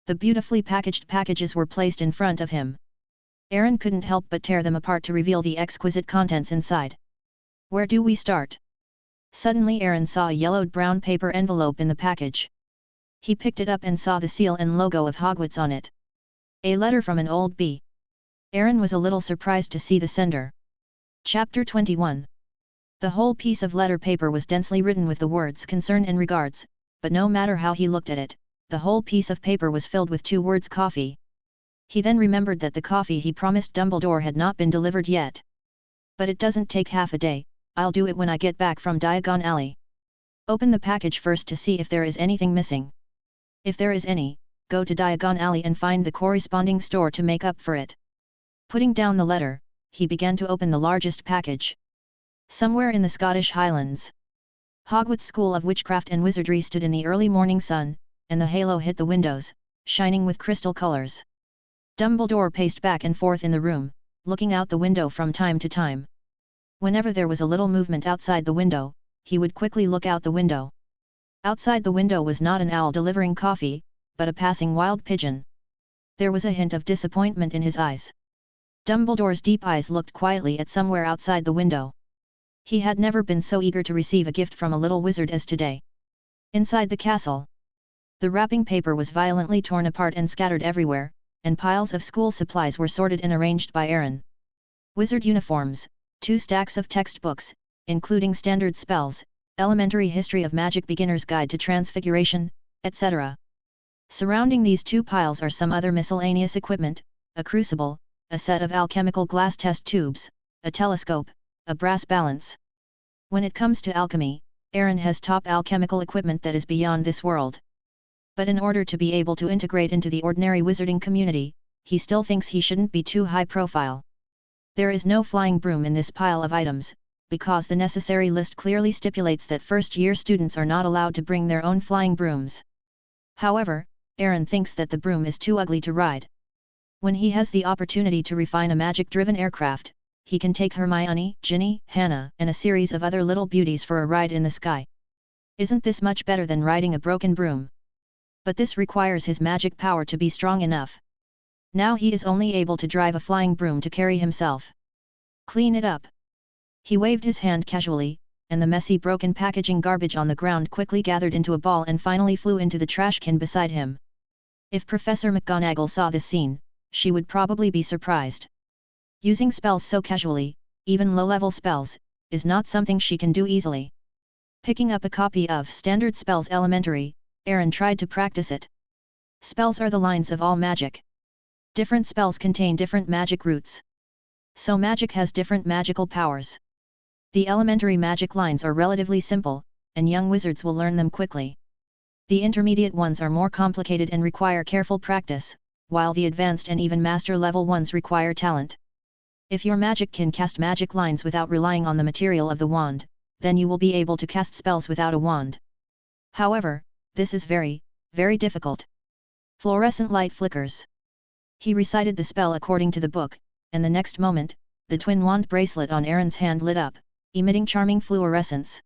The beautifully packaged packages were placed in front of him. Aaron couldn't help but tear them apart to reveal the exquisite contents inside. Where do we start? Suddenly Aaron saw a yellowed brown paper envelope in the package. He picked it up and saw the seal and logo of Hogwarts on it. A letter from an old bee. Aaron was a little surprised to see the sender. Chapter 21. The whole piece of letter paper was densely written with the words concern and regards, but no matter how he looked at it, the whole piece of paper was filled with 2 words coffee. He then remembered that the coffee he promised Dumbledore had not been delivered yet. But it doesn't take half a day, I'll do it when I get back from Diagon Alley. Open the package first to see if there is anything missing. If there is any, go to Diagon Alley and find the corresponding store to make up for it. Putting down the letter, he began to open the largest package. Somewhere in the Scottish Highlands, Hogwarts School of Witchcraft and Wizardry stood in the early morning sun, and the halo hit the windows, shining with crystal colors. Dumbledore paced back and forth in the room, looking out the window from time to time. Whenever there was a little movement outside the window, he would quickly look out the window. Outside the window was not an owl delivering coffee, but a passing wild pigeon. There was a hint of disappointment in his eyes. Dumbledore's deep eyes looked quietly at somewhere outside the window. He had never been so eager to receive a gift from a little wizard as today. Inside the castle, the wrapping paper was violently torn apart and scattered everywhere, and piles of school supplies were sorted and arranged by Aaron. Wizard uniforms, 2 stacks of textbooks, including standard spells, elementary history of magic beginner's guide to transfiguration, etc. Surrounding these 2 piles are some other miscellaneous equipment, a crucible, a set of alchemical glass test tubes, a telescope, a brass balance. When it comes to alchemy, Aaron has top alchemical equipment that is beyond this world. But in order to be able to integrate into the ordinary wizarding community, he still thinks he shouldn't be too high profile. There is no flying broom in this pile of items, because the necessary list clearly stipulates that first-year students are not allowed to bring their own flying brooms. However, Aaron thinks that the broom is too ugly to ride. When he has the opportunity to refine a magic-driven aircraft, he can take Hermione, Ginny, Hannah, and a series of other little beauties for a ride in the sky. Isn't this much better than riding a broken broom? But this requires his magic power to be strong enough. Now he is only able to drive a flying broom to carry himself. Clean it up. He waved his hand casually, and the messy broken packaging garbage on the ground quickly gathered into a ball and finally flew into the trash can beside him. If Professor McGonagall saw this scene, she would probably be surprised. Using spells so casually, even low-level spells, is not something she can do easily. Picking up a copy of Standard Spells Elementary, Aaron tried to practice it. Spells are the lines of all magic. Different spells contain different magic roots. So magic has different magical powers. The elementary magic lines are relatively simple, and young wizards will learn them quickly. The intermediate ones are more complicated and require careful practice, while the advanced and even master level ones require talent. If your magic can cast magic lines without relying on the material of the wand, then you will be able to cast spells without a wand. However, this is very, very difficult. Fluorescent light flickers. He recited the spell according to the book, and the next moment, the twin wand bracelet on Aaron's hand lit up, emitting charming fluorescence.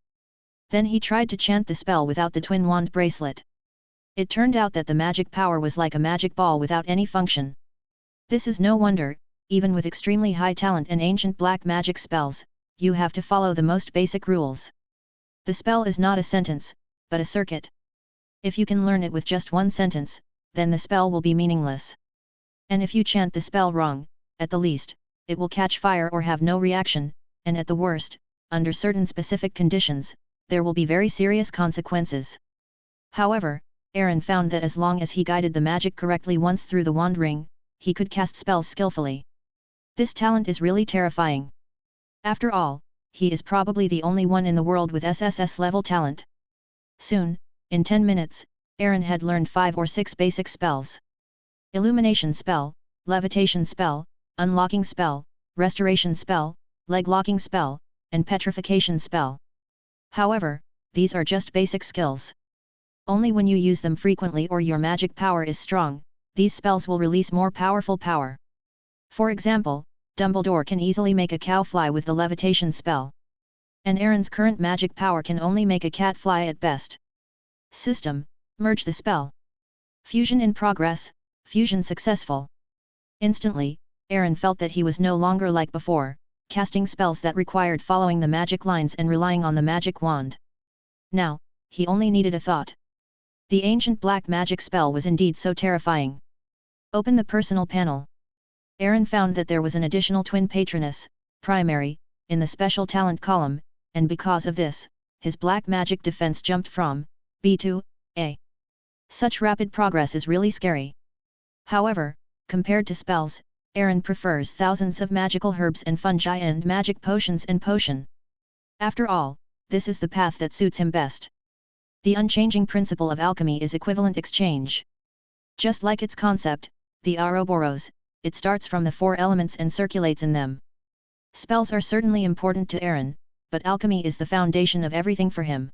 Then he tried to chant the spell without the twin wand bracelet. It turned out that the magic power was like a magic ball without any function. This is no wonder, even with extremely high talent and ancient black magic spells, you have to follow the most basic rules. The spell is not a sentence, but a circuit. If you can learn it with just one sentence, then the spell will be meaningless. And if you chant the spell wrong, at the least, it will catch fire or have no reaction, and at the worst, under certain specific conditions, there will be very serious consequences. However, Aaron found that as long as he guided the magic correctly once through the wand ring, he could cast spells skillfully. This talent is really terrifying. After all, he is probably the only one in the world with SSS level talent. Soon, in 10 minutes, Aaron had learned 5 or 6 basic spells. Illumination spell, levitation spell, unlocking spell, restoration spell, leg locking spell, and petrification spell. However, these are just basic skills. Only when you use them frequently or your magic power is strong, these spells will release more powerful power. For example, Dumbledore can easily make a cow fly with the levitation spell. And Aaron's current magic power can only make a cat fly at best. System, merge the spell. Fusion in progress, fusion successful. Instantly, Aaron felt that he was no longer like before, casting spells that required following the magic lines and relying on the magic wand. Now, he only needed a thought. The ancient black magic spell was indeed so terrifying. Open the personal panel. Aaron found that there was an additional twin patroness, primary, in the special talent column, and because of this, his black magic defense jumped from B to A. Such rapid progress is really scary. However, compared to spells, Aaron prefers thousands of magical herbs and fungi and magic potions and potion. After all, this is the path that suits him best. The unchanging principle of alchemy is equivalent exchange. Just like its concept, the Ouroboros, it starts from the 4 elements and circulates in them. Spells are certainly important to Aaron, but alchemy is the foundation of everything for him.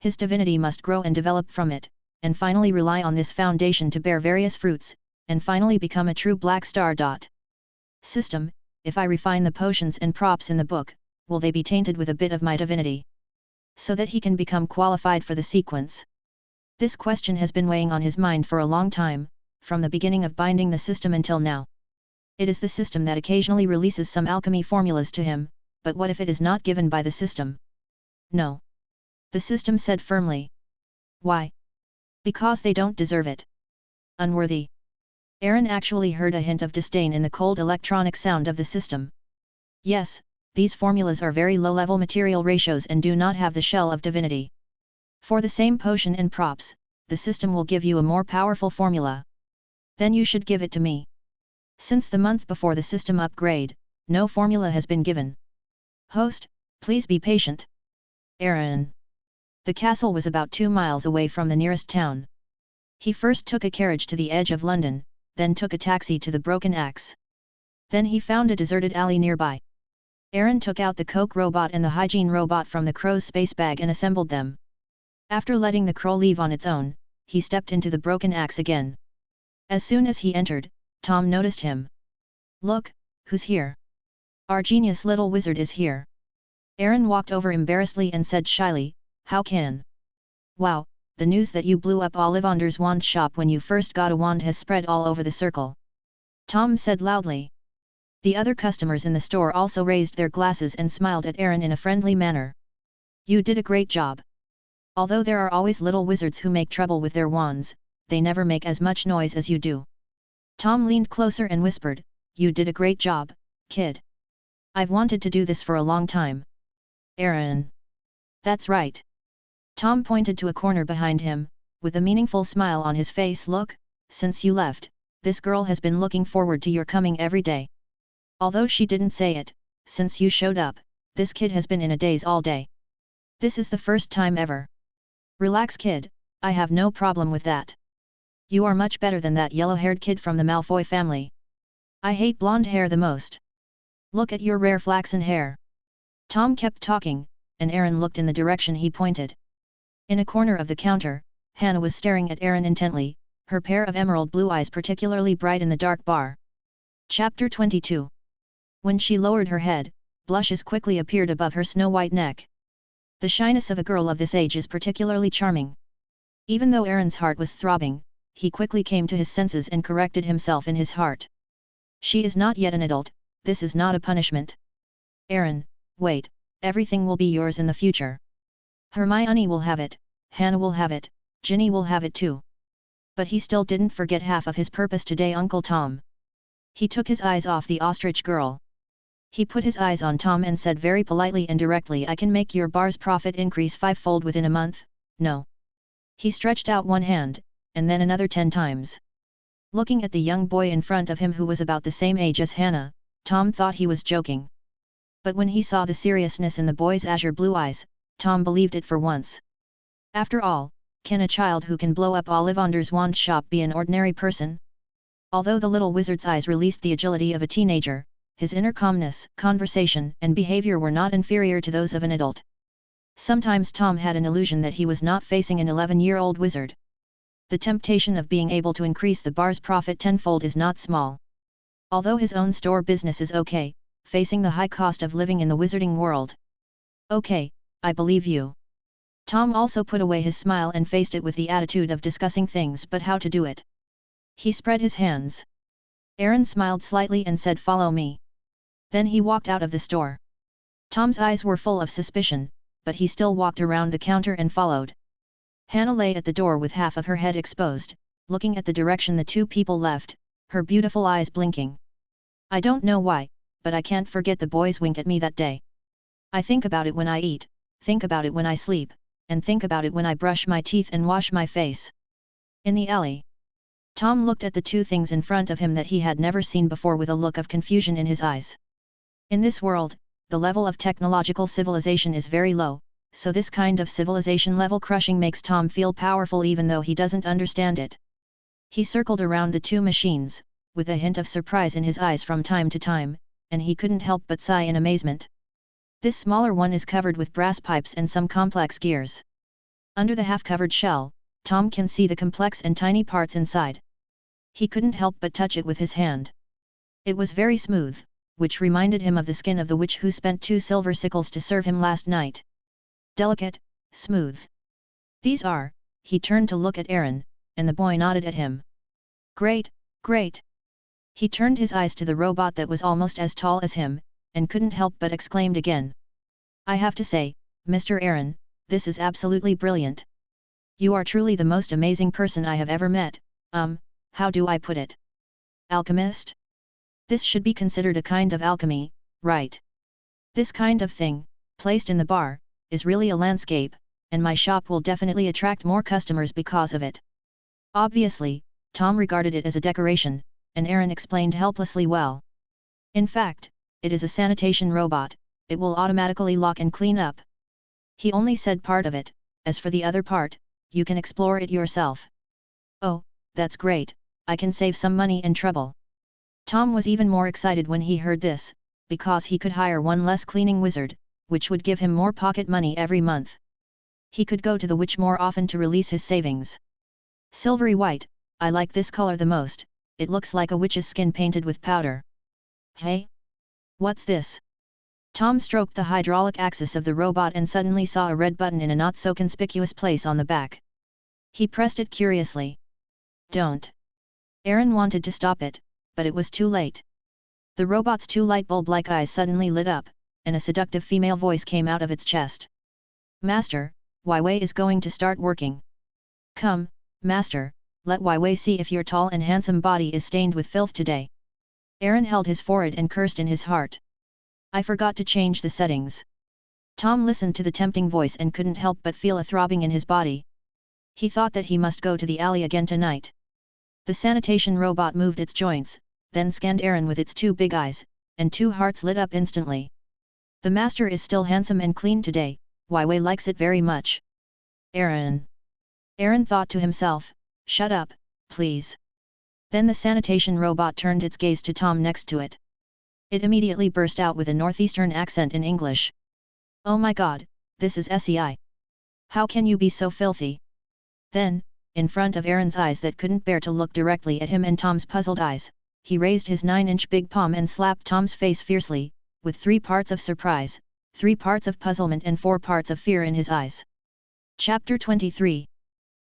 His divinity must grow and develop from it, and finally rely on this foundation to bear various fruits, and finally become a true black star. System, if I refine the potions and props in the book, will they be tainted with a bit of my divinity? So that he can become qualified for the sequence? This question has been weighing on his mind for a long time, from the beginning of binding the system until now. It is the system that occasionally releases some alchemy formulas to him, but what if it is not given by the system? No. The system said firmly. Why? Because they don't deserve it. Unworthy. Aaron actually heard a hint of disdain in the cold electronic sound of the system. Yes, these formulas are very low-level material ratios and do not have the shell of divinity. For the same potion and props, the system will give you a more powerful formula. Then you should give it to me. Since the month before the system upgrade, no formula has been given. Host, please be patient. Aaron. The castle was about 2 miles away from the nearest town. He first took a carriage to the edge of London, then took a taxi to the Broken Axe. Then he found a deserted alley nearby. Aaron took out the Coke robot and the hygiene robot from the crow's space bag and assembled them. After letting the crow leave on its own, he stepped into the Broken Axe again. As soon as he entered, Tom noticed him. Look, who's here? Our genius little wizard is here. Aaron walked over embarrassedly and said shyly, how can? Wow, the news that you blew up Ollivander's wand shop when you first got a wand has spread all over the circle. Tom said loudly. The other customers in the store also raised their glasses and smiled at Aaron in a friendly manner. You did a great job. Although there are always little wizards who make trouble with their wands, they never make as much noise as you do. Tom leaned closer and whispered, you did a great job, kid. I've wanted to do this for a long time. Aaron. That's right. Tom pointed to a corner behind him, with a meaningful smile on his face. Look, since you left, this girl has been looking forward to your coming every day. Although she didn't say it, since you showed up, this kid has been in a daze all day. This is the first time ever. Relax kid, I have no problem with that. You are much better than that yellow-haired kid from the Malfoy family. I hate blonde hair the most. Look at your rare flaxen hair. Tom kept talking, and Aaron looked in the direction he pointed. In a corner of the counter, Hannah was staring at Aaron intently, her pair of emerald blue eyes particularly bright in the dark bar. Chapter 22. When she lowered her head, blushes quickly appeared above her snow-white neck. The shyness of a girl of this age is particularly charming. Even though Aaron's heart was throbbing, he quickly came to his senses and corrected himself in his heart. She is not yet an adult, this is not a punishment. Aaron, wait, everything will be yours in the future. Hermione will have it, Hannah will have it, Ginny will have it too. But he still didn't forget half of his purpose today, Uncle Tom. He took his eyes off the ostrich girl. He put his eyes on Tom and said very politely and directly, I can make your bar's profit increase 5-fold within a month, no. He stretched out one hand, and then another 10 times. Looking at the young boy in front of him who was about the same age as Hannah, Tom thought he was joking. But when he saw the seriousness in the boy's azure blue eyes, Tom believed it for once. After all, can a child who can blow up Ollivander's wand shop be an ordinary person? Although the little wizard's eyes released the agility of a teenager, his inner calmness, conversation, and behavior were not inferior to those of an adult. Sometimes Tom had an illusion that he was not facing an 11-year-old wizard. The temptation of being able to increase the bar's profit 10-fold is not small. Although his own store business is okay, facing the high cost of living in the wizarding world. Okay, I believe you. Tom also put away his smile and faced it with the attitude of discussing things but how to do it. He spread his hands. Aaron smiled slightly and said, follow me. Then he walked out of the store. Tom's eyes were full of suspicion, but he still walked around the counter and followed. Hannah lay at the door with half of her head exposed, looking at the direction the two people left, her beautiful eyes blinking. I don't know why, but I can't forget the boys' wink at me that day. I think about it when I eat, think about it when I sleep, and think about it when I brush my teeth and wash my face. In the alley. Tom looked at the two things in front of him that he had never seen before with a look of confusion in his eyes. In this world, the level of technological civilization is very low, so this kind of civilization level crushing makes Tom feel powerful even though he doesn't understand it. He circled around the two machines, with a hint of surprise in his eyes from time to time, and he couldn't help but sigh in amazement. This smaller one is covered with brass pipes and some complex gears. Under the half-covered shell, Tom can see the complex and tiny parts inside. He couldn't help but touch it with his hand. It was very smooth, which reminded him of the skin of the witch who spent 2 silver sickles to serve him last night. Delicate, smooth. These are, he turned to look at Aaron, and the boy nodded at him. Great, great. He turned his eyes to the robot that was almost as tall as him, and couldn't help but exclaimed again. I have to say, Mr. Aaron, this is absolutely brilliant. You are truly the most amazing person I have ever met, how do I put it? Alchemist? This should be considered a kind of alchemy, right? This kind of thing, placed in the bar, is really a landscape, and my shop will definitely attract more customers because of it. Obviously, Tom regarded it as a decoration, and Aaron explained helplessly well. In fact, it is a sanitation robot, it will automatically lock and clean up. He only said part of it, as for the other part, you can explore it yourself. Oh, that's great, I can save some money and trouble. Tom was even more excited when he heard this, because he could hire one less cleaning wizard, which would give him more pocket money every month. He could go to the witch more often to release his savings. Silvery white, I like this color the most, it looks like a witch's skin painted with powder. Hey? What's this? Tom stroked the hydraulic axis of the robot and suddenly saw a red button in a not-so-conspicuous place on the back. He pressed it curiously. Don't. Aaron wanted to stop it, but it was too late. The robot's 2 light bulb-like eyes suddenly lit up, and a seductive female voice came out of its chest. Master, Wei is going to start working. Come, Master, let Wei see if your tall and handsome body is stained with filth today. Aaron held his forehead and cursed in his heart. I forgot to change the settings. Tom listened to the tempting voice and couldn't help but feel a throbbing in his body. He thought that he must go to the alley again tonight. The sanitation robot moved its joints, then scanned Aaron with its two big eyes, and two hearts lit up instantly. The master is still handsome and clean today, Wei likes it very much. Aaron thought to himself, shut up, please. Then the sanitation robot turned its gaze to Tom next to it. It immediately burst out with a northeastern accent in English. Oh my god, this is SEI. How can you be so filthy? Then, in front of Aaron's eyes that couldn't bear to look directly at him and Tom's puzzled eyes, he raised his 9-inch big palm and slapped Tom's face fiercely, with 3 parts of surprise, 3 parts of puzzlement and 4 parts of fear in his eyes. Chapter 23.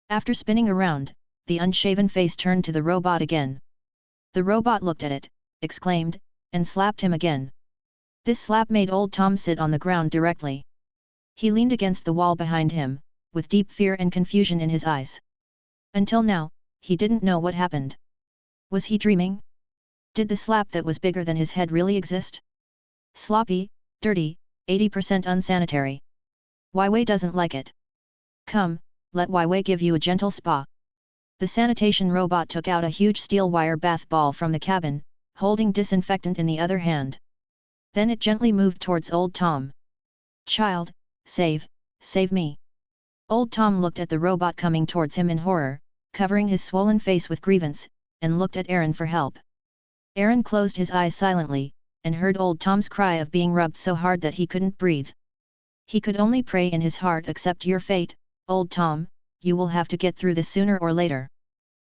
After spinning around, the unshaven face turned to the robot again. The robot looked at it, exclaimed, and slapped him again. This slap made old Tom sit on the ground directly. He leaned against the wall behind him, with deep fear and confusion in his eyes. Until now, he didn't know what happened. Was he dreaming? Did the slap that was bigger than his head really exist? Sloppy, dirty, 80% unsanitary. Wei doesn't like it. Come, let Wei give you a gentle spa. The sanitation robot took out a huge steel wire bath ball from the cabin, holding disinfectant in the other hand. Then it gently moved towards old Tom. Child, save me. Old Tom looked at the robot coming towards him in horror, covering his swollen face with grievance, and looked at Aaron for help. Aaron closed his eyes silently, and heard old Tom's cry of being rubbed so hard that he couldn't breathe. He could only pray in his heart, accept your fate, old Tom, you will have to get through this sooner or later.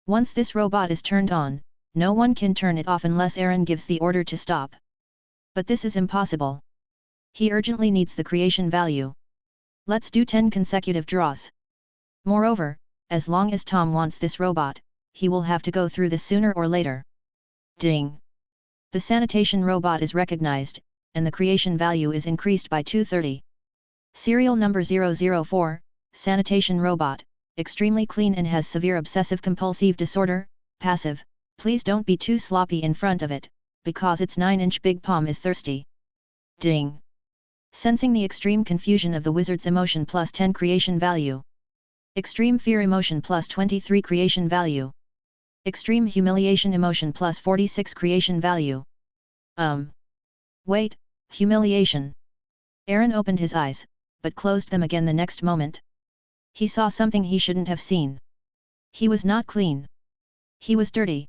Once this robot is turned on, no one can turn it off unless Aaron gives the order to stop. But this is impossible. He urgently needs the creation value. Let's do 10 consecutive draws. Moreover, as long as Tom wants this robot, he will have to go through this sooner or later. Ding! The sanitation robot is recognized, and the creation value is increased by 230. Serial number 004, Sanitation Robot, extremely clean and has severe obsessive-compulsive disorder, passive, please don't be too sloppy in front of it, because its 9-inch big palm is thirsty. Ding! Sensing the extreme confusion of the wizard's emotion plus 10 creation value. Extreme fear emotion plus 23 creation value. Extreme humiliation emotion plus 46 creation value. Wait, humiliation. Aaron opened his eyes, but closed them again the next moment. He saw something he shouldn't have seen. He was not clean. He was dirty.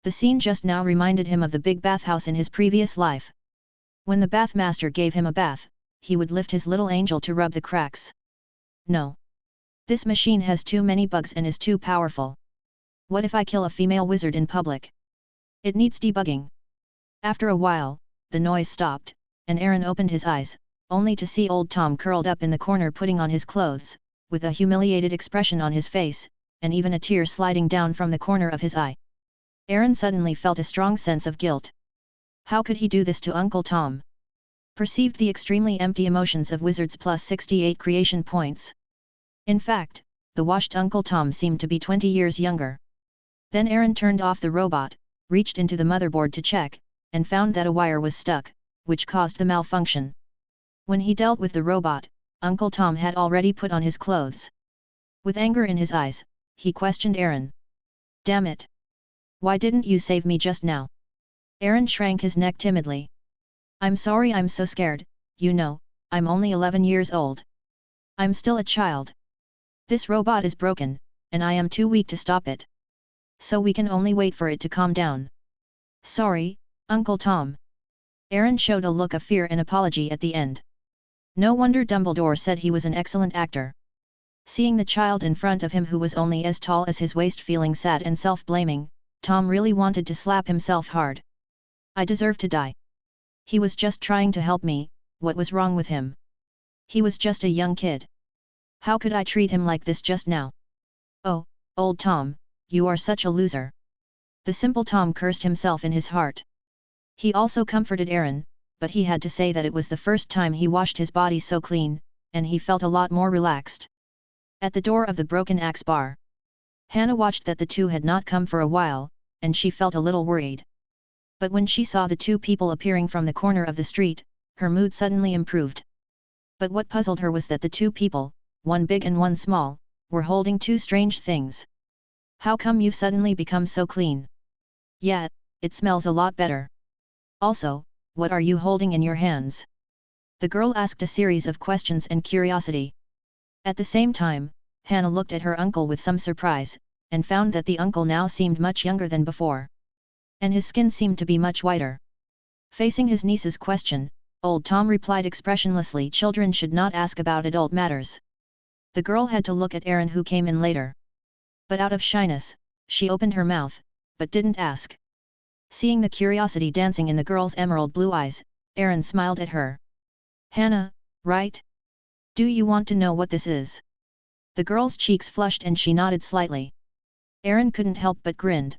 The scene just now reminded him of the big bathhouse in his previous life. When the bathmaster gave him a bath, he would lift his little angel to rub the cracks. No. This machine has too many bugs and is too powerful. What if I kill a female wizard in public? It needs debugging. After a while, the noise stopped, and Aaron opened his eyes, only to see old Tom curled up in the corner putting on his clothes, with a humiliated expression on his face, and even a tear sliding down from the corner of his eye. Aaron suddenly felt a strong sense of guilt. How could he do this to Uncle Tom? Perceived the extremely empty emotions of wizards plus 68 creation points. In fact, the washed Uncle Tom seemed to be 20 years younger. Then Aaron turned off the robot, reached into the motherboard to check, and found that a wire was stuck, which caused the malfunction. When he dealt with the robot, Uncle Tom had already put on his clothes. With anger in his eyes, he questioned Aaron. Damn it! Why didn't you save me just now? Aaron shrank his neck timidly. I'm sorry, I'm so scared, you know, I'm only 11 years old. I'm still a child. This robot is broken, and I am too weak to stop it. So we can only wait for it to calm down. Sorry, Uncle Tom. Aaron showed a look of fear and apology at the end. No wonder Dumbledore said he was an excellent actor. Seeing the child in front of him who was only as tall as his waist feeling sad and self-blaming, Tom really wanted to slap himself hard. I deserve to die. He was just trying to help me, what was wrong with him? He was just a young kid. How could I treat him like this just now? Oh, old Tom, you are such a loser. The simple Tom cursed himself in his heart. He also comforted Aaron, but he had to say that it was the first time he washed his body so clean, and he felt a lot more relaxed. At the door of the Broken Axe bar, Hannah watched that the two had not come for a while, and she felt a little worried. But when she saw the two people appearing from the corner of the street, her mood suddenly improved. But what puzzled her was that the two people, one big and one small, were holding two strange things. How come you've suddenly become so clean? Yeah, it smells a lot better. Also, what are you holding in your hands? The girl asked a series of questions and curiosity. At the same time, Hannah looked at her uncle with some surprise, and found that the uncle now seemed much younger than before. And his skin seemed to be much whiter. Facing his niece's question, old Tom replied expressionlessly, children should not ask about adult matters. The girl had to look at Erin, who came in later. But out of shyness, she opened her mouth, but didn't ask. Seeing the curiosity dancing in the girl's emerald blue eyes, Erin smiled at her. Hannah, right? Do you want to know what this is? The girl's cheeks flushed and she nodded slightly. Erin couldn't help but grinned.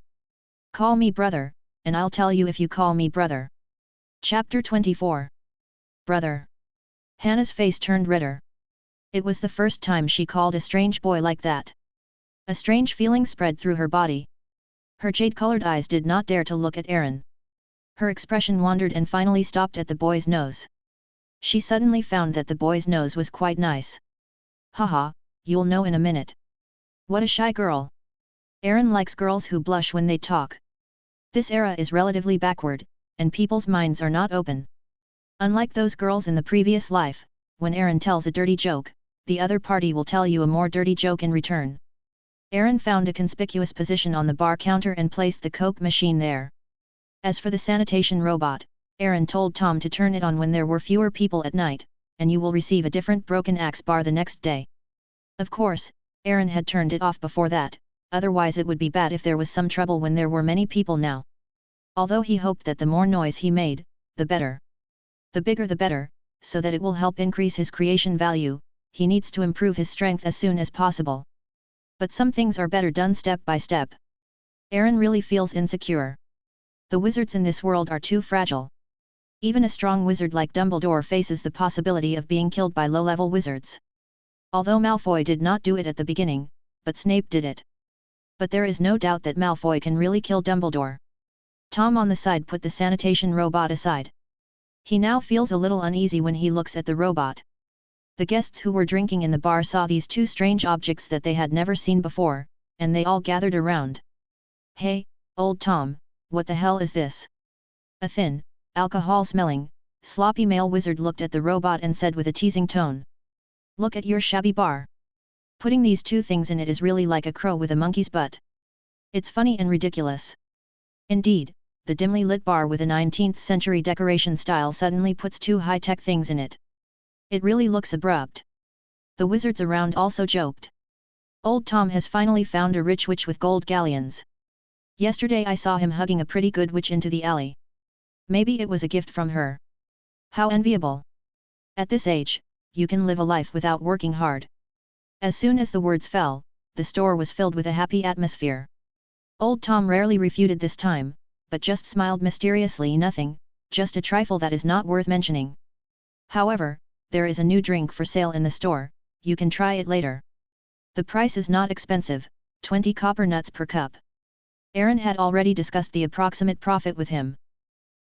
Call me brother, and I'll tell you if you call me brother. Chapter 24. Brother. Hannah's face turned redder. It was the first time she called a strange boy like that. A strange feeling spread through her body. Her jade-colored eyes did not dare to look at Erin. Her expression wandered and finally stopped at the boy's nose. She suddenly found that the boy's nose was quite nice. Haha, you'll know in a minute. What a shy girl. Erin likes girls who blush when they talk. This era is relatively backward, and people's minds are not open. Unlike those girls in the previous life, when Erin tells a dirty joke, the other party will tell you a more dirty joke in return. Erin found a conspicuous position on the bar counter and placed the Coke machine there. As for the sanitation robot, Erin told Tom to turn it on when there were fewer people at night, and you will receive a different broken axe bar the next day. Of course, Erin had turned it off before that, otherwise it would be bad if there was some trouble when there were many people now. Although he hoped that the more noise he made, the better. The bigger the better, so that it will help increase his creation value. He needs to improve his strength as soon as possible. But some things are better done step by step. Erin really feels insecure. The wizards in this world are too fragile. Even a strong wizard like Dumbledore faces the possibility of being killed by low-level wizards. Although Malfoy did not do it at the beginning, but Snape did it. But there is no doubt that Malfoy can really kill Dumbledore. Tom on the side put the sanitation robot aside. He now feels a little uneasy when he looks at the robot. The guests who were drinking in the bar saw these two strange objects that they had never seen before, and they all gathered around. Hey, old Tom, what the hell is this? A thin, alcohol-smelling, sloppy male wizard looked at the robot and said with a teasing tone. Look at your shabby bar. Putting these two things in it is really like a crow with a monkey's butt. It's funny and ridiculous. Indeed, the dimly lit bar with a 19th century decoration style suddenly puts two high-tech things in it. It really looks abrupt. The wizards around also joked. Old Tom has finally found a rich witch with gold galleons. Yesterday I saw him hugging a pretty good witch into the alley. Maybe it was a gift from her. How enviable. At this age, you can live a life without working hard. As soon as the words fell, the store was filled with a happy atmosphere. Old Tom rarely refuted this time, but just smiled mysteriously. Nothing, just a trifle that is not worth mentioning. However, there is a new drink for sale in the store, you can try it later. The price is not expensive, 20 copper nuts per cup. Erin had already discussed the approximate profit with him.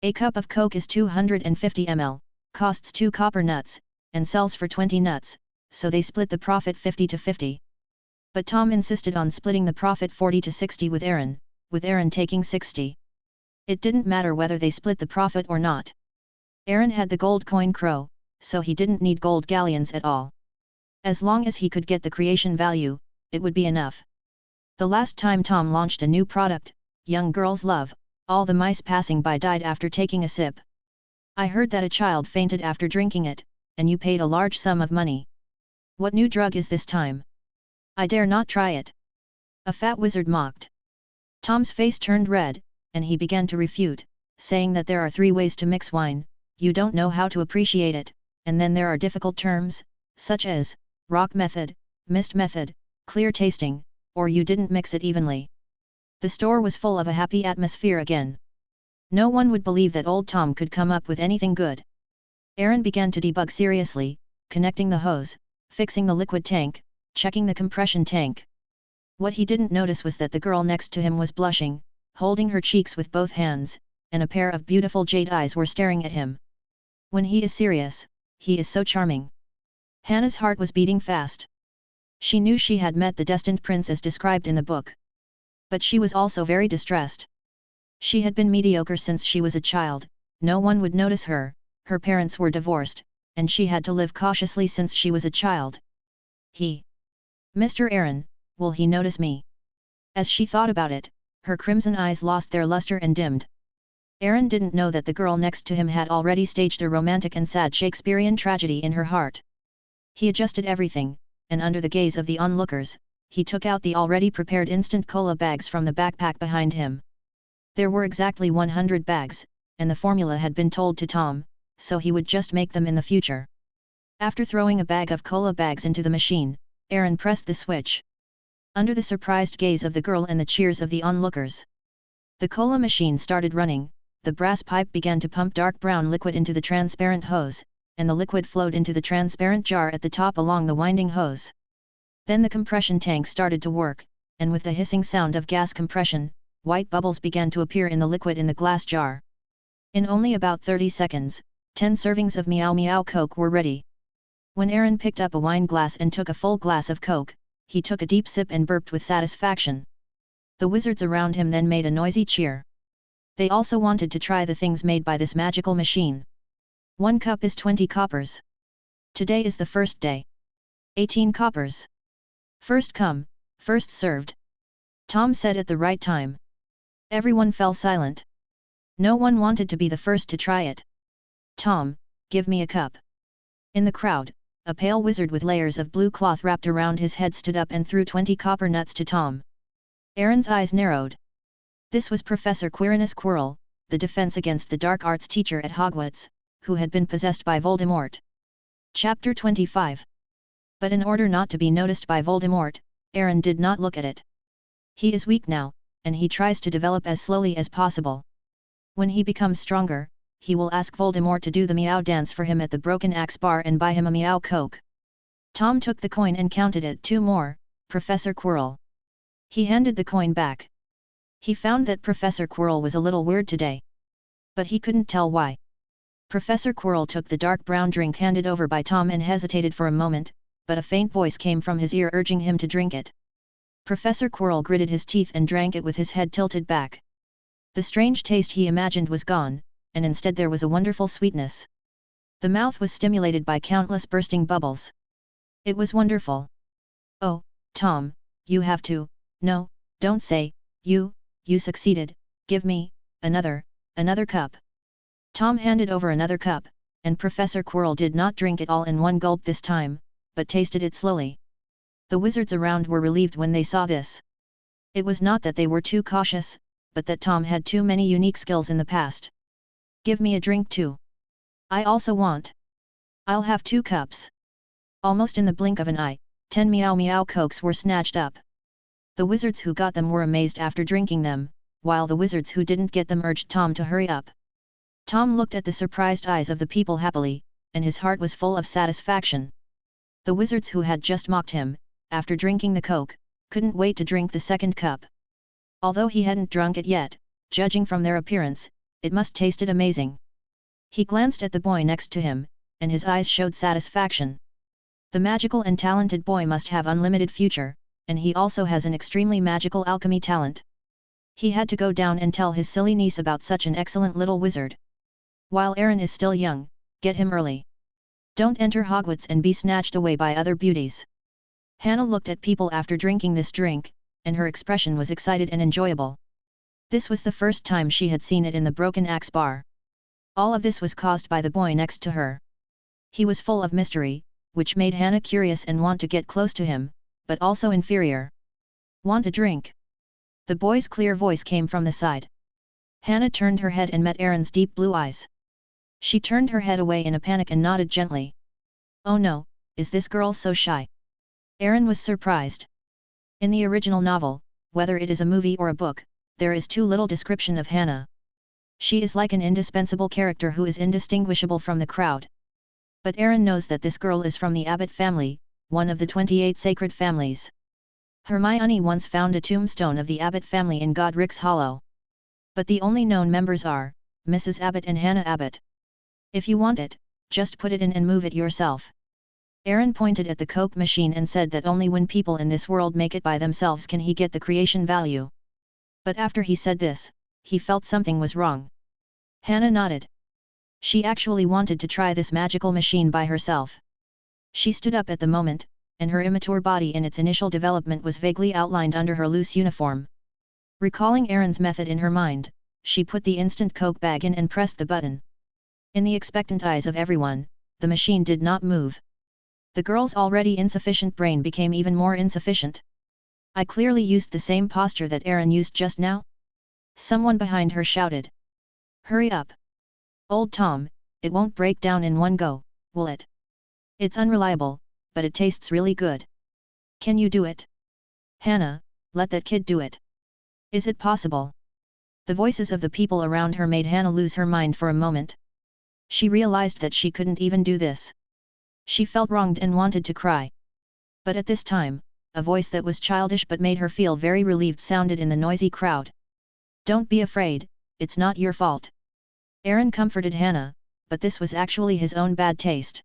A cup of Coke is 250 ml, costs 2 copper nuts, and sells for 20 nuts, so they split the profit 50 to 50. But Tom insisted on splitting the profit 40 to 60 with Erin taking 60. It didn't matter whether they split the profit or not. Erin had the gold coin crow, so he didn't need gold galleons at all. As long as he could get the creation value, it would be enough. The last time Tom launched a new product, young girls love, all the mice passing by died after taking a sip. I heard that a child fainted after drinking it, and you paid a large sum of money. What new drug is this time? I dare not try it. A fat wizard mocked. Tom's face turned red, and he began to refute, saying that there are 3 ways to mix wine, you don't know how to appreciate it, and then there are difficult terms, such as, rock method, mist method, clear tasting, or you didn't mix it evenly. The store was full of a happy atmosphere again. No one would believe that old Tom could come up with anything good. Erin began to debug seriously, connecting the hose, fixing the liquid tank, checking the compression tank. What he didn't notice was that the girl next to him was blushing, holding her cheeks with both hands, and a pair of beautiful jade eyes were staring at him. When he is serious, he is so charming. Hannah's heart was beating fast. She knew she had met the destined prince as described in the book. But she was also very distressed. She had been mediocre since she was a child, no one would notice her, her parents were divorced, and she had to live cautiously since she was a child. Mr. Aaron, will he notice me? As she thought about it, her crimson eyes lost their luster and dimmed. Aaron didn't know that the girl next to him had already staged a romantic and sad Shakespearean tragedy in her heart. He adjusted everything, and under the gaze of the onlookers, he took out the already prepared instant cola bags from the backpack behind him. There were exactly 100 bags, and the formula had been told to Tom, so he would just make them in the future. After throwing a bag of cola bags into the machine, Aaron pressed the switch. Under the surprised gaze of the girl and the cheers of the onlookers, the cola machine started running, the brass pipe began to pump dark brown liquid into the transparent hose, and the liquid flowed into the transparent jar at the top along the winding hose. Then the compression tank started to work, and with the hissing sound of gas compression, white bubbles began to appear in the liquid in the glass jar. In only about 30 seconds, 10 servings of Meow Meow Coke were ready. When Aaron picked up a wine glass and took a full glass of Coke, he took a deep sip and burped with satisfaction. The wizards around him then made a noisy cheer. They also wanted to try the things made by this magical machine. 1 cup is 20 coppers. Today is the first day. 18 coppers. First come, first served. Tom said at the right time. Everyone fell silent. No one wanted to be the first to try it. Tom, give me a cup. In the crowd, a pale wizard with layers of blue cloth wrapped around his head stood up and threw 20 copper nuts to Tom. Aaron's eyes narrowed. This was Professor Quirinus Quirrell, the defense against the dark arts teacher at Hogwarts, who had been possessed by Voldemort. Chapter 25. But in order not to be noticed by Voldemort, Aaron did not look at it. He is weak now, and he tries to develop as slowly as possible. When he becomes stronger, he will ask Voldemort to do the meow dance for him at the Broken Axe Bar and buy him a Meow Coke. Tom took the coin and counted it 2 more, Professor Quirrell. He handed the coin back. He found that Professor Quirrell was a little weird today. But he couldn't tell why. Professor Quirrell took the dark brown drink handed over by Tom and hesitated for a moment, but a faint voice came from his ear urging him to drink it. Professor Quirrell gritted his teeth and drank it with his head tilted back. The strange taste he imagined was gone, and instead there was a wonderful sweetness. The mouth was stimulated by countless bursting bubbles. It was wonderful. Oh, Tom, you have to, no, don't say, you succeeded, give me, another cup. Tom handed over another cup, and Professor Quirrell did not drink it all in one gulp this time, but tasted it slowly. The wizards around were relieved when they saw this. It was not that they were too cautious, but that Tom had too many unique skills in the past. Give me a drink too. I also want. I'll have 2 cups. Almost in the blink of an eye, 10 Meow Meow Cokes were snatched up. The wizards who got them were amazed after drinking them, while the wizards who didn't get them urged Tom to hurry up. Tom looked at the surprised eyes of the people happily, and his heart was full of satisfaction. The wizards who had just mocked him, after drinking the Coke, couldn't wait to drink the second cup. Although he hadn't drunk it yet, judging from their appearance, it must tasted amazing. He glanced at the boy next to him, and his eyes showed satisfaction. The magical and talented boy must have unlimited future, and he also has an extremely magical alchemy talent. He had to go down and tell his silly niece about such an excellent little wizard. While Aaron is still young, get him early. Don't enter Hogwarts and be snatched away by other beauties. Hannah looked at people after drinking this drink, and her expression was excited and enjoyable. This was the first time she had seen it in the Broken Axe Bar. All of this was caused by the boy next to her. He was full of mystery, which made Hannah curious and want to get close to him, but also inferior. Want a drink? The boy's clear voice came from the side. Hannah turned her head and met Aaron's deep blue eyes. She turned her head away in a panic and nodded gently. Oh no, is this girl so shy? Aaron was surprised. In the original novel, whether it is a movie or a book, there is too little description of Hannah. She is like an indispensable character who is indistinguishable from the crowd. But Aaron knows that this girl is from the Abbott family, one of the 28 sacred families. Hermione once found a tombstone of the Abbott family in Godric's Hollow. But the only known members are Mrs. Abbott and Hannah Abbott. If you want it, just put it in and move it yourself. Aaron pointed at the Coke machine and said that only when people in this world make it by themselves can he get the creation value. But after he said this, he felt something was wrong. Hannah nodded. She actually wanted to try this magical machine by herself. She stood up at the moment, and her immature body in its initial development was vaguely outlined under her loose uniform. Recalling Aaron's method in her mind, she put the instant Coke bag in and pressed the button. In the expectant eyes of everyone, the machine did not move. The girl's already insufficient brain became even more insufficient. I clearly used the same posture that Aaron used just now? Someone behind her shouted. Hurry up! Old Tom, it won't break down in one go, will it? It's unreliable, but it tastes really good. Can you do it? Hannah, let that kid do it. Is it possible? The voices of the people around her made Hannah lose her mind for a moment. She realized that she couldn't even do this. She felt wronged and wanted to cry. But at this time, a voice that was childish but made her feel very relieved sounded in the noisy crowd. Don't be afraid, it's not your fault. Aaron comforted Hannah, but this was actually his own bad taste.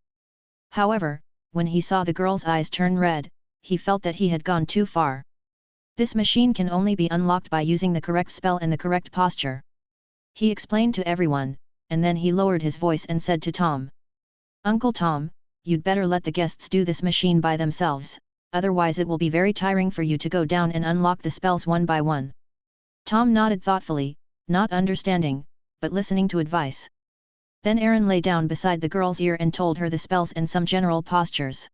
However, when he saw the girl's eyes turn red, he felt that he had gone too far. This machine can only be unlocked by using the correct spell and the correct posture. He explained to everyone, and then he lowered his voice and said to Tom. Uncle Tom, you'd better let the guests do this machine by themselves, otherwise it will be very tiring for you to go down and unlock the spells one by one. Tom nodded thoughtfully, not understanding, but listening to advice. Then Aaron lay down beside the girl's ear and told her the spells and some general postures.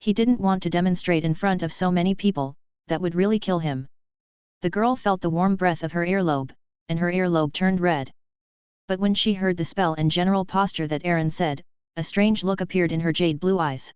He didn't want to demonstrate in front of so many people, that would really kill him. The girl felt the warm breath of her earlobe, and her earlobe turned red. But when she heard the spell and general posture that Aaron said, a strange look appeared in her jade blue eyes.